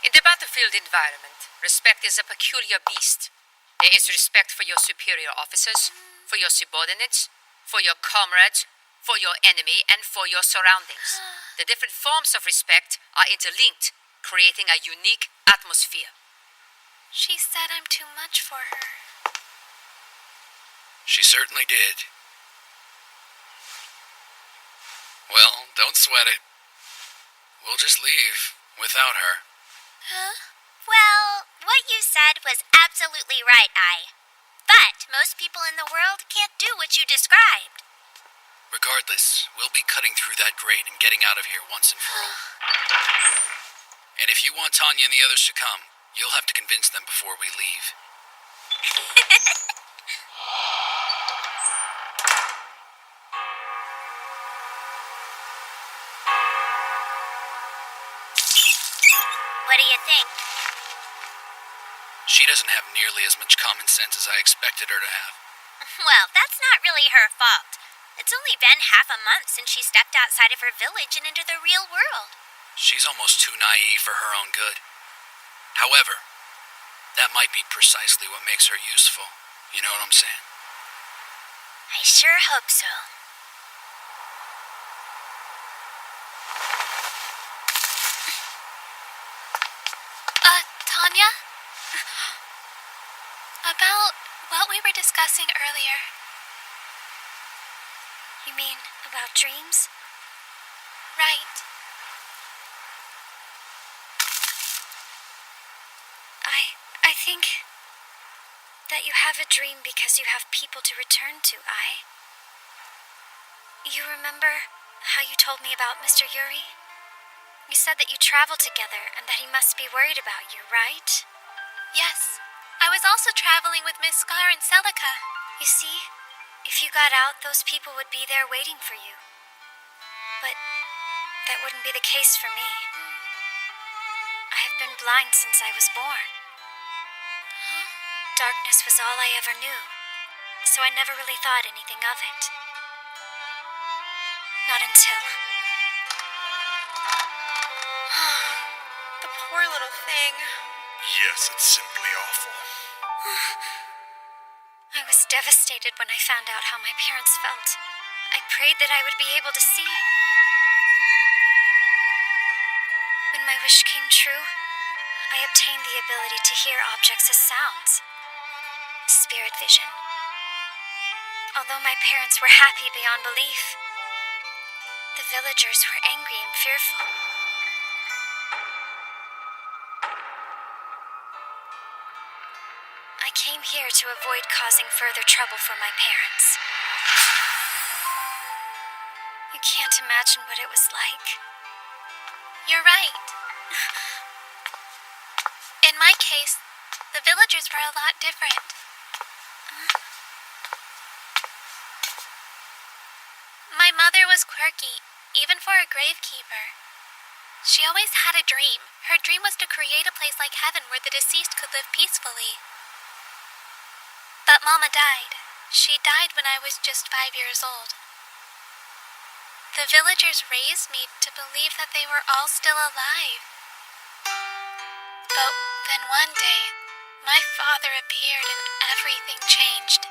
In the battlefield environment, respect is a peculiar beast. There is respect for your superior officers, for your subordinates, for your comrades, for your enemy, and for your surroundings. The different forms of respect are interlinked, creating a unique atmosphere. She said I'm too much for her. She certainly did. Well, don't sweat it. We'll just leave without her. Huh? Well, what you said was absolutely right, Ai. But most people in the world can't do what you described. Regardless, we'll be cutting through that grate and getting out of here once and for all. And if you want Tanya and the others to come, you'll have to convince them before we leave. What do you think? She doesn't have nearly as much common sense as I expected her to have. Well, that's not really her fault. It's only been half a month since she stepped outside of her village and into the real world. She's almost too naive for her own good. However, that might be precisely what makes her useful. You know what I'm saying? I sure hope so. Tanya? About what what we were discussing earlier. You mean about dreams? Right. I think that you have a dream because you have people to return to, You remember how you told me about Mr. Yuri? You said that you traveled together and that he must be worried about you, right? Yes. I was also traveling with Miss Scar and Celica. You see, if you got out, those people would be there waiting for you. But that wouldn't be the case for me. I have been blind since I was born. Darkness was all I ever knew, so I never really thought anything of it. Not until... The poor little thing. Yes, it's simply awful. I was devastated when I found out how my parents felt. I prayed that I would be able to see. When my wish came true, I obtained the ability to hear objects as sounds. Spirit vision. Although my parents were happy beyond belief, the villagers were angry and fearful. I came here to avoid causing further trouble for my parents. You can't imagine what it was like. You're right. In my case, the villagers were a lot different. My mother was quirky, even for a gravekeeper. She always had a dream. Her dream was to create a place like heaven where the deceased could live peacefully. But Mama died. She died when I was just 5 years old. The villagers raised me to believe that they were all still alive. But then one day, my father appeared and everything changed.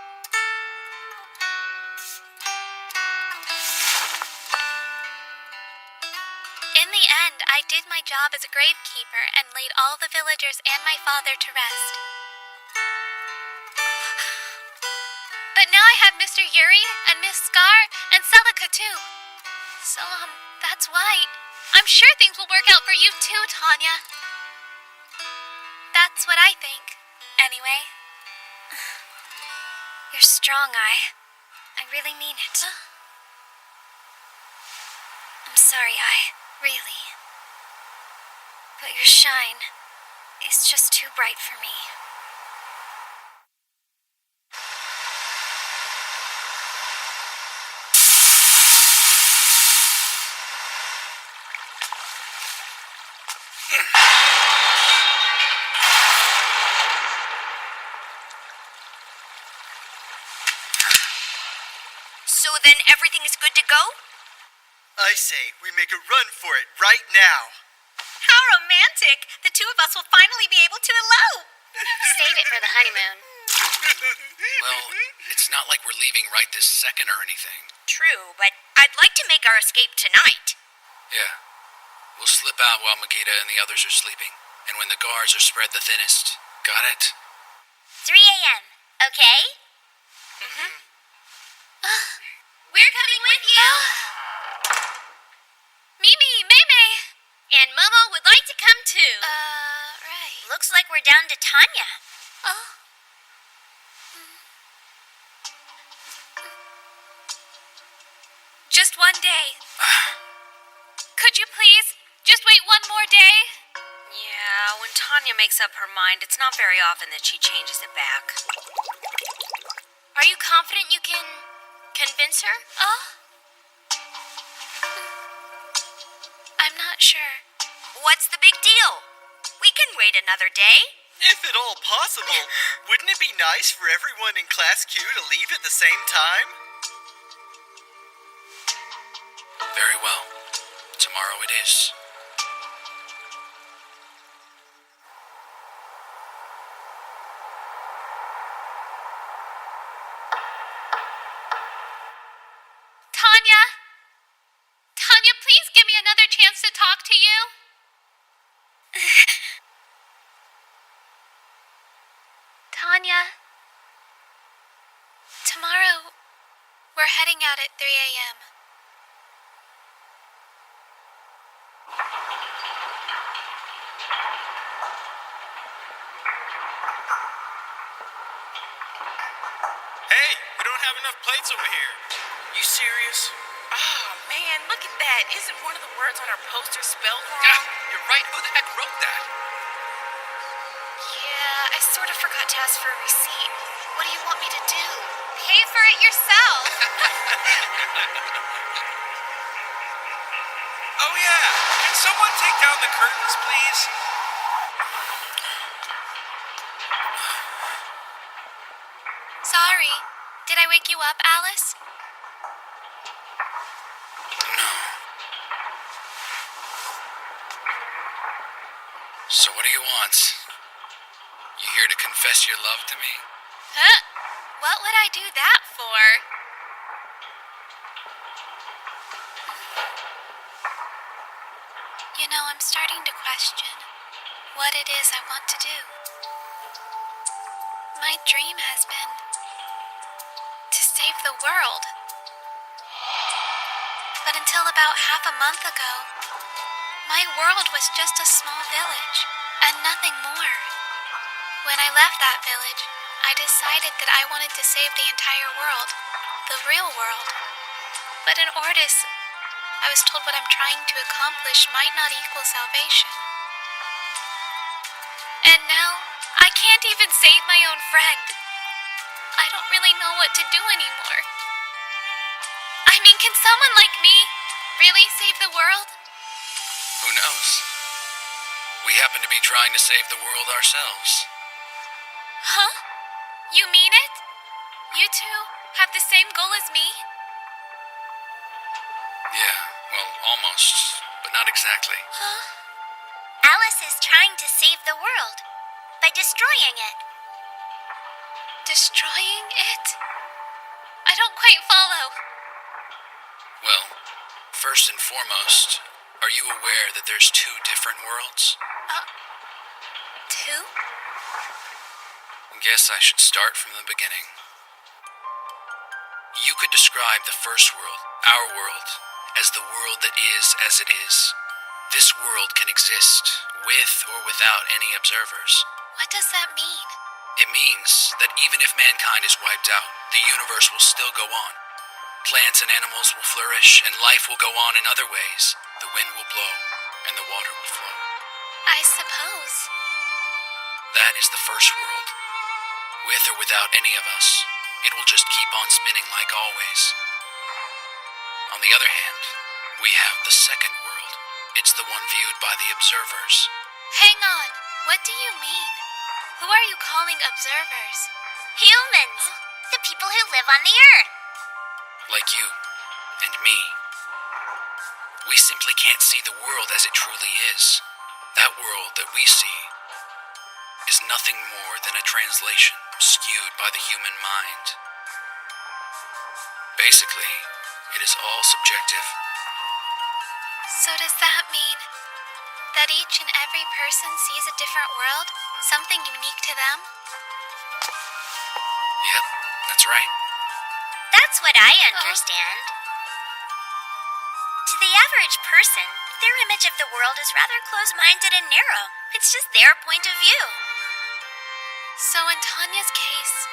In the end, I did my job as a gravekeeper and laid all the villagers and my father to rest. But now I have Mr. Yuri and Miss Scar and Celica too. So, that's why. I'm sure things will work out for you too, Tanya. That's what I think, anyway. You're strong, I really mean it. I'm sorry, really. But your shine is just too bright for me. So then everything is good to go? I say we make a run for it right now. How romantic! The two of us will finally be able to elope! Save it for the honeymoon. Well, it's not like we're leaving right this second or anything. True, but I'd like to make our escape tonight. Yeah. We'll slip out while Magita and the others are sleeping, and when the guards are spread the thinnest. Got it? 3 a.m., okay? We're coming with you! Mimi, Maymay! And Momo would like to come too. Right. Looks like we're down to Tanya. Oh. Just one day. Could you please just wait one more day? Yeah, when Tanya makes up her mind, it's not very often that she changes it back. Are you confident you can convince her? Oh? I'm not sure. What's the big deal? We can wait another day. If at all possible, wouldn't it be nice for everyone in Class Q to leave at the same time? Very well. Tomorrow it is. Tanya? Tanya, please give me another chance to talk to you. Tanya? Tomorrow, we're heading out at 3 a.m. Hey, we don't have enough plates over here. You serious? Oh, man, look at that. Isn't one of the words on our poster spelled wrong? Yeah, you're right. Who the heck wrote that? Yeah, I sort of forgot to ask for a receipt. What do you want me to do? Pay for it yourself. Oh, yeah. Can someone take down the curtains, please? Sorry. Did I wake you up, Alice? No. So what do you want? You here to confess your love to me? Huh? What would I do that for? You know, I'm starting to question what it is I want to do. My dream has been to save the world. But until about half a month ago, my world was just a small village and nothing more. When I left that village, I decided that I wanted to save the entire world, the real world. But in Ordis, I was told what I'm trying to accomplish might not equal salvation. And now, I can't even save my own friend. I don't really know what to do anymore. I mean, can someone like me really save the world? Who knows? We happen to be trying to save the world ourselves. Huh? You mean it? You two have the same goal as me? Yeah, well, almost, but not exactly. Huh? Alice is trying to save the world by destroying it. Destroying it? I don't quite follow. Well, first and foremost, are you aware that there's two different worlds? Two? Guess I should start from the beginning. You could describe the first world, our world, as the world that is as it is. This world can exist with or without any observers. What does that mean? It means that even if mankind is wiped out, the universe will still go on. Plants and animals will flourish, and life will go on in other ways. The wind will blow, and the water will flow. I suppose. That is the first world. With or without any of us, it will just keep on spinning like always. On the other hand, we have the second world. It's the one viewed by the observers. Hang on. What do you mean? Who are you calling observers? Humans! The people who live on the Earth. Like you and me. We simply can't see the world as it truly is. That world that we see is nothing more than a translation skewed by the human mind. Basically, it is all subjective. So does that mean that each and every person sees a different world? Something unique to them? Yep, that's right. That's what I understand. To the average person, their image of the world is rather close-minded and narrow. It's just their point of view. So in Tanya's case,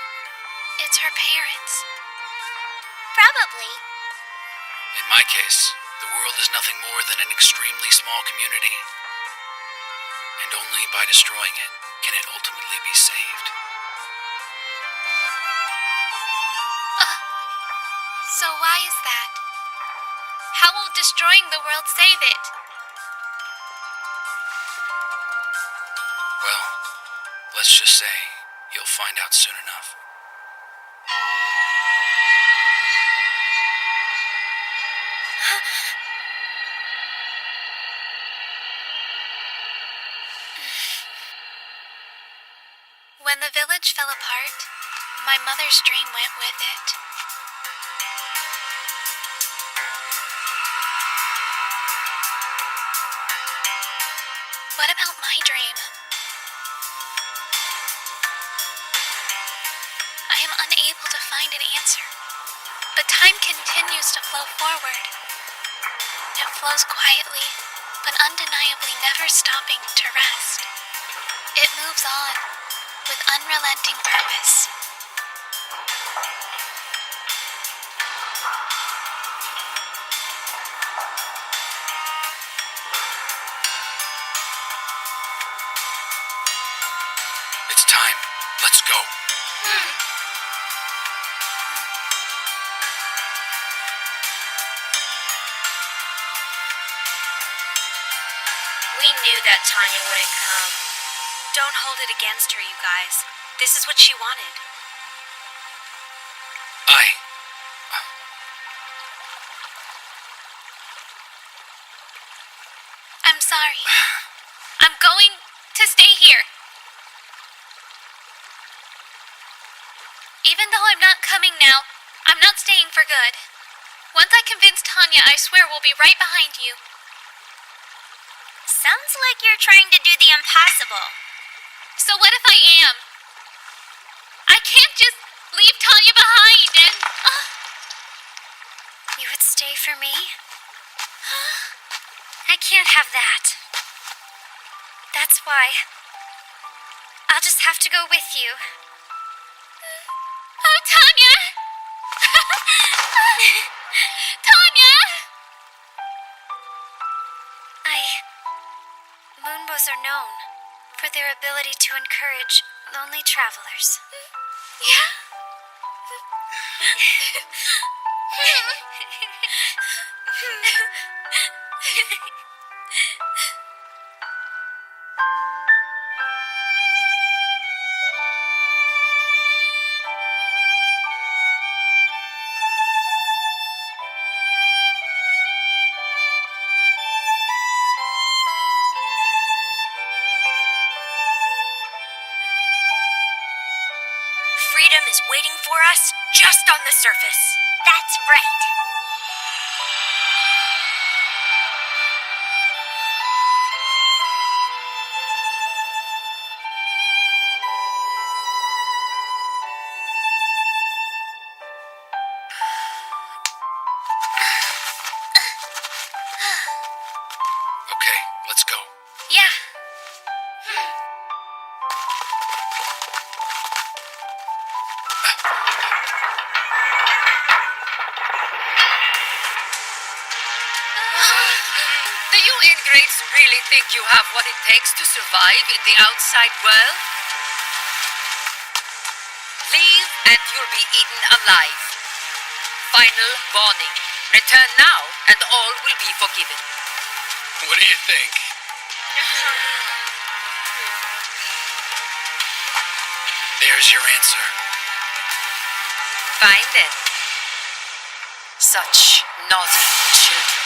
it's her parents. Probably. In my case, the world is nothing more than an extremely small community. And only by destroying it can it ultimately be saved. So why is that? How will destroying the world save it? Well, let's just say you'll find out soon enough. When the village fell apart, my mother's dream went with it. What about my dream? I am unable to find an answer. answer. But time continues to flow forward. It flows quietly, but undeniably never stopping to rest. It moves on with unrelenting purpose. It's time. Let's go. We knew that Tanya wouldn't come. Don't hold it against her, you guys. This is what she wanted. I'm sorry. I'm going to stay here. Even though I'm not coming now, I'm not staying for good. Once I convince Tanya, I swear we'll be right behind you. Sounds like you're trying to do the impossible. So what if I am? I can't just leave Tanya behind and... You would stay for me? I can't have that. That's why I'll just have to go with you. Oh, Tanya! Tanya! Moonbows are known for their ability to encourage lonely travelers. Yeah? Freedom is waiting for us just on the surface. That's right. Okay, let's go. Yeah. Do you ingrates really think you have what it takes to survive in the outside world? Leave and you'll be eaten alive. Final warning. Return now and all will be forgiven. What do you think? There's your answer. Fine then. Such naughty children.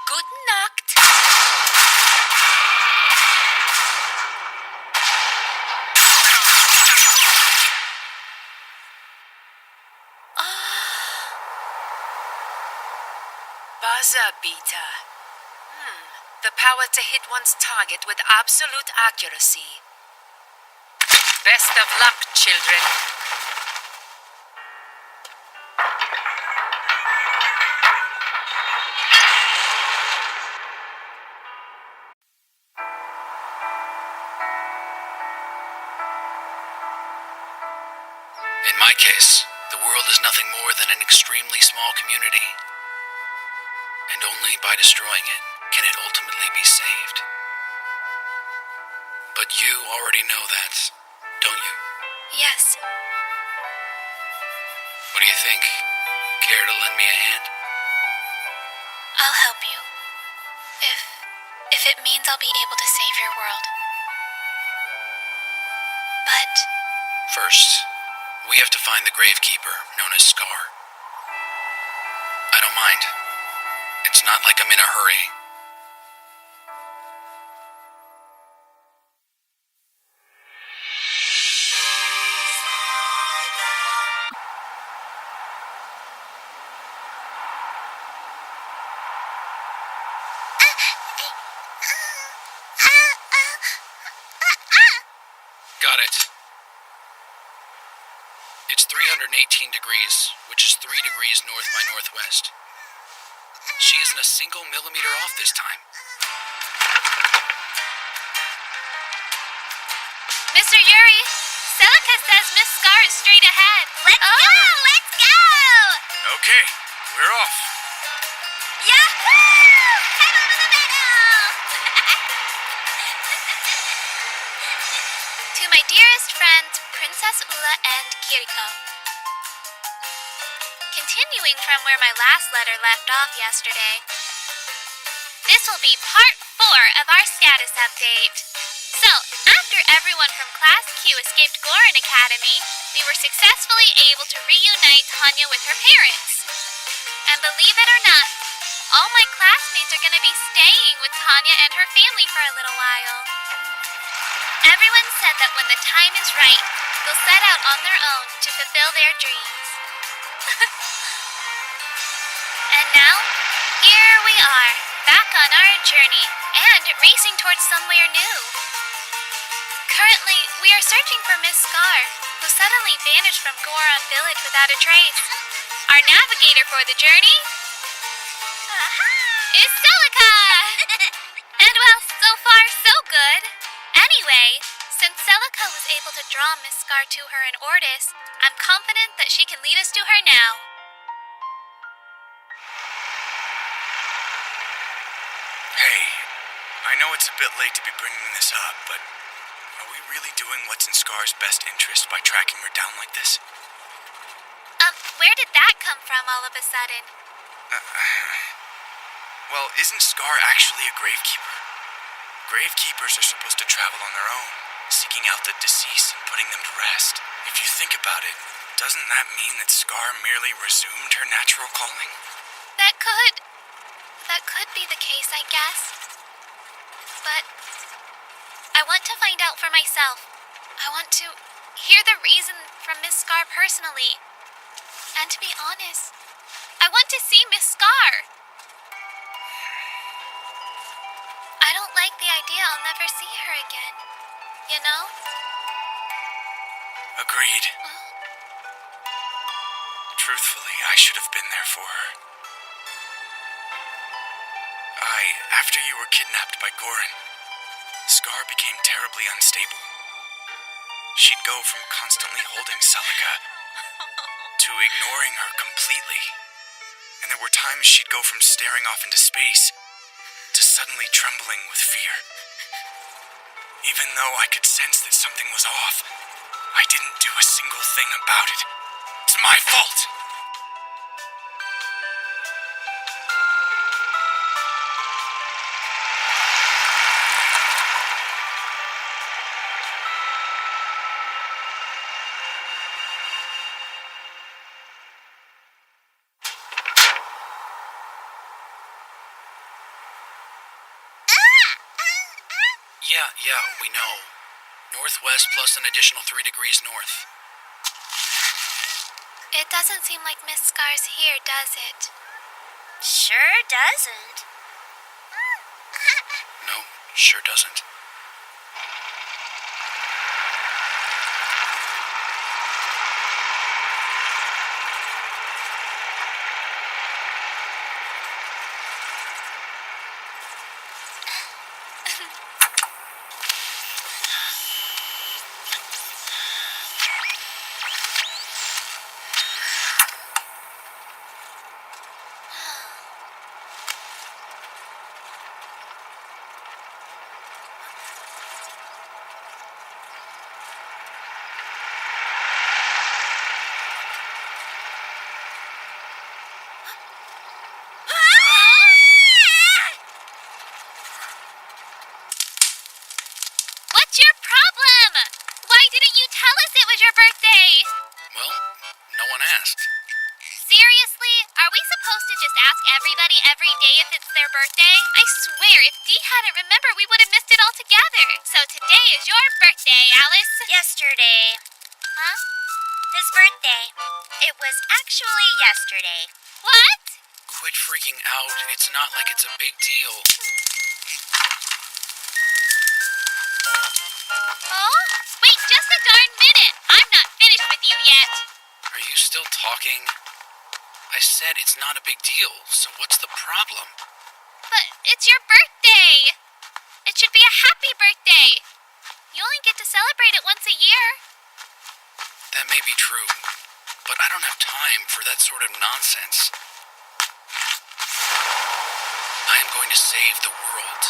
Good Nacht. Buzzer beater. The power to hit one's target with absolute accuracy. Best of luck, children. In my case, the world is nothing more than an extremely small community. And only by destroying it can it ultimately be saved. But you already know that, don't you? Yes. What do you think? Care to lend me a hand? I'll help you. If it means I'll be able to save your world. But... First, we have to find the Gravekeeper, known as Scar. I don't mind. It's not like I'm in a hurry. Got it. It's 318 degrees, which is 3 degrees north by northwest. She isn't a single millimeter off this time. Mr. Yuri, Celica says Miss Scar is straight ahead. Let's go! Let's go! Okay, we're off. Yahoo! Head over the meadow! To my dearest friends, Princess Ula and Kiriko. Continuing from where my last letter left off yesterday, this will be part 4 of our status update. So, after everyone from Class Q escaped Gorin Academy, we were successfully able to reunite Tanya with her parents. And believe it or not, all my classmates are going to be staying with Tanya and her family for a little while. Everyone said that when the time is right, they'll set out on their own to fulfill their dreams. And now, here we are, back on our journey, and racing towards somewhere new. Currently, we are searching for Miss Scar, who suddenly vanished from Goron Village without a trace. Our navigator for the journey is Celica! And well, so far, so good. Anyway, since Celica was able to draw Miss Scar to her in Ordis, I'm confident that she can lead us to her now. Hey, I know it's a bit late to be bringing this up, but are we really doing what's in Scar's best interest by tracking her down like this? Where did that come from all of a sudden? Well, isn't Scar actually a gravekeeper? Gravekeepers are supposed to travel on their own, seeking out the deceased and putting them to rest. If you think about it, doesn't that mean that Scar merely resumed her natural calling? That could be the case, I guess. But I want to find out for myself. I want to hear the reason from Miss Scar personally. And to be honest, I want to see Miss Scar. I don't like the idea I'll never see her again. You know? Agreed. Truthfully, I should have been there for her. After you were kidnapped by Gorin, Scar became terribly unstable. She'd go from constantly holding Celica to ignoring her completely. And there were times she'd go from staring off into space to suddenly trembling with fear. Even though I could sense that something was off, I didn't do a single thing about it. It's my fault! Yeah, we know. Northwest plus an additional 3 degrees north. It doesn't seem like Miss Scar's here, does it? Sure doesn't. No, sure doesn't. What's your problem? Why didn't you tell us it was your birthday? Well, no one asked. Seriously? Are we supposed to just ask everybody every day if it's their birthday? I swear, if Dee hadn't remembered, we would have missed it altogether. So today is your birthday, Alice. Yesterday. Huh? His birthday. It was actually yesterday. What? Quit freaking out. It's not like it's a big deal. Oh? Wait just a darn minute. I'm not finished with you yet. talking? I said it's not a big deal, so what's the problem? But it's your birthday! It should be a happy birthday! You only get to celebrate it once a year. That may be true, but I don't have time for that sort of nonsense. I am going to save the world.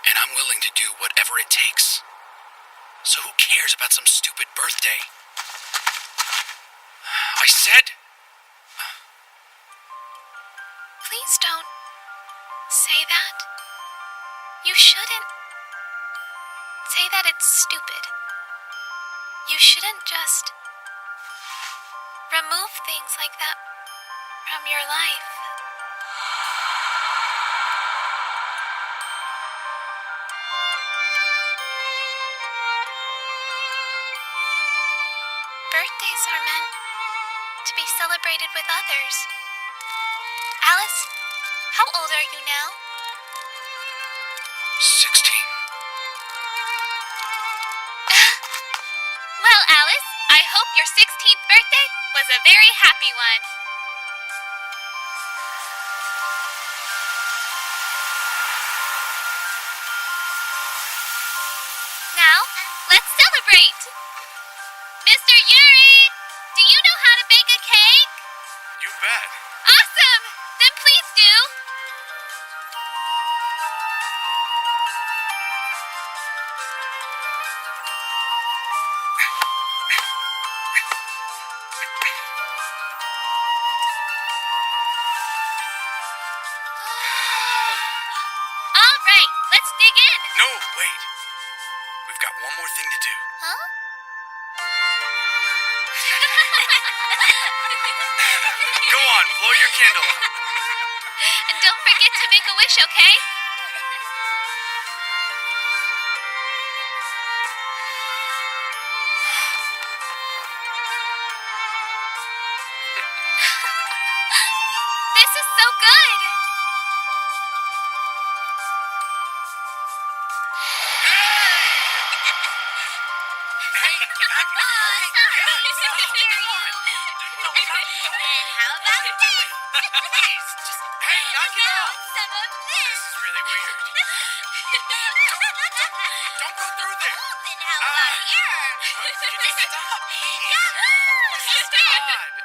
And I'm willing to do whatever it takes. So who cares about some stupid birthday? I said... Please don't say that. You shouldn't say that it's stupid. You shouldn't just remove things like that from your life. Birthdays are meant to be celebrated with others. Alice, how old are you now? 16. Well, Alice, I hope your 16th birthday was a very happy one. Now, let's celebrate! Mr. Yuri, do you know how to bake a cake? You bet. Awesome! Then please do. All right, let's dig in. No, wait. We've got one more thing to do. Huh? Go on, blow your candle out. And don't forget to make a wish, okay? This is so good! How about this? Please, just, hey, knock it out. Some of this. This is really weird. Don't go through there. Then how about here? Can you stop, please? Yeah. This is odd.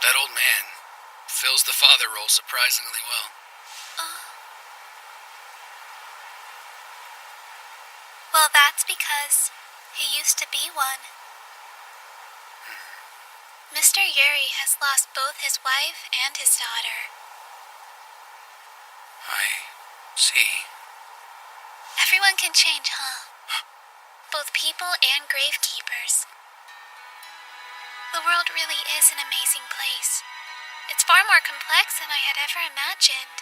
That old man fills the father role surprisingly well. Well, that's because he used to be one. Mr. Yuri has lost both his wife and his daughter. I see. Everyone can change, huh? Both people and gravekeepers. The world really is an amazing place. It's far more complex than I had ever imagined.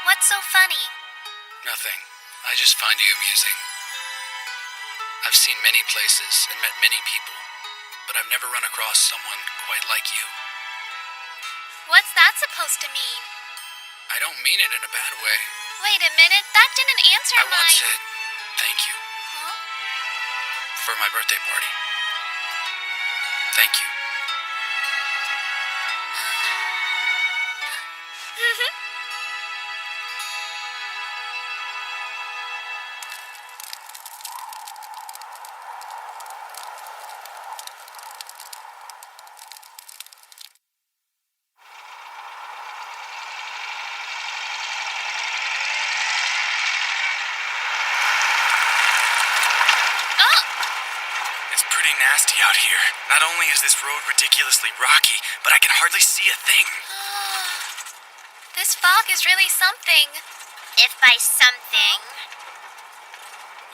What's so funny? Nothing. I just find you amusing. I've seen many places and met many people, but I've never run across someone quite like you. What's that supposed to mean? I don't mean it in a bad way. Wait a minute, that didn't answer I my... once said thank you Huh? for my birthday party. Thank you. It's pretty nasty out here. Not only is this road ridiculously rocky, but I can hardly see a thing. This fog is really something. If by something,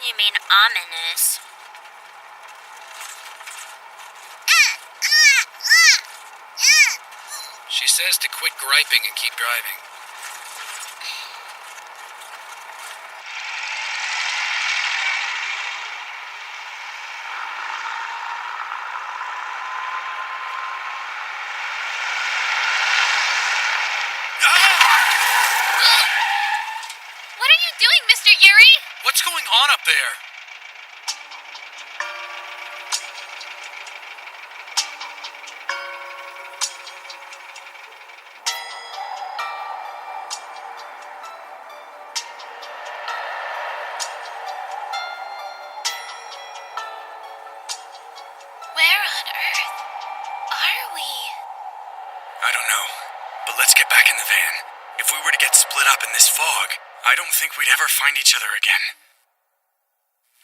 you mean ominous. She says to quit griping and keep driving. there. Where on earth are we? I don't know, but let's get back in the van. If we were to get split up in this fog, I don't think we'd ever find each other again.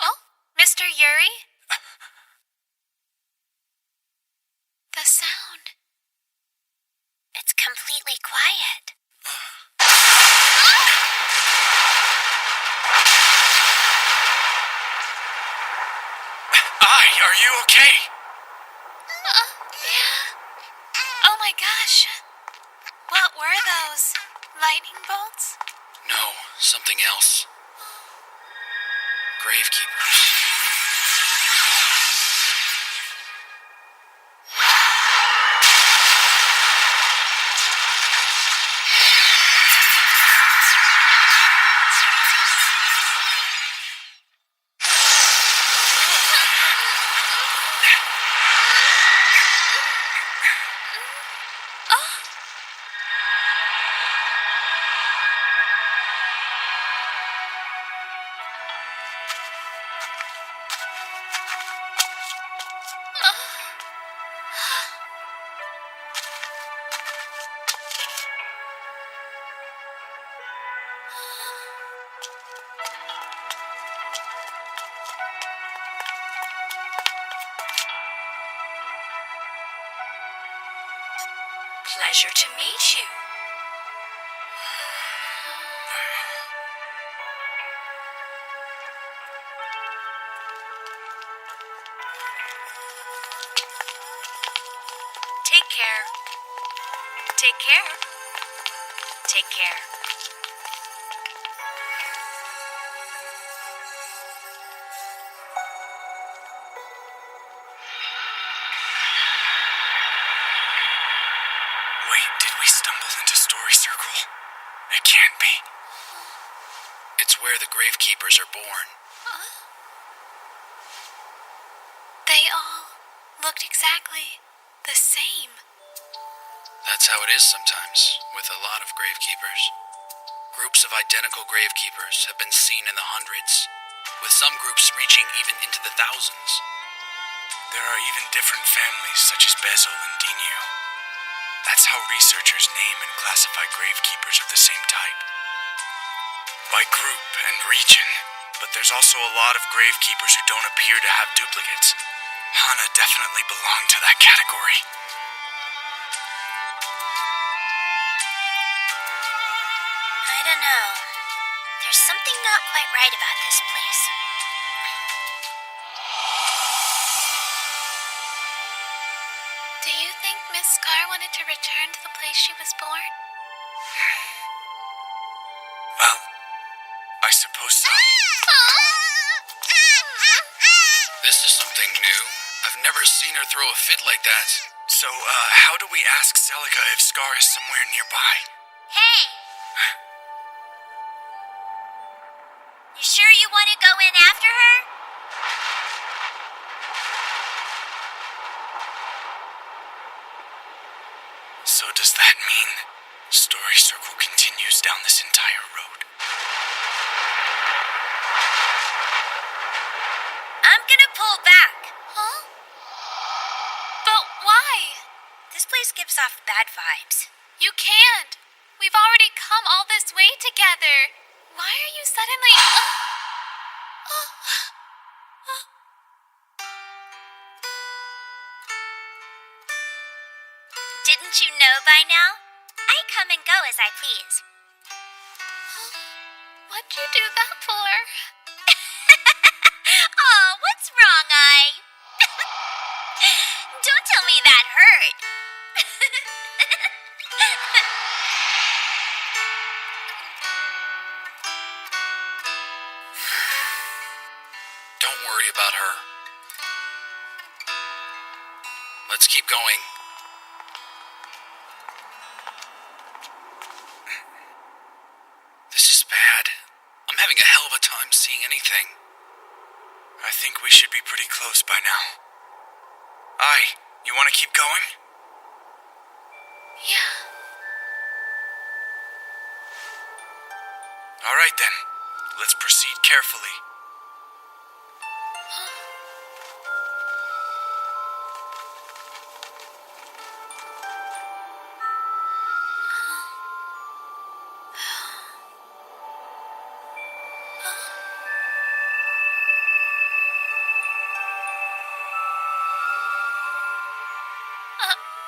Oh, Mr. Yuri? The sound. It's completely quiet. Are you okay? Yeah. Oh my gosh. What were those? Lightning bolts? No, something else. Gravekeepers. Pleasure to meet you. Take care. Take care. Take care. Wait, did we stumble into Story Circle? It can't be. It's where the Gravekeepers are born. They all looked exactly the same. That's how it is sometimes, with a lot of Gravekeepers. Groups of identical Gravekeepers have been seen in the hundreds, with some groups reaching even into the thousands. There are even different families such as Bezel and Dinio. That's how researchers name and classify Gravekeepers of the same type. By group and region, but there's also a lot of Gravekeepers who don't appear to have duplicates. Hana definitely belonged to that category. I don't know. There's something not quite right about this place. Do you think Miss Scar wanted to return to the place she was born? Well, I suppose so. This is something new. I've never seen her throw a fit like that. So, how do we ask Celica if Scar is somewhere nearby? Hey! You sure you want to go in after her? So does that mean Story Circle continues down this entire road? I'm gonna pull back. Huh? But why? This place gives off bad vibes. You can't. We've already come all this way together. Why are you suddenly... Didn't you know by now? I come and go as I please. What'd you do that for? Oh, what's wrong, Don't tell me that hurt. Don't worry about her. Let's keep going. This is bad. I'm having a hell of a time seeing anything. think we should be pretty close by now. You want to keep going? Yeah. All right then. Let's proceed carefully.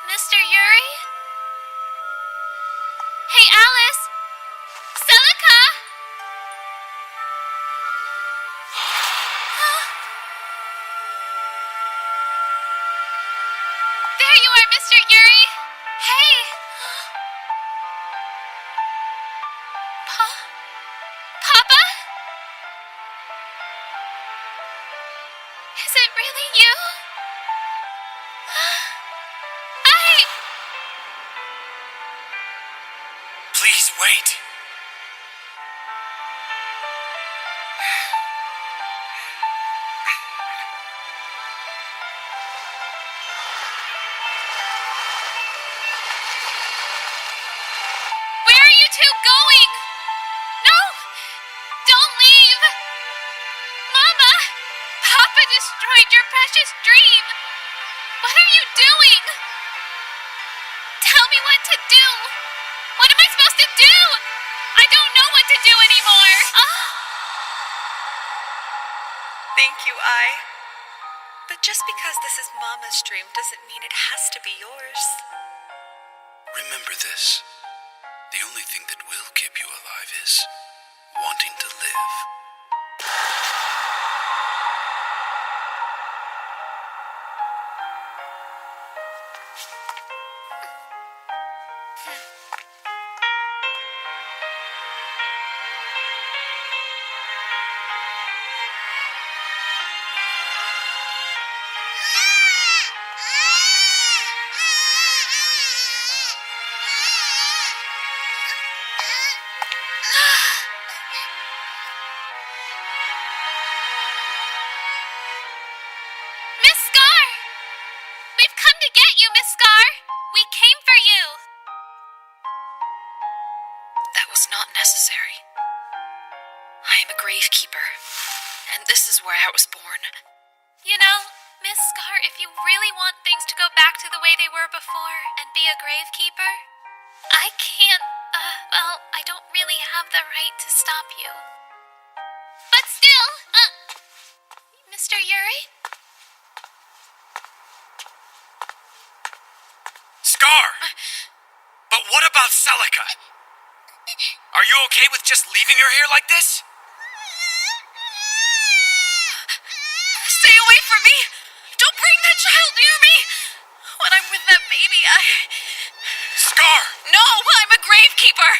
Mr. Yuri? Hey, Alice! Celica! There you are, Mr. Yuri! Hey! Papa? Is it really you? Please wait. Where are you two going? No! Don't leave! Mama! Papa destroyed your precious dream! What are you doing? Tell me what to do! What am I supposed to do? I don't know what to do anymore! Thank you, I. But just because this is Mama's dream doesn't mean it has to be yours. Remember this. The only thing that will keep you alive is wanting to live. Miss Scar! We've come to get you, Miss Scar! We came for you! That was not necessary. I am a gravekeeper, and this is where I was born. You know, Miss Scar, if you really want things to go back to the way they were before and be a gravekeeper, I can't, I don't really have the right to stop you. But still, Mr. Yuri? Scar! But what about Celica? Are you okay with just leaving her here like this? Stay away from me! Don't bring that child near me! When I'm with that baby, Scar! No, I'm a gravekeeper!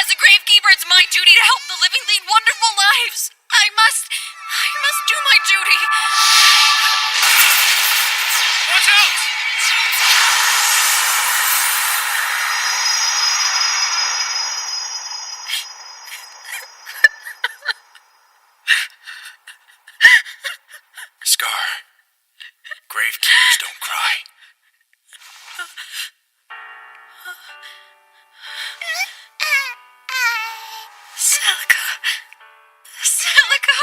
As a gravekeeper, it's my duty to help the living lead wonderful lives! I must do my duty! Watch out! Scar, gravekeepers don't cry. Celica. Celica.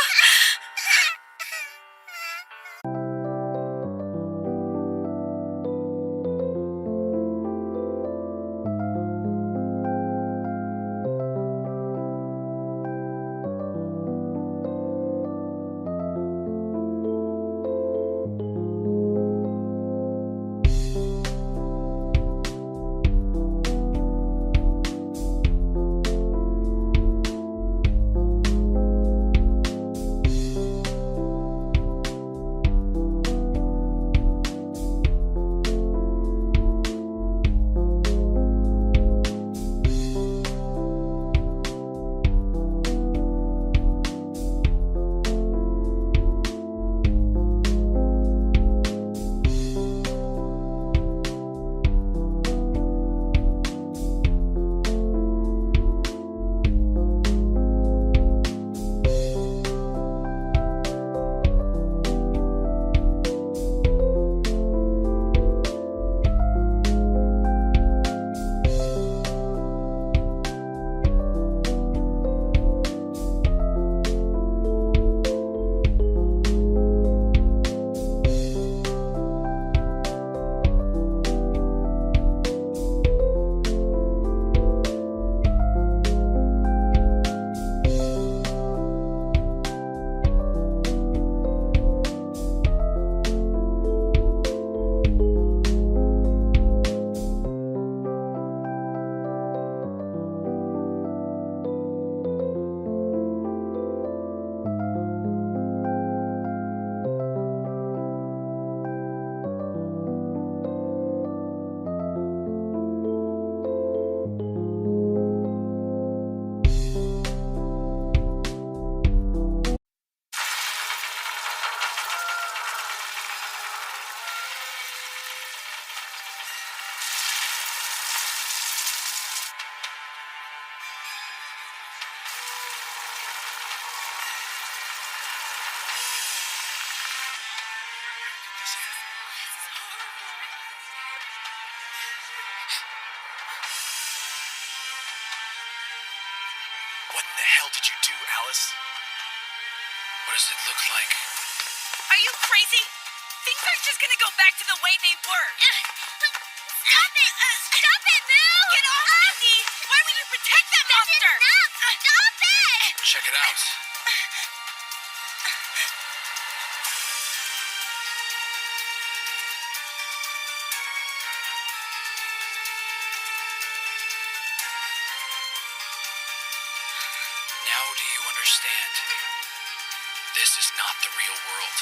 the hell did you do, Alice? What does it look like? Are you crazy? Things aren't just gonna go back to the way they were. Stop it! Stop it, Boo! Get off, Mindy! Why would you protect that monster? Enough! Stop it! Check it out. Now do you understand? This is not the real world.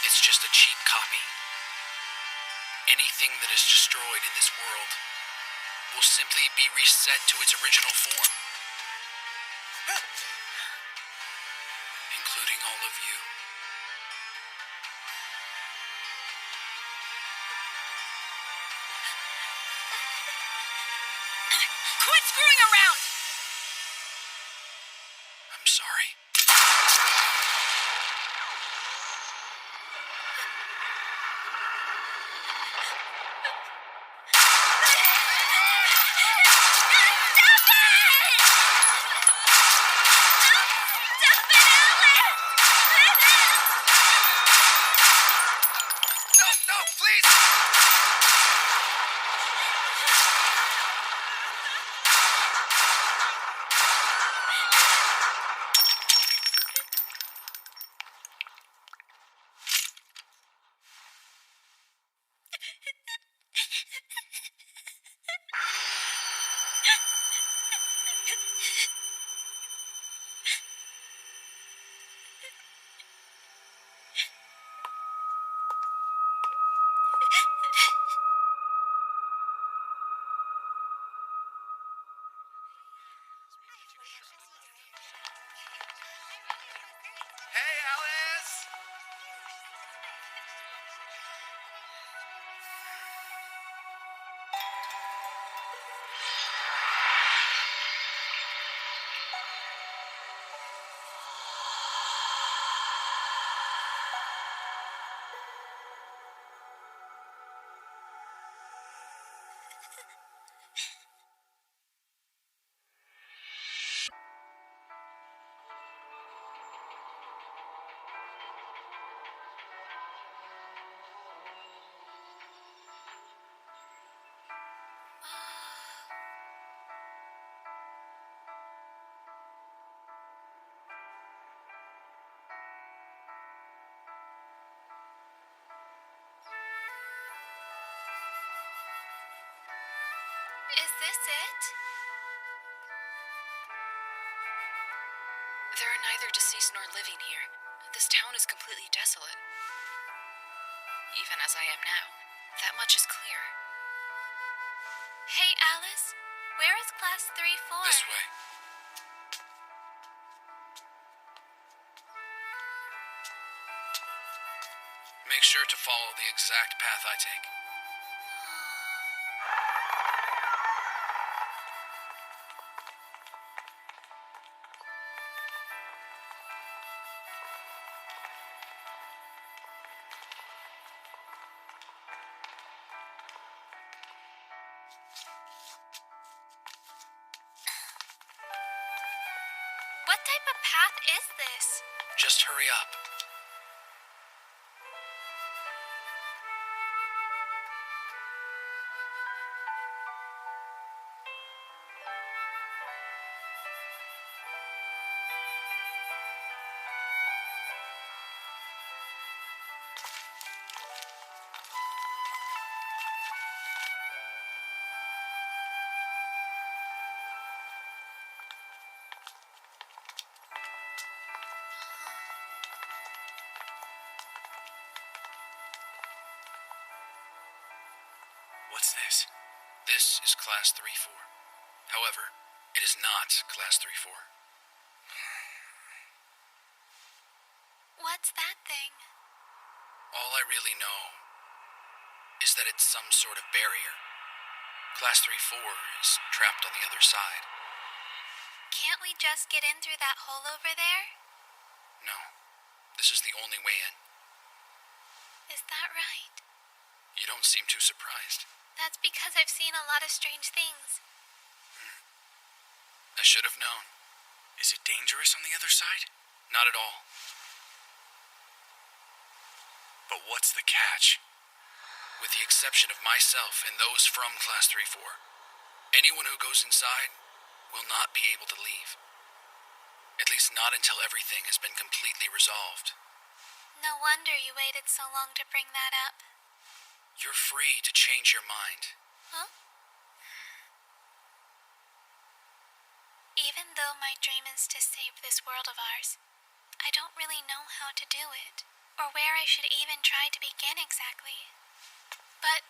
It's just a cheap copy. Anything that is destroyed in this world will simply be reset to its original form. Including all of you. Quit screwing around! I'm sorry. No, please! Hey, Alice! Is this it? There are neither deceased nor living here. This town is completely desolate. Even as I am now. That much is clear. Hey, Alice. Where is Class 3-4? This way. Make sure to follow the exact path I take. What type of path is this? Just hurry up. What's this? This is Class 3-4. However, it is not Class 3-4. What's that thing? All I really know is that it's some sort of barrier. Class 3-4 is trapped on the other side. Can't we just get in through that hole over there? No, this is the only way in. Is that right? You don't seem too surprised. That's because I've seen a lot of strange things. I should have known. Is it dangerous on the other side? Not at all. But what's the catch? With the exception of myself and those from Class 3-4, anyone who goes inside will not be able to leave. At least not until everything has been completely resolved. No wonder you waited so long to bring that up. You're free to change your mind. Huh? Even though my dream is to save this world of ours, I don't really know how to do it, or where I should even try to begin exactly. But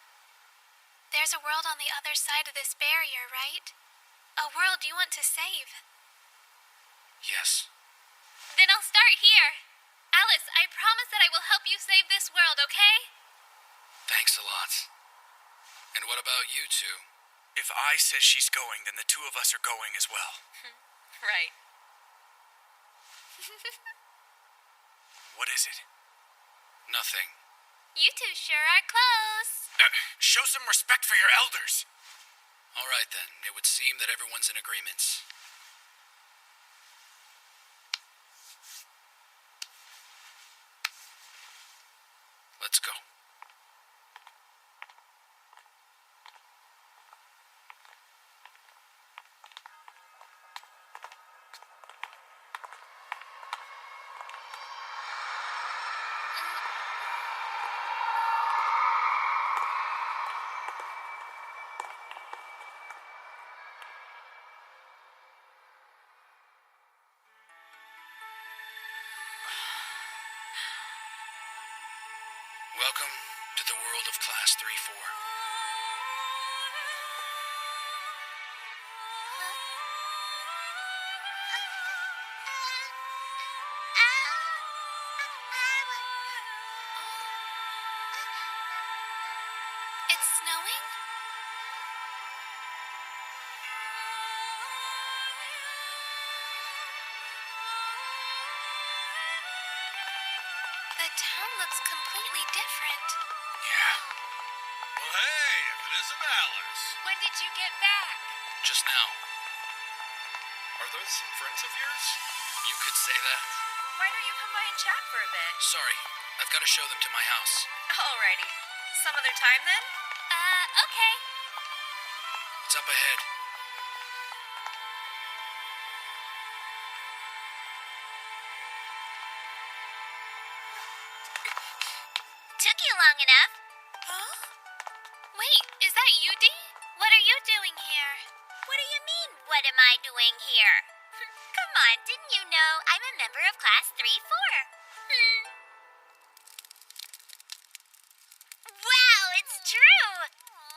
there's a world on the other side of this barrier, right? A world you want to save. Yes. Then I'll start here. Alice, I promise that I will help you save this world, okay? Thanks a lot. And what about you two? If I says she's going, then the two of us are going as well. Right. What is it? Nothing. You two sure are close. Show some respect for your elders. All right then. It would seem that everyone's in agreement. Let's go. Welcome to the world of Class 3-4. It's snowing? The town looks completely different. Yeah. Well, hey, if it isn't Alice. When did you get back? Just now. Are those some friends of yours? You could say that. Why don't you come by and chat for a bit? Sorry, I've got to show them to my house. Alrighty. Some other time then? Okay. It's up ahead. Took you long enough. Huh? Wait, is that you, Dee? What are you doing here? What do you mean, what am I doing here? Come on, didn't you know I'm a member of Class 3-4? Wow, it's true!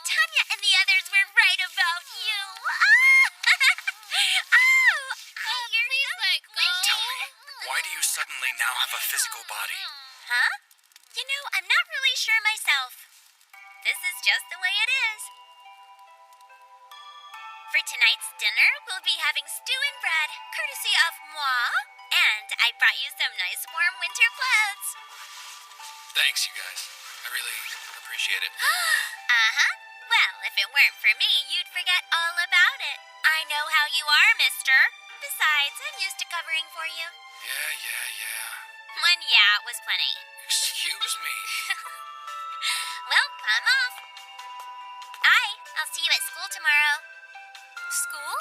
Tanya and the others were right about you. You're please so let go. Tell me, why do you suddenly now have a physical body? Huh? You know, I'm not really sure myself. This is just the way it is. For tonight's dinner, we'll be having stew and bread, courtesy of moi, and I brought you some nice warm winter clothes. Thanks, you guys. I really appreciate it. Uh-huh. Well, if it weren't for me, you'd forget all about it. I know how you are, mister. Besides, I'm used to covering for you. Yeah. One yeah was plenty. Excuse me. Well, I'm off. I'll see you at school tomorrow. School?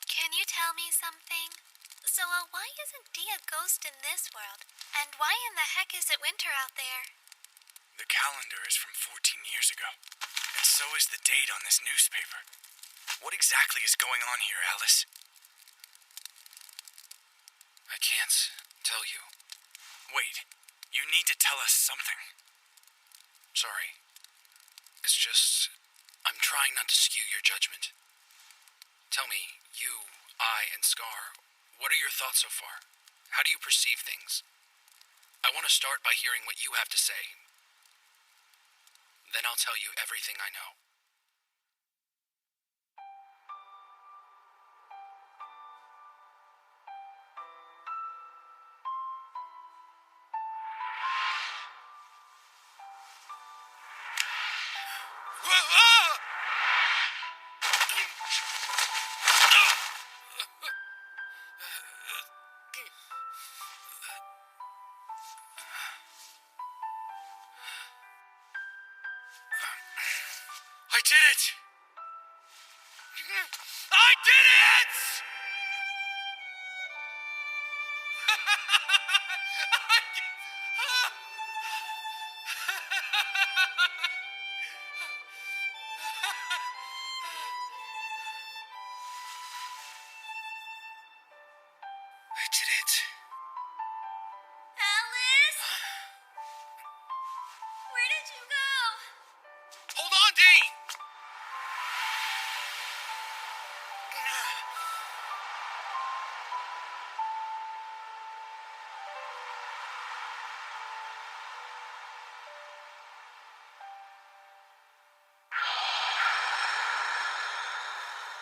Can you tell me something? So, why isn't Dee a ghost in this world? And why in the heck is it winter out there? The calendar is from 14 years ago. And so is the date on this newspaper. What exactly is going on here, Alice? I can't tell you. Wait, you need to tell us something. Sorry. It's just, I'm trying not to skew your judgment. Tell me, you, I, and Scar, what are your thoughts so far? How do you perceive things? I want to start by hearing what you have to say. Then I'll tell you everything I know. I did it! I did it! I did it. Alice? Where did you go? Hold on, Dee!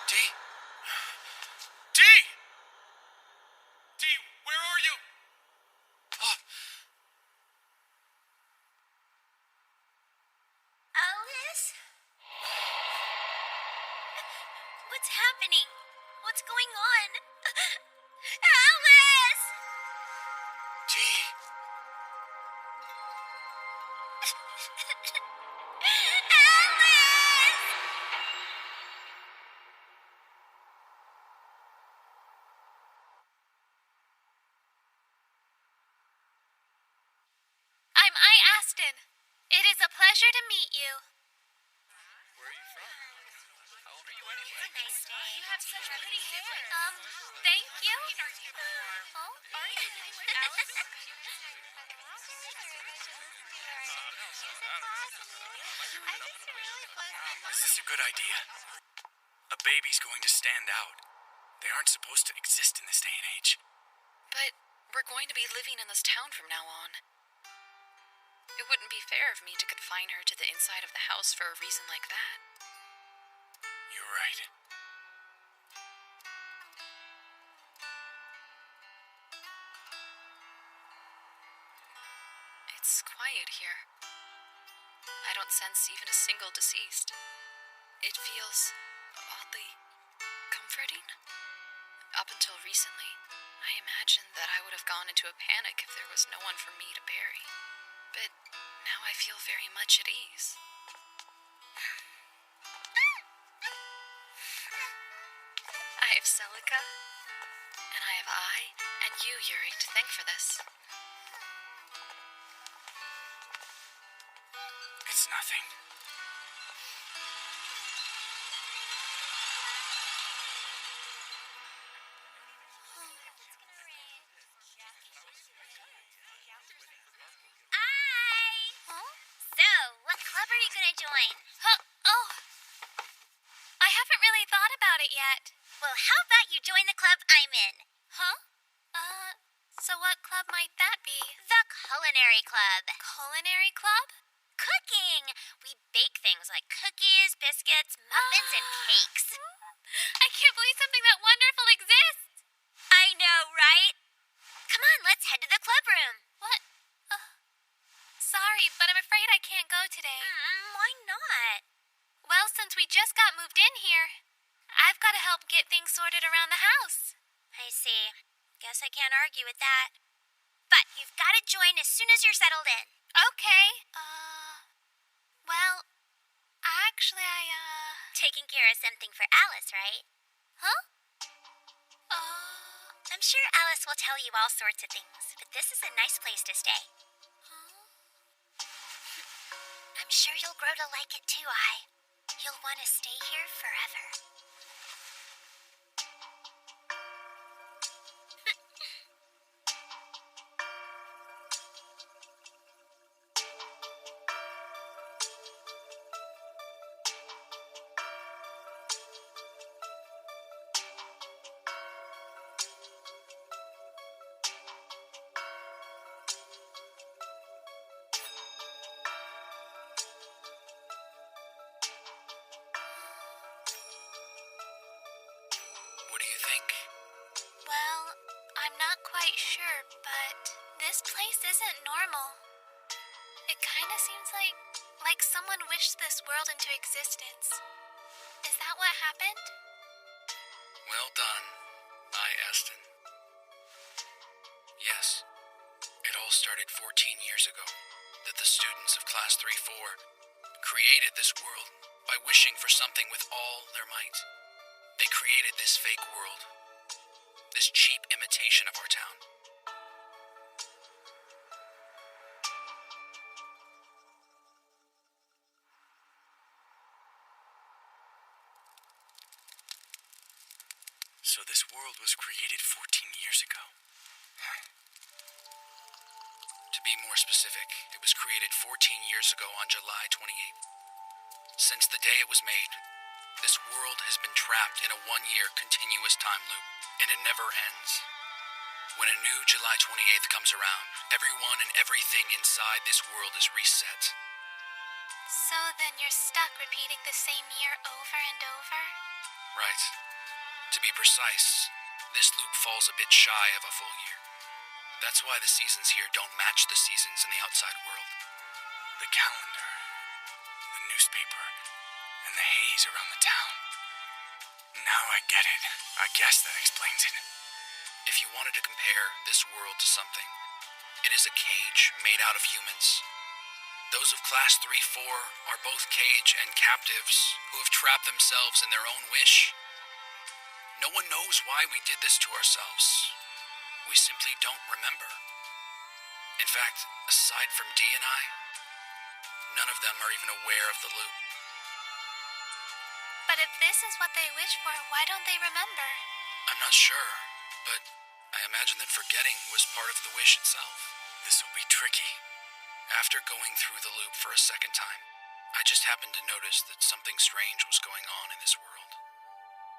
Dee? Dee! Dee, where are you? Oh, Alice? What's happening? What's going on? Alice! Dee! Alice! I'm Aston. It is a pleasure to meet you. Where are you from? How old are you anyway? Nice day. You have such pretty hair. Thank you. Oh, are you Alice? Is this a good idea? A baby's going to stand out. They aren't supposed to exist in this day and age. But we're going to be living in this town from now on. It wouldn't be fair of me to confine her to the inside of the house for a reason like that. You're right. It's quiet here. I don't sense even a single deceased. It feels oddly comforting. Up until recently, I imagined that I would have gone into a panic if there was no one for me to bury. But now I feel very much at ease. I have Celica, and I have and you, Yuri, to thank for this. It's nothing. So, what club are you gonna join? Oh, I haven't really thought about it yet. Well, how about you join the club I'm in? Huh? So what club might that be? The Culinary Club. Culinary club? Cooking! We bake things like cookies, biscuits, muffins, and cakes. I can't believe something that wonderful exists. I know, right? Come on, let's head to the club room. What? Sorry, but I'm afraid I can't go today. Why not? Well, since we just got moved in here, I've got to help get things sorted around the house. I see. Guess I can't argue with that. But you've got to join as soon as you're settled in. Okay. Well, actually, Taking care of something for Alice, right? Huh? I'm sure Alice will tell you all sorts of things, but this is a nice place to stay. I'm sure you'll grow to like it too, You'll want to stay here forever. What do you think? Well, I'm not quite sure, but this place isn't normal. It kind of seems like someone wished this world into existence. Is that what happened? Well done, Aston. Yes, it all started 14 years ago, that the students of Class 3-4 created this world by wishing for something with all their might. They created this fake world, this cheap imitation of our town. So this world was created 14 years ago. To be more specific, it was created 14 years ago on July 28th. Since the day it was made, this world has been trapped in a one-year continuous time loop, and it never ends. When a new July 28th comes around, everyone and everything inside this world is reset. So then you're stuck repeating the same year over and over? Right. To be precise, this loop falls a bit shy of a full year. That's why the seasons here don't match the seasons in the outside world. The calendar, the newspaper, and the haze around the town. Now I get it. I guess that explains it. If you wanted to compare this world to something, it is a cage made out of humans. Those of Class 3-4 are both cage and captives who have trapped themselves in their own wish. No one knows why we did this to ourselves. We simply don't remember. In fact, aside from Dee and I, none of them are even aware of the loop. But if this is what they wish for, why don't they remember? I'm not sure, but I imagine that forgetting was part of the wish itself. This will be tricky. After going through the loop for a second time, I just happened to notice that something strange was going on in this world.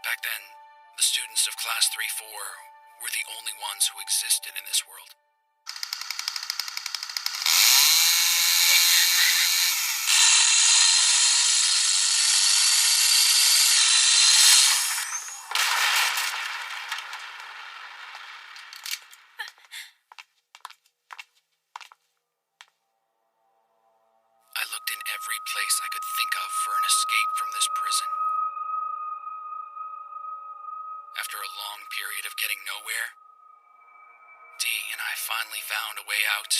Back then, the students of Class 3-4 were the only ones who existed in this world. I looked in every place I could think of for an escape from this prison. After a long period of getting nowhere, Dee and I finally found a way out.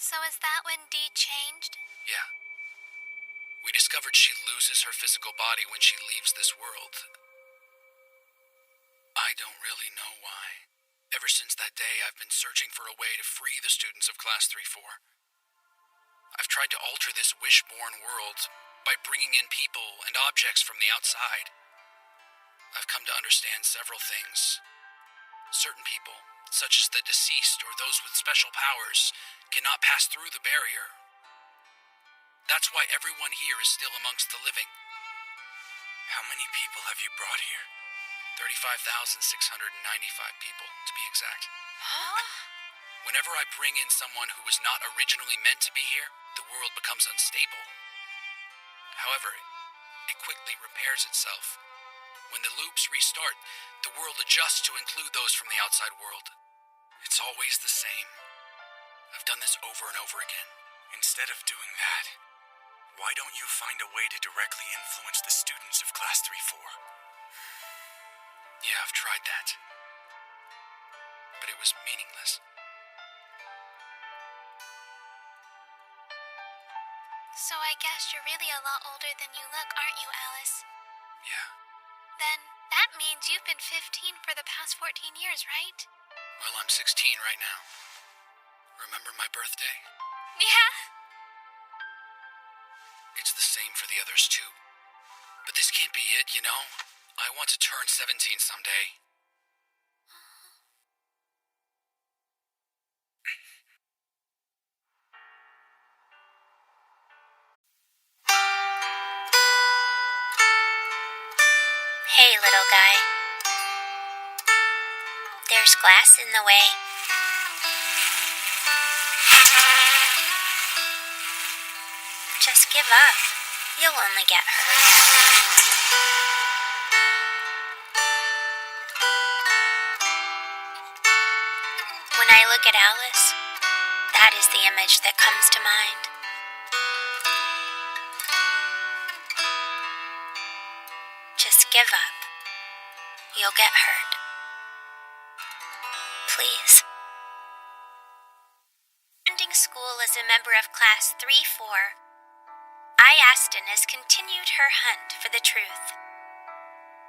So is that when Dee changed? Yeah. We discovered she loses her physical body when she leaves this world. I don't really know why. Ever since that day, I've been searching for a way to free the students of Class 3-4. I've tried to alter this wish-born world by bringing in people and objects from the outside. I've come to understand several things. Certain people, such as the deceased or those with special powers, cannot pass through the barrier. That's why everyone here is still amongst the living. How many people have you brought here? 35,695 people, to be exact. Whenever I bring in someone who was not originally meant to be here, the world becomes unstable. However, it quickly repairs itself. When the loops restart, the world adjusts to include those from the outside world. It's always the same. I've done this over and over again. Instead of doing that, why don't you find a way to directly influence the students of Class 3-4? Yeah, I've tried that. But it was meaningless. So I guess you're really a lot older than you look, aren't you, Alice? Yeah. Then that means you've been 15 for the past 14 years, right? Well, I'm 16 right now. Remember my birthday? Yeah. It's the same for the others, too. But this can't be it, you know? I want to turn 17 someday. Hey, little guy. There's glass in the way. Just give up. You'll only get hurt. When I look at Alice, that is the image that comes to mind. Just give up. You'll get hurt. Please. Ending school as a member of Class 3-4, I. Aston has continued her hunt for the truth.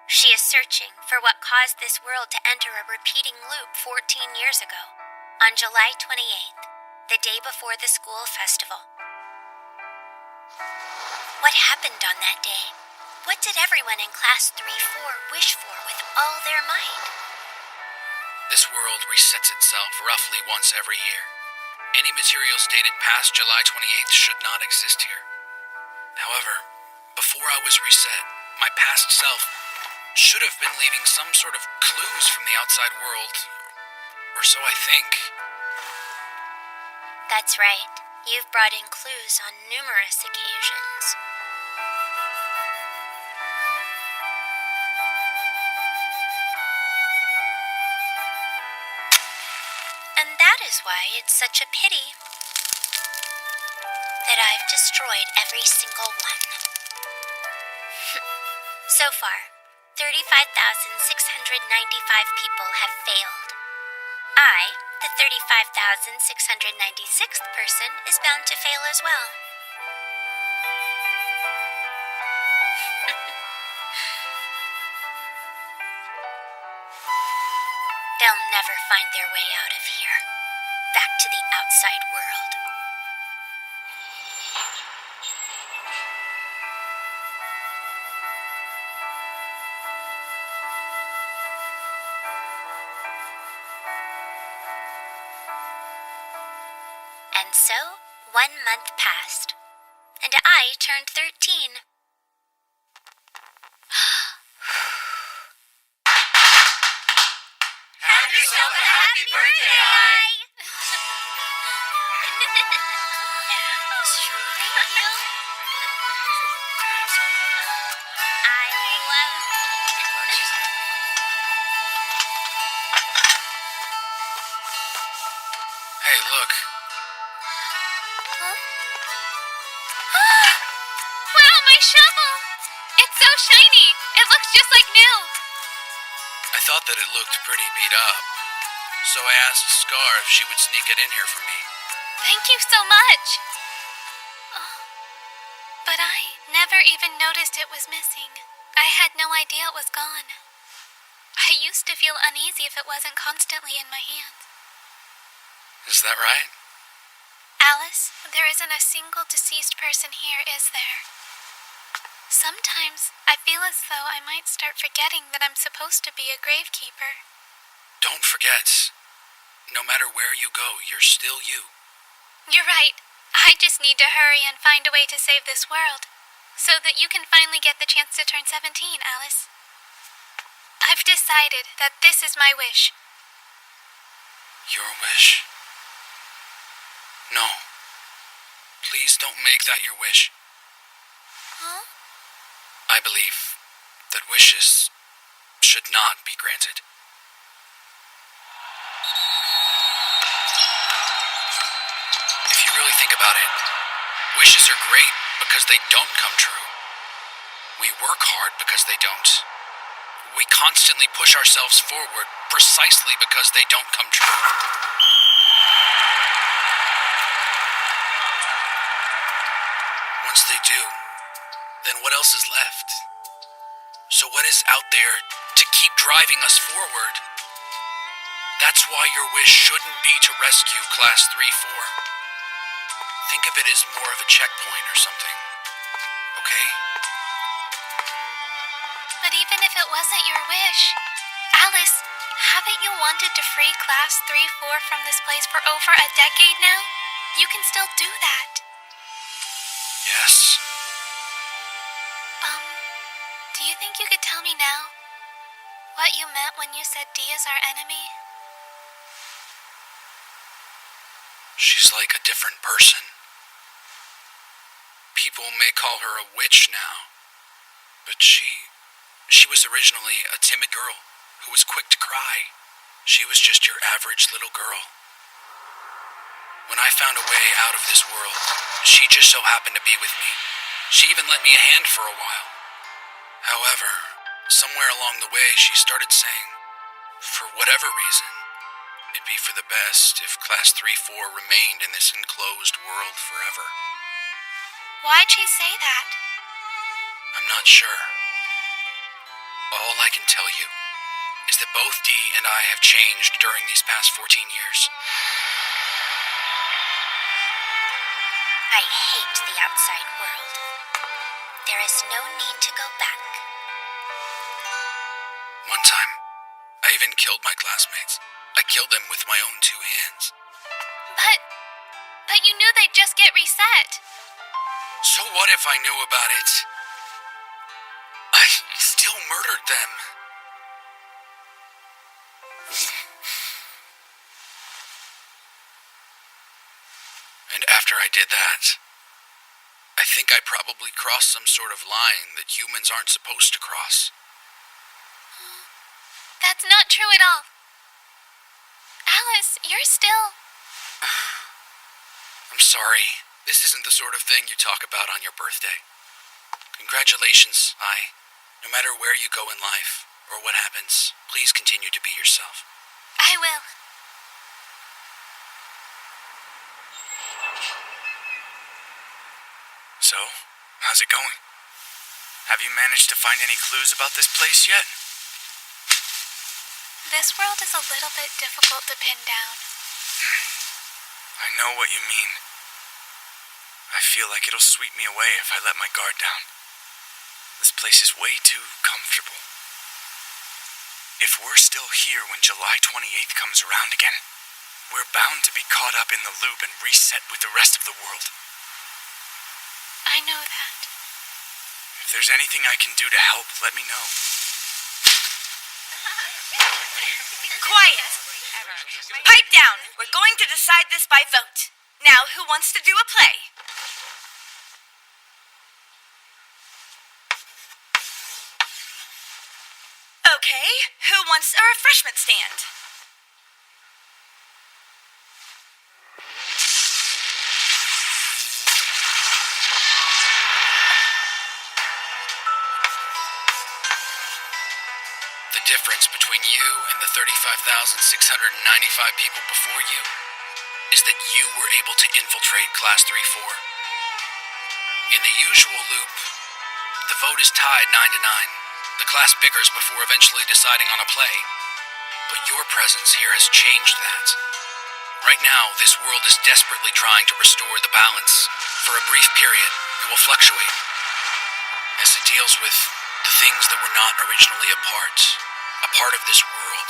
She is searching for what caused this world to enter a repeating loop 14 years ago, on July 28th, the day before the school festival. What happened on that day? What did everyone in Class 3-4 wish for with all their might? This world resets itself roughly once every year. Any materials dated past July 28th should not exist here. However, before I was reset, my past self should have been leaving some sort of clues from the outside world, or so I think. That's right. You've brought in clues on numerous occasions. And that is why it's such a pity that I've destroyed every single one. So far, 35,695 people have failed. I, the 35,696th person, is bound to fail as well. They'll never find their way out of here, back to the outside world. And so, 1 month passed, and I turned 13. Have yourself a happy birthday, I. Thank you. I love Hey, look. Wow, my shovel! It's so shiny. It looks just like new. I thought that it looked pretty beat up, so I asked Scar if she would sneak it in here for me. Thank you so much. Oh, but I never even noticed it was missing. I had no idea it was gone. I used to feel uneasy if it wasn't constantly in my hands. Is that right? Alice, there isn't a single deceased person here, is there? Sometimes I feel as though I might start forgetting that I'm supposed to be a gravekeeper. Don't forget. No matter where you go, you're still you. You're right. I just need to hurry and find a way to save this world, so that you can finally get the chance to turn 17, Alice. I've decided that this is my wish. Your wish? No. Please don't make that your wish. Huh? I believe that wishes should not be granted. If you really think about it, wishes are great because they don't come true. We work hard because they don't. We constantly push ourselves forward precisely because they don't come true. Once they do, then what else is left? So what is out there to keep driving us forward? That's why your wish shouldn't be to rescue Class 3-4. Think of it as more of a checkpoint or something, okay? But even if it wasn't your wish, Alice, haven't you wanted to free Class 3-4 from this place for over a decade now? You can still do that. Yes. Do you think you could tell me now what you meant when you said Dee is our enemy? She's like a different person. People may call her a witch now, but she was originally a timid girl who was quick to cry. She was just your average little girl. When I found a way out of this world, she just so happened to be with me. She even lent me a hand for a while. However, somewhere along the way, she started saying, for whatever reason, It'd be for the best if Class 3-4 remained in this enclosed world forever. Why'd she say that? I'm not sure. All I can tell you is that both Dee and I have changed during these past 14 years. I hate the outside world. There is no need to go back. One time, I even killed my classmates. I killed them with my own 2 hands. But you knew they'd just get reset. So what if I knew about it? I still murdered them. And after I did that, I think I probably crossed some sort of line that humans aren't supposed to cross. That's not true at all. Alice, you're still... I'm sorry. This isn't the sort of thing you talk about on your birthday. Congratulations, I. No matter where you go in life, or what happens, please continue to be yourself. I will. So, how's it going? Have you managed to find any clues about this place yet? This world is a little bit difficult to pin down. I know what you mean. I feel like it'll sweep me away if I let my guard down. This place is way too comfortable. If we're still here when July 28th comes around again, we're bound to be caught up in the loop and reset with the rest of the world. I know that. If there's anything I can do to help, let me know. Quiet! Pipe down! We're going to decide this by vote. Now, who wants to do a play? Okay, who wants a refreshment stand? The difference between you and the 35,695 people before you is that you were able to infiltrate Class 3-4. In the usual loop, the vote is tied 9-9. The class bickers before eventually deciding on a play. But your presence here has changed that. Right now, this world is desperately trying to restore the balance. For a brief period, it will fluctuate as it deals with the things that were not originally a part of this world.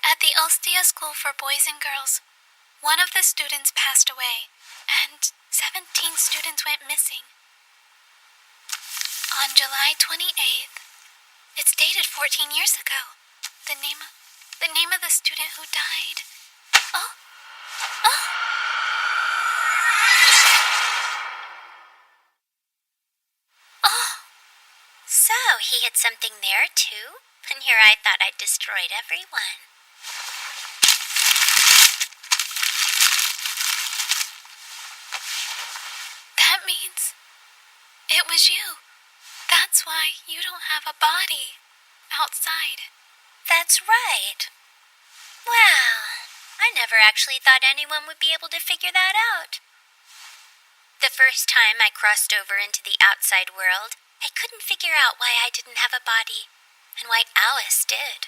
At the Ulstia School for Boys and Girls, one of the students passed away, and 17 students went missing. On July 28th, it's dated 14 years ago. The name of the student who died. Oh! So, he had something there, too? And here I thought I'd destroyed everyone. means it was you. That's why you don't have a body outside. That's right. Well, I never actually thought anyone would be able to figure that out. The first time I crossed over into the outside world, I couldn't figure out why I didn't have a body, and why Alice did.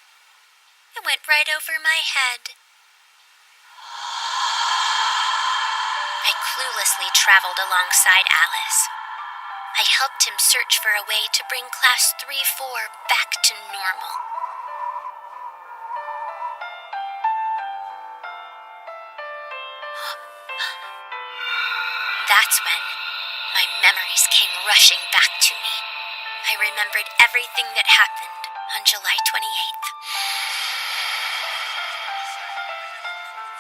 It went right over my head. I cluelessly traveled alongside Alice. I helped him search for a way to bring Class 3-4 back to normal. That's when my memories came rushing back to me. I remembered everything that happened on July 28th.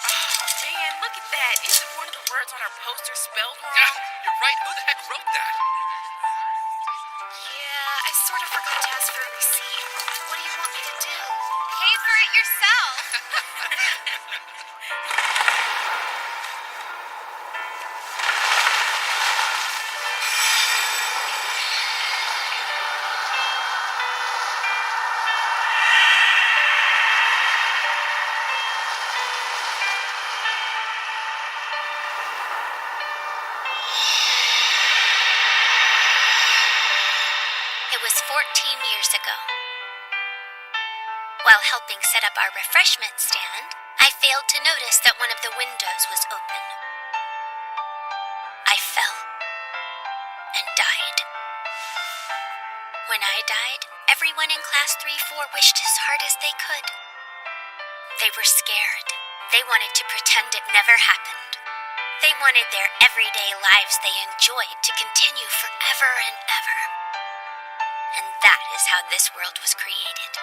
Oh, man, look at that. Isn't one of the words on our poster spelled wrong? You're right. Who the heck wrote that? Yeah, I sort of forgot to ask for a receipt. What do you want me to do? Pay for it yourself. It was 14 years ago. While helping set up our refreshment stand, I failed to notice that one of the windows was open. I fell and died. When I died, everyone in Class 3-4 wished as hard as they could. They were scared. They wanted to pretend it never happened. They wanted their everyday lives they enjoyed to continue forever and ever. And that is how this world was created.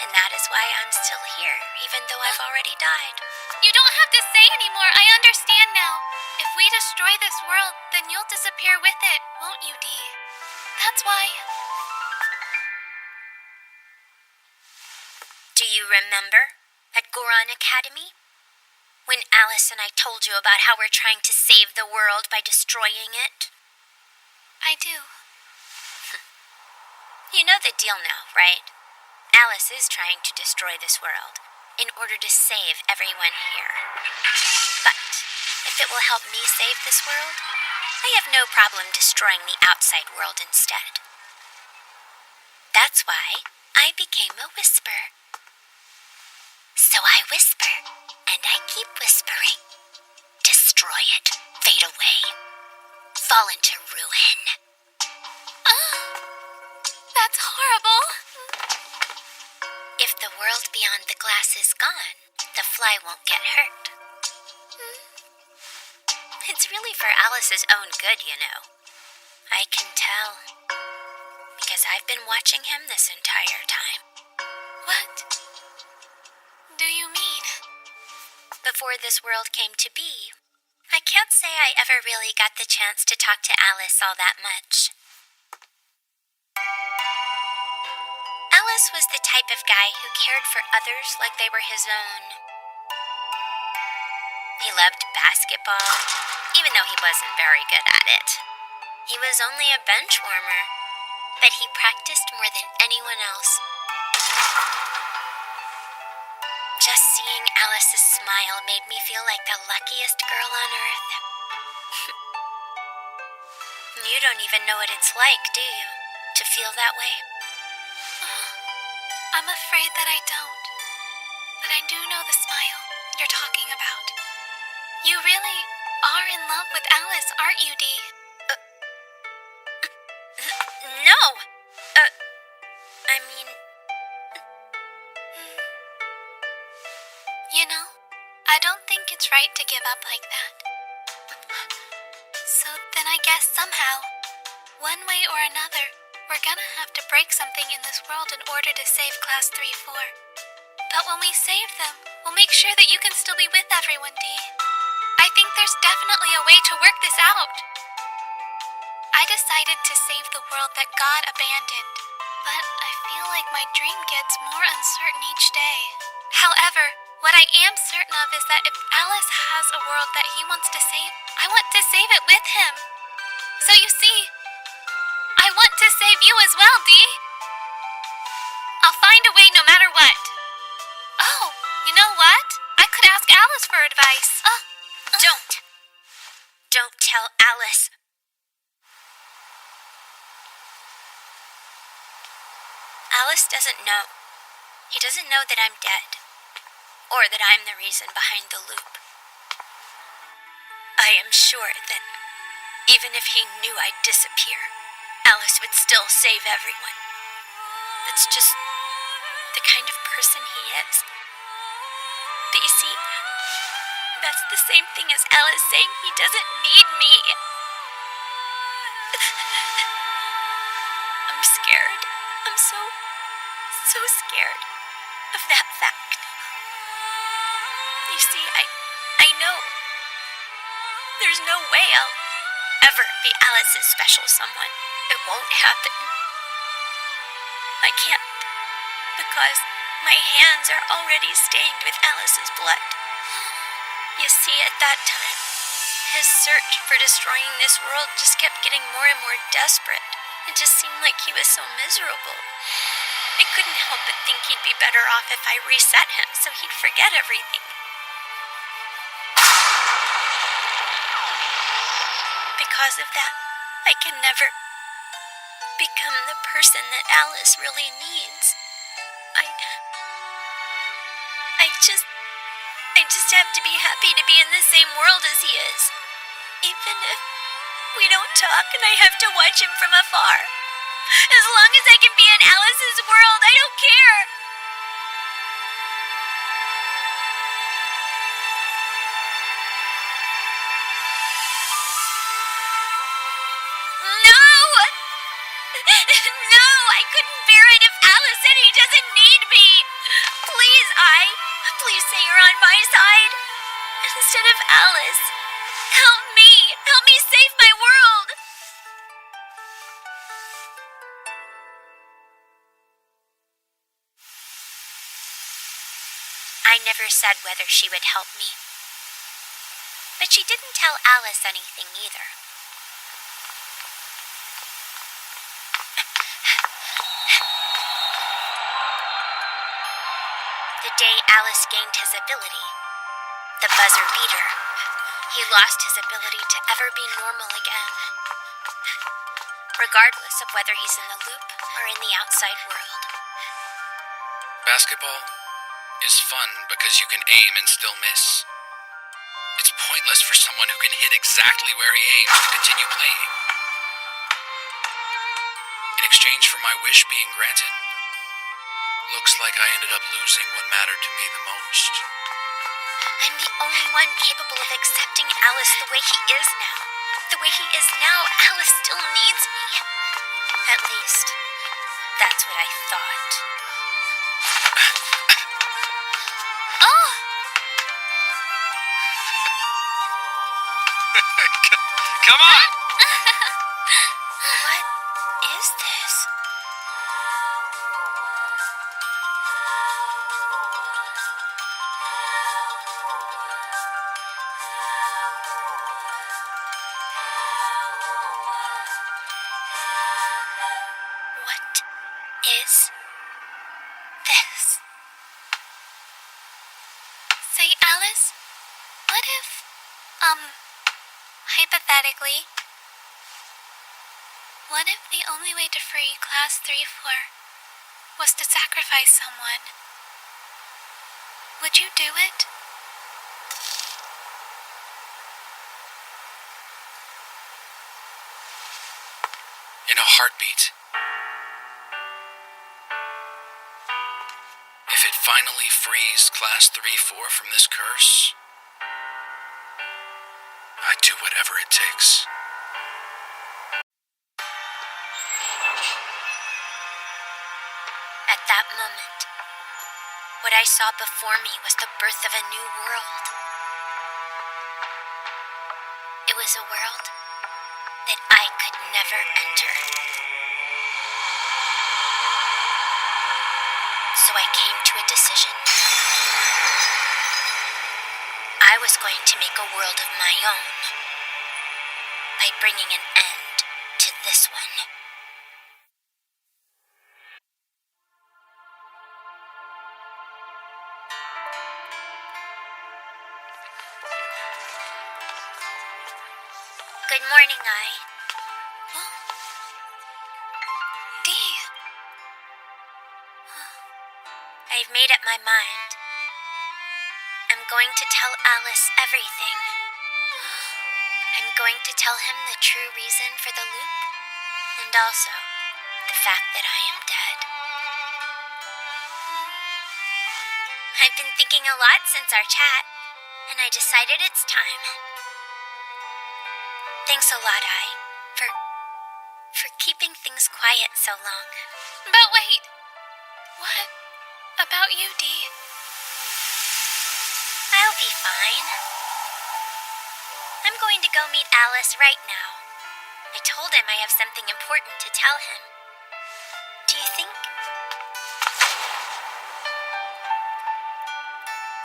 And that is why I'm still here, even though I've already died. You don't have to say anymore. I understand now. If we destroy this world, then you'll disappear with it, won't you, Dee? That's why. Do you remember at Goron Academy? When Alice and I told you about how we're trying to save the world by destroying it? I do. You know the deal now, right? Alice is trying to destroy this world in order to save everyone here. But if it will help me save this world, I have no problem destroying the outside world instead. That's why I became a whisper. So I whisper, and I keep whispering. Destroy it, fade away, fall into ruin. That's horrible. If the world beyond the glass is gone, the fly won't get hurt. It's really for Alice's own good, you know. I can tell. Because I've been watching him this entire time. What do you mean? Before this world came to be, I can't say I ever really got the chance to talk to Alice all that much. Alice was the type of guy who cared for others like they were his own. He loved basketball, even though he wasn't very good at it. He was only a bench warmer, but he practiced more than anyone else. Just seeing Alice's smile made me feel like the luckiest girl on earth. You don't even know what it's like, do you? To feel that way? I'm afraid that I don't. But I do know the smile you're talking about. You really are in love with Alice, aren't you, Dee? No! I mean... You know, I don't think it's right to give up like that. So then I guess somehow, one way or another, we're gonna have to break something in this world in order to save Class 3-4. But when we save them, we'll make sure that you can still be with everyone, Dee. I think there's definitely a way to work this out. I decided to save the world that God abandoned, but I feel like my dream gets more uncertain each day. However, What I am certain of is that if Alice has a world that he wants to save, I want to save it with him. So you see, I want to save you as well, Dee. I'll find a way no matter what. Oh, you know what? I could ask Alice for advice. Don't. Don't tell Alice. Alice doesn't know. He doesn't know that I'm dead. Or that I'm the reason behind the loop. I am sure that even if he knew I'd disappear, Alice would still save everyone. That's just the kind of person he is. But you see, that's the same thing as Alice saying he doesn't need me. I'm scared. I'm so scared of that fact. You see, I know. There's no way I'll ever be Alice's special someone. It won't happen. I can't, because my hands are already stained with Alice's blood. You see, at that time, his search for destroying this world just kept getting more and more desperate. It just seemed like he was so miserable. I couldn't help but think he'd be better off if I reset him so he'd forget everything. Because of that, I can never become the person that Alice really needs. I just have to be happy to be in the same world as he is. Even if we don't talk and I have to watch him from afar. As long as I can be in Alice's world, I don't care. No, I couldn't bear it if Alice said he doesn't need me. Please say you're on my side. Instead of Alice, help me save my world. I never said whether she would help me. But she didn't tell Alice anything either. The day Alice gained his ability, the buzzer beater, he lost his ability to ever be normal again. Regardless of whether he's in the loop or in the outside world. Basketball is fun because you can aim and still miss. It's pointless for someone who can hit exactly where he aims to continue playing. In exchange for my wish being granted, looks like I ended up losing what mattered to me the most. I'm the only one capable of accepting Alice the way he is now. The way he is now, Alice still needs me. At least, that's what I thought. Oh! Come on! What is this? What is this? Say, Alice, what if, hypothetically, what if the only way to free Class 3-4 was to sacrifice someone? Would you do it? In a heartbeat. If it finally frees Class 3-4 from this curse, I'd do whatever it takes. At that moment, what I saw before me was the birth of a new world. It was a world that I could never enter. So I came to a decision. I was going to make a world of my own by bringing an end to this one. Good morning, Dee. I've made up my mind. I'm going to tell Alice everything. I'm going to tell him the true reason for the loop, and also the fact that I am dead. I've been thinking a lot since our chat, and I decided it's time. Thanks a lot, for keeping things quiet so long. But wait, what about you, Dee? I'll be fine. I'm going to go meet Alice right now. I told him I have something important to tell him. Do you think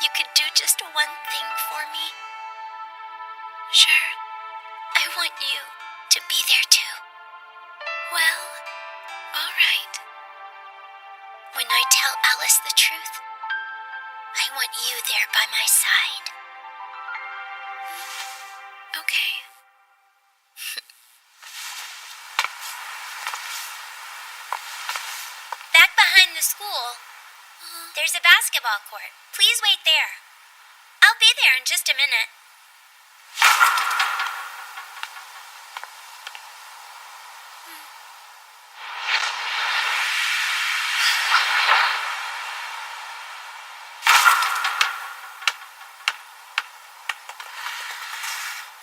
you could do just one thing for me? Sure. I want you to be there too. Well, all right. When I tell Alice the truth, I want you there by my side. Okay. Back behind the school, there's a basketball court. Please wait there. I'll be there in just a minute.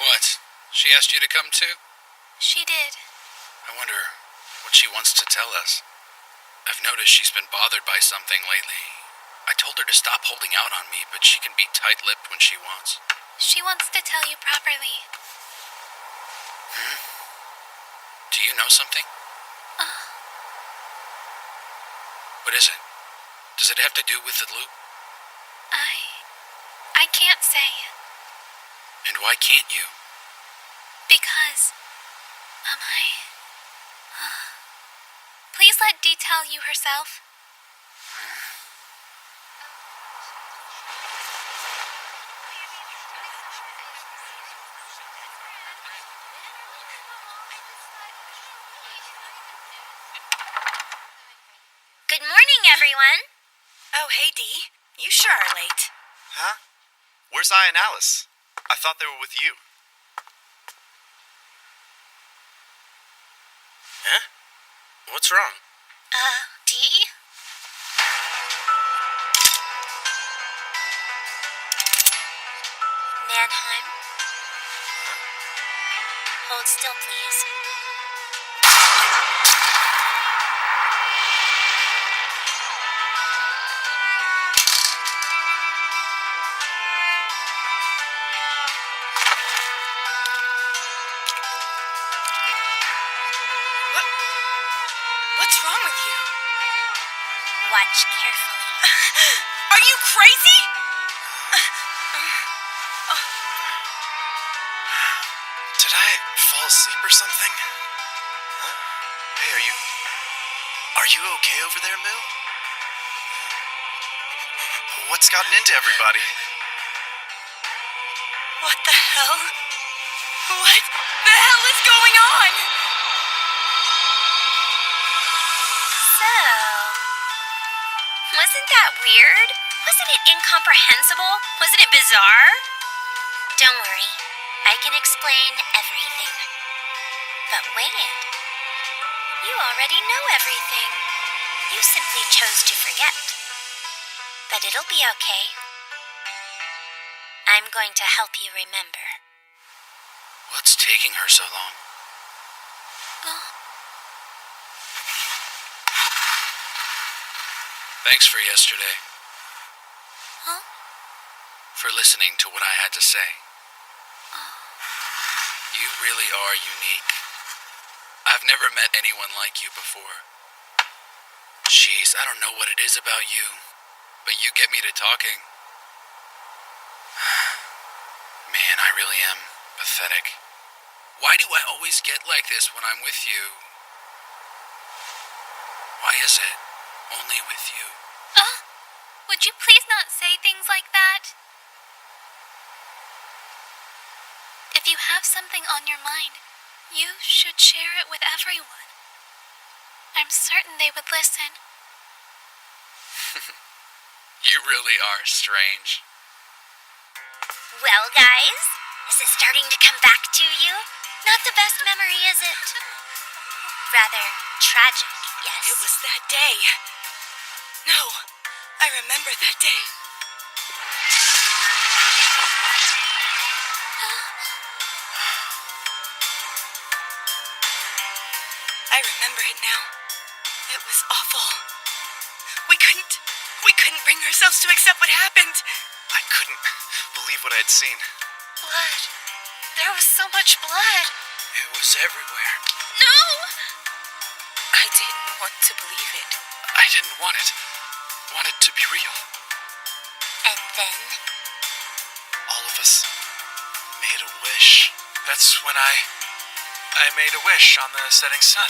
What? She asked you to come too? She did. I wonder what she wants to tell us. I've noticed she's been bothered by something lately. I told her to stop holding out on me, but she can be tight-lipped when she wants. She wants to tell you properly. Do you know something? What is it? Does it have to do with the loop? I can't say. And why can't you? Because, Please let Dee tell you herself. Good morning, everyone. Oh, hey, Dee. You sure are late. Huh? Where's I and Alice? I thought they were with you. Huh? What's wrong? Dee? Mannheim? Hold still, please. What's wrong with you? Watch carefully. Are you crazy? Did I fall asleep or something? Huh? Hey, are you okay over there, Mill? What's gotten into everybody? What the hell? What the hell is going on? So, wasn't that weird? Wasn't it incomprehensible? Wasn't it bizarre? Don't worry, I can explain everything. But wait, you already know everything. You simply chose to forget. But it'll be okay. I'm going to help you remember. What's taking her so long? Thanks for yesterday. For listening to what I had to say. You really are unique. I've never met anyone like you before. Jeez, I don't know what it is about you, but you get me to talking. Man, I really am pathetic. Why do I always get like this when I'm with you? Why is it only with you? Oh, would you please not say things like that? If you have something on your mind, you should share it with everyone. I'm certain they would listen. You really are strange. Well, guys, is it starting to come back to you? Not the best memory, is it? Rather tragic, yes? It was that day. No, I remember that day. I remember it now. It was awful. We couldn't bring ourselves to accept what happened. I couldn't believe what I'd seen. Blood. There was so much blood. It was everywhere. No! I didn't want to believe it. I didn't want it. Want it to be real. And then? All of us made a wish. That's when I made a wish on the setting sun.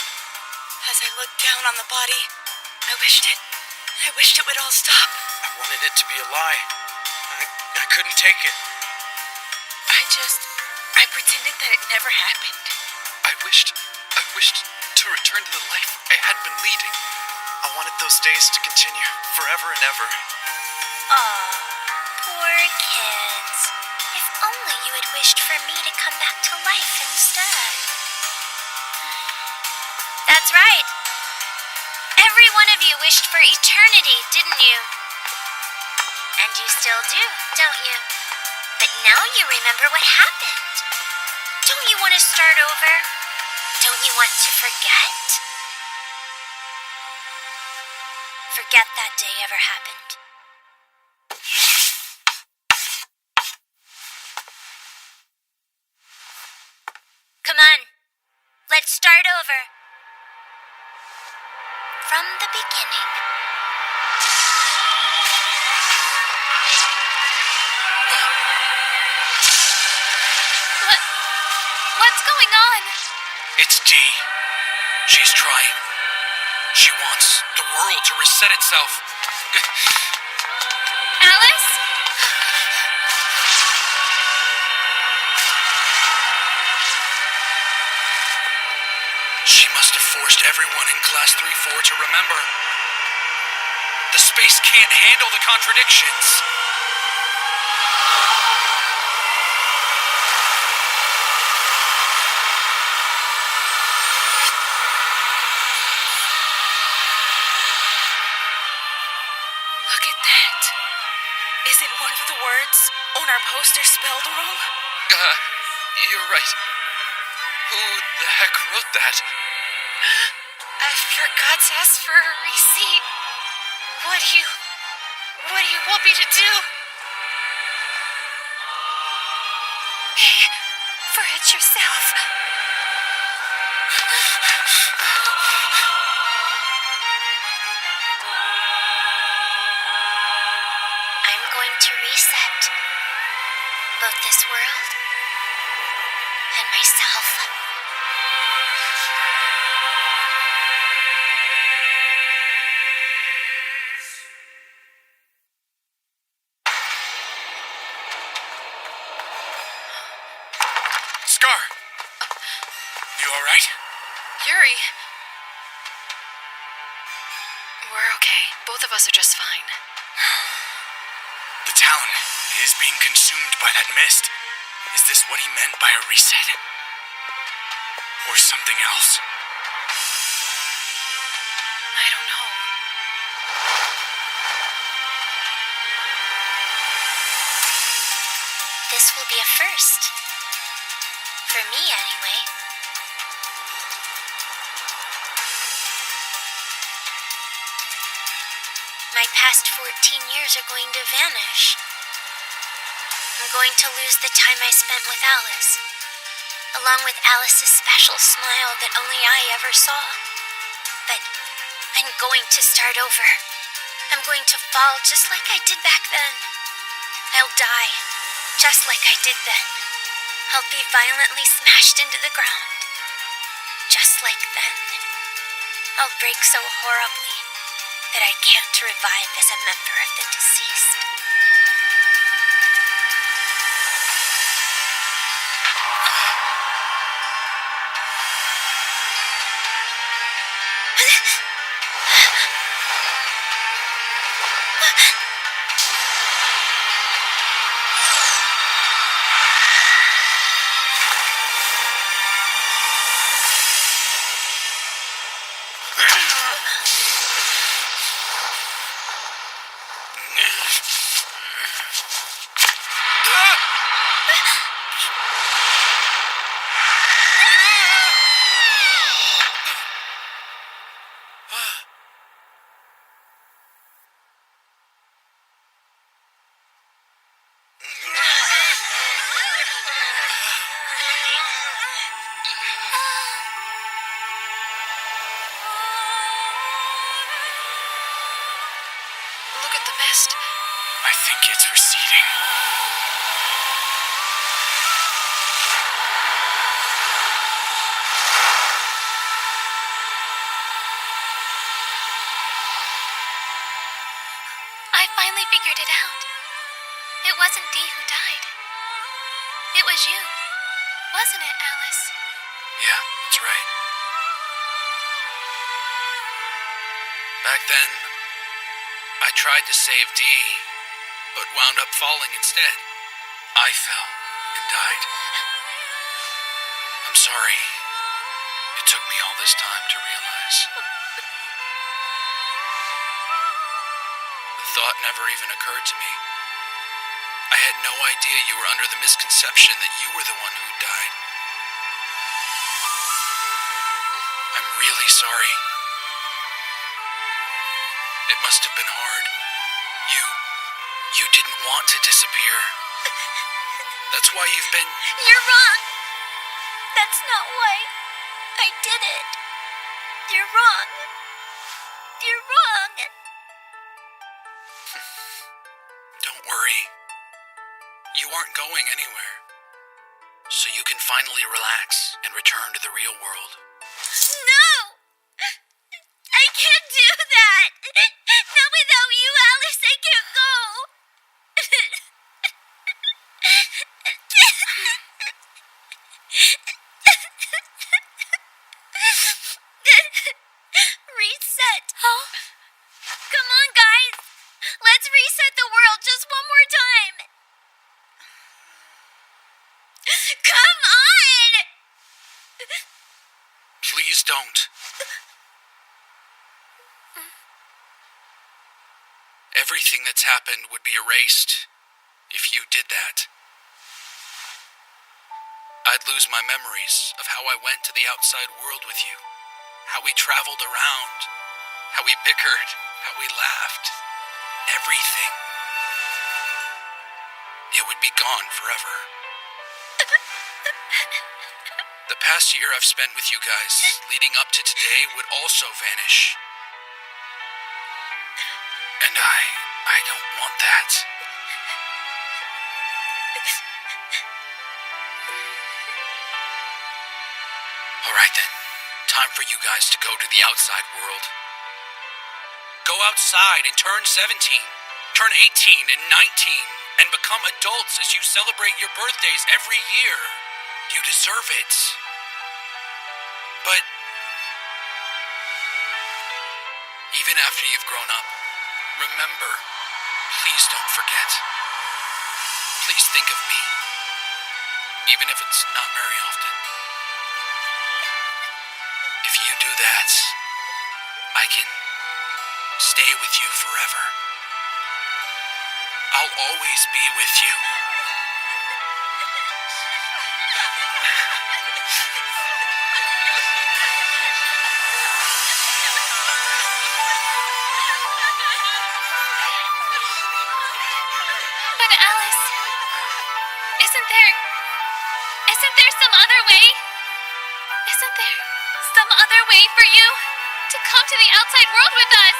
As I looked down on the body, I wished it would all stop. I wanted it to be a lie. I couldn't take it. I pretended that it never happened. I wished to return to the life I had been leading. I wanted those days to continue forever and ever. Aw, poor kids. If only you had wished for me to come back to life instead. That's right. Every one of you wished for eternity, didn't you? And you still do, don't you? But now you remember what happened. Don't you want to start over? Don't you want to forget? Forget that day ever happened. Come on, let's start over. From the beginning. What's going on? It's Dee. She's trying. She wants the world to reset itself. Alice? She must have forced everyone in Class 3-4 to remember. The space can't handle the contradictions. Look at that. Isn't one of the words on our poster spelled wrong? You're right. Who the heck wrote that? I forgot to ask for a receipt. What do you want me to do? Hey, for it yourself. I'm going to reset both this world and myself. Scar! You alright? Yuri. We're okay. Both of us are just fine. The town is being consumed by that mist. Is this what he meant by a reset? Or something else? I don't know. This will be a first. For me, anyway. My past 14 years are going to vanish. I'm going to lose the time I spent with Alice, along with Alice's special smile that only I ever saw. But I'm going to start over. I'm going to fall just like I did back then. I'll die, Just like I did then, I'll be violently smashed into the ground. Just like then, I'll break so horribly that I can't revive as a member of the deceased. Look at the mist. I think it's receding. I finally figured it out. It wasn't Dee who died. It was you. Wasn't it, Alice? Yeah, that's right. Back then, I tried to save Dee, but wound up falling instead. I fell and died. I'm sorry. It took me all this time to realize. The thought never even occurred to me. I had no idea you were under the misconception that you were the one who died. I'm really sorry. It must have been hard. You didn't want to disappear. That's why you've been... You're wrong. That's not why I did it. You're wrong. You're wrong. Don't worry. You aren't going anywhere. So you can finally relax and return to the real world. No! I can't do that! Not without you, Alice, I can't go! Reset! Huh? Come on, guys! Let's reset the world just one more time! Come on! Please don't. Everything that's happened would be erased if you did that. I'd lose my memories of how I went to the outside world with you, how we traveled around, how we bickered, how we laughed. Everything. It would be gone forever. The past year I've spent with you guys, leading up to today, would also vanish. And I don't want that. Alright then, time for you guys to go to the outside world. Go outside and turn 17, turn 18 and 19, and become adults as you celebrate your birthdays every year. You deserve it. But even after you've grown up, remember, please don't forget. Please think of me, even if it's not very often. If you do that, I can stay with you forever. I'll always be with you. But Alice, isn't there some other way? Isn't there some other way for you to come to the outside world with us?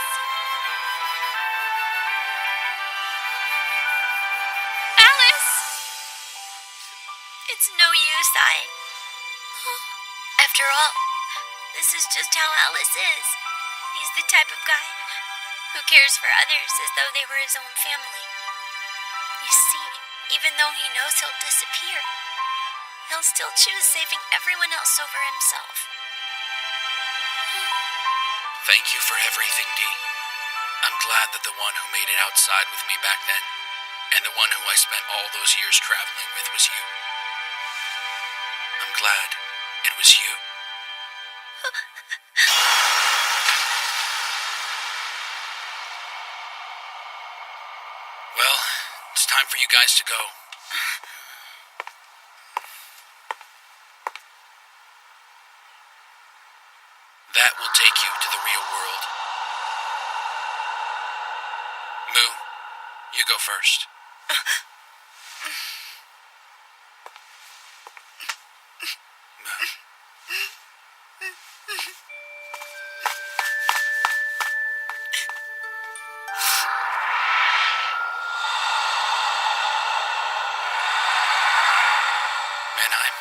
Alice? It's no use, After all, this is just how Alice is. He's the type of guy who cares for others as though they were his own family. You see, even though he knows he'll disappear, he'll still choose saving everyone else over himself. Thank you for everything, Dee. I'm glad that the one who made it outside with me back then, and the one who I spent all those years traveling with was you. I'm glad it was you. Well, it's time for you guys to go. That will take you to the real world. Moo, you go first. Moo. Mannheim?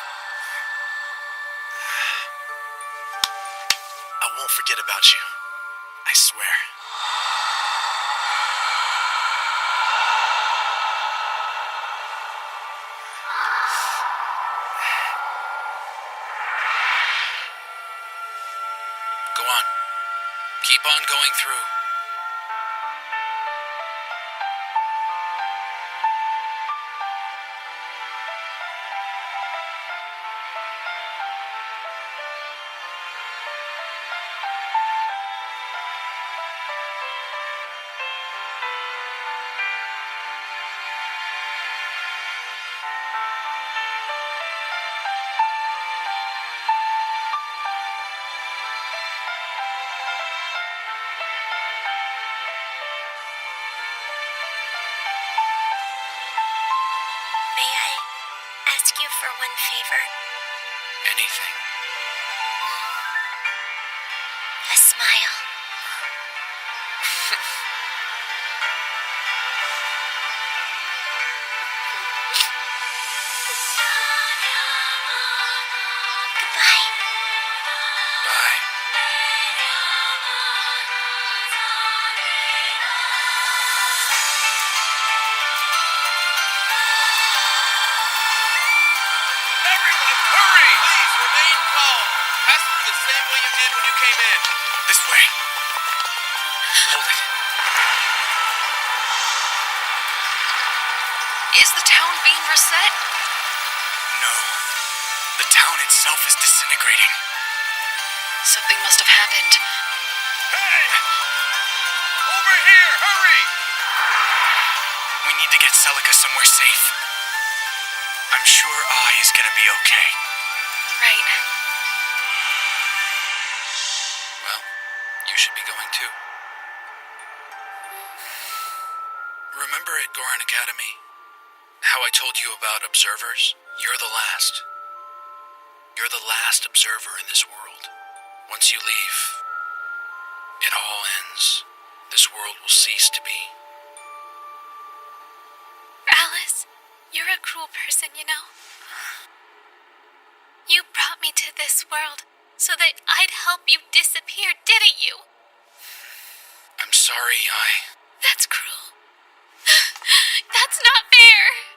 I won't forget about you. I swear. Go on. Keep on going through. May I ask you for one favor? Anything. A smile. Goodbye. Bye. Everyone, hurry! Please, remain calm. Pass through the same way you did when you came in. This way. Hold it. Is the town being reset? No. The town itself is disintegrating. Something must have happened. Hey! Over here, hurry! We need to get Celica somewhere safe. I'm sure Ai is gonna be okay. Right. Well, you should be going too. Remember at Goran Academy, how I told you about observers? You're the last. You're the last observer in this world. Once you leave, it all ends. This world will cease to be. Alice, you're a cruel person, you know. You brought me to this world so that I'd help you disappear, didn't you? I'm sorry, That's cruel. That's not fair.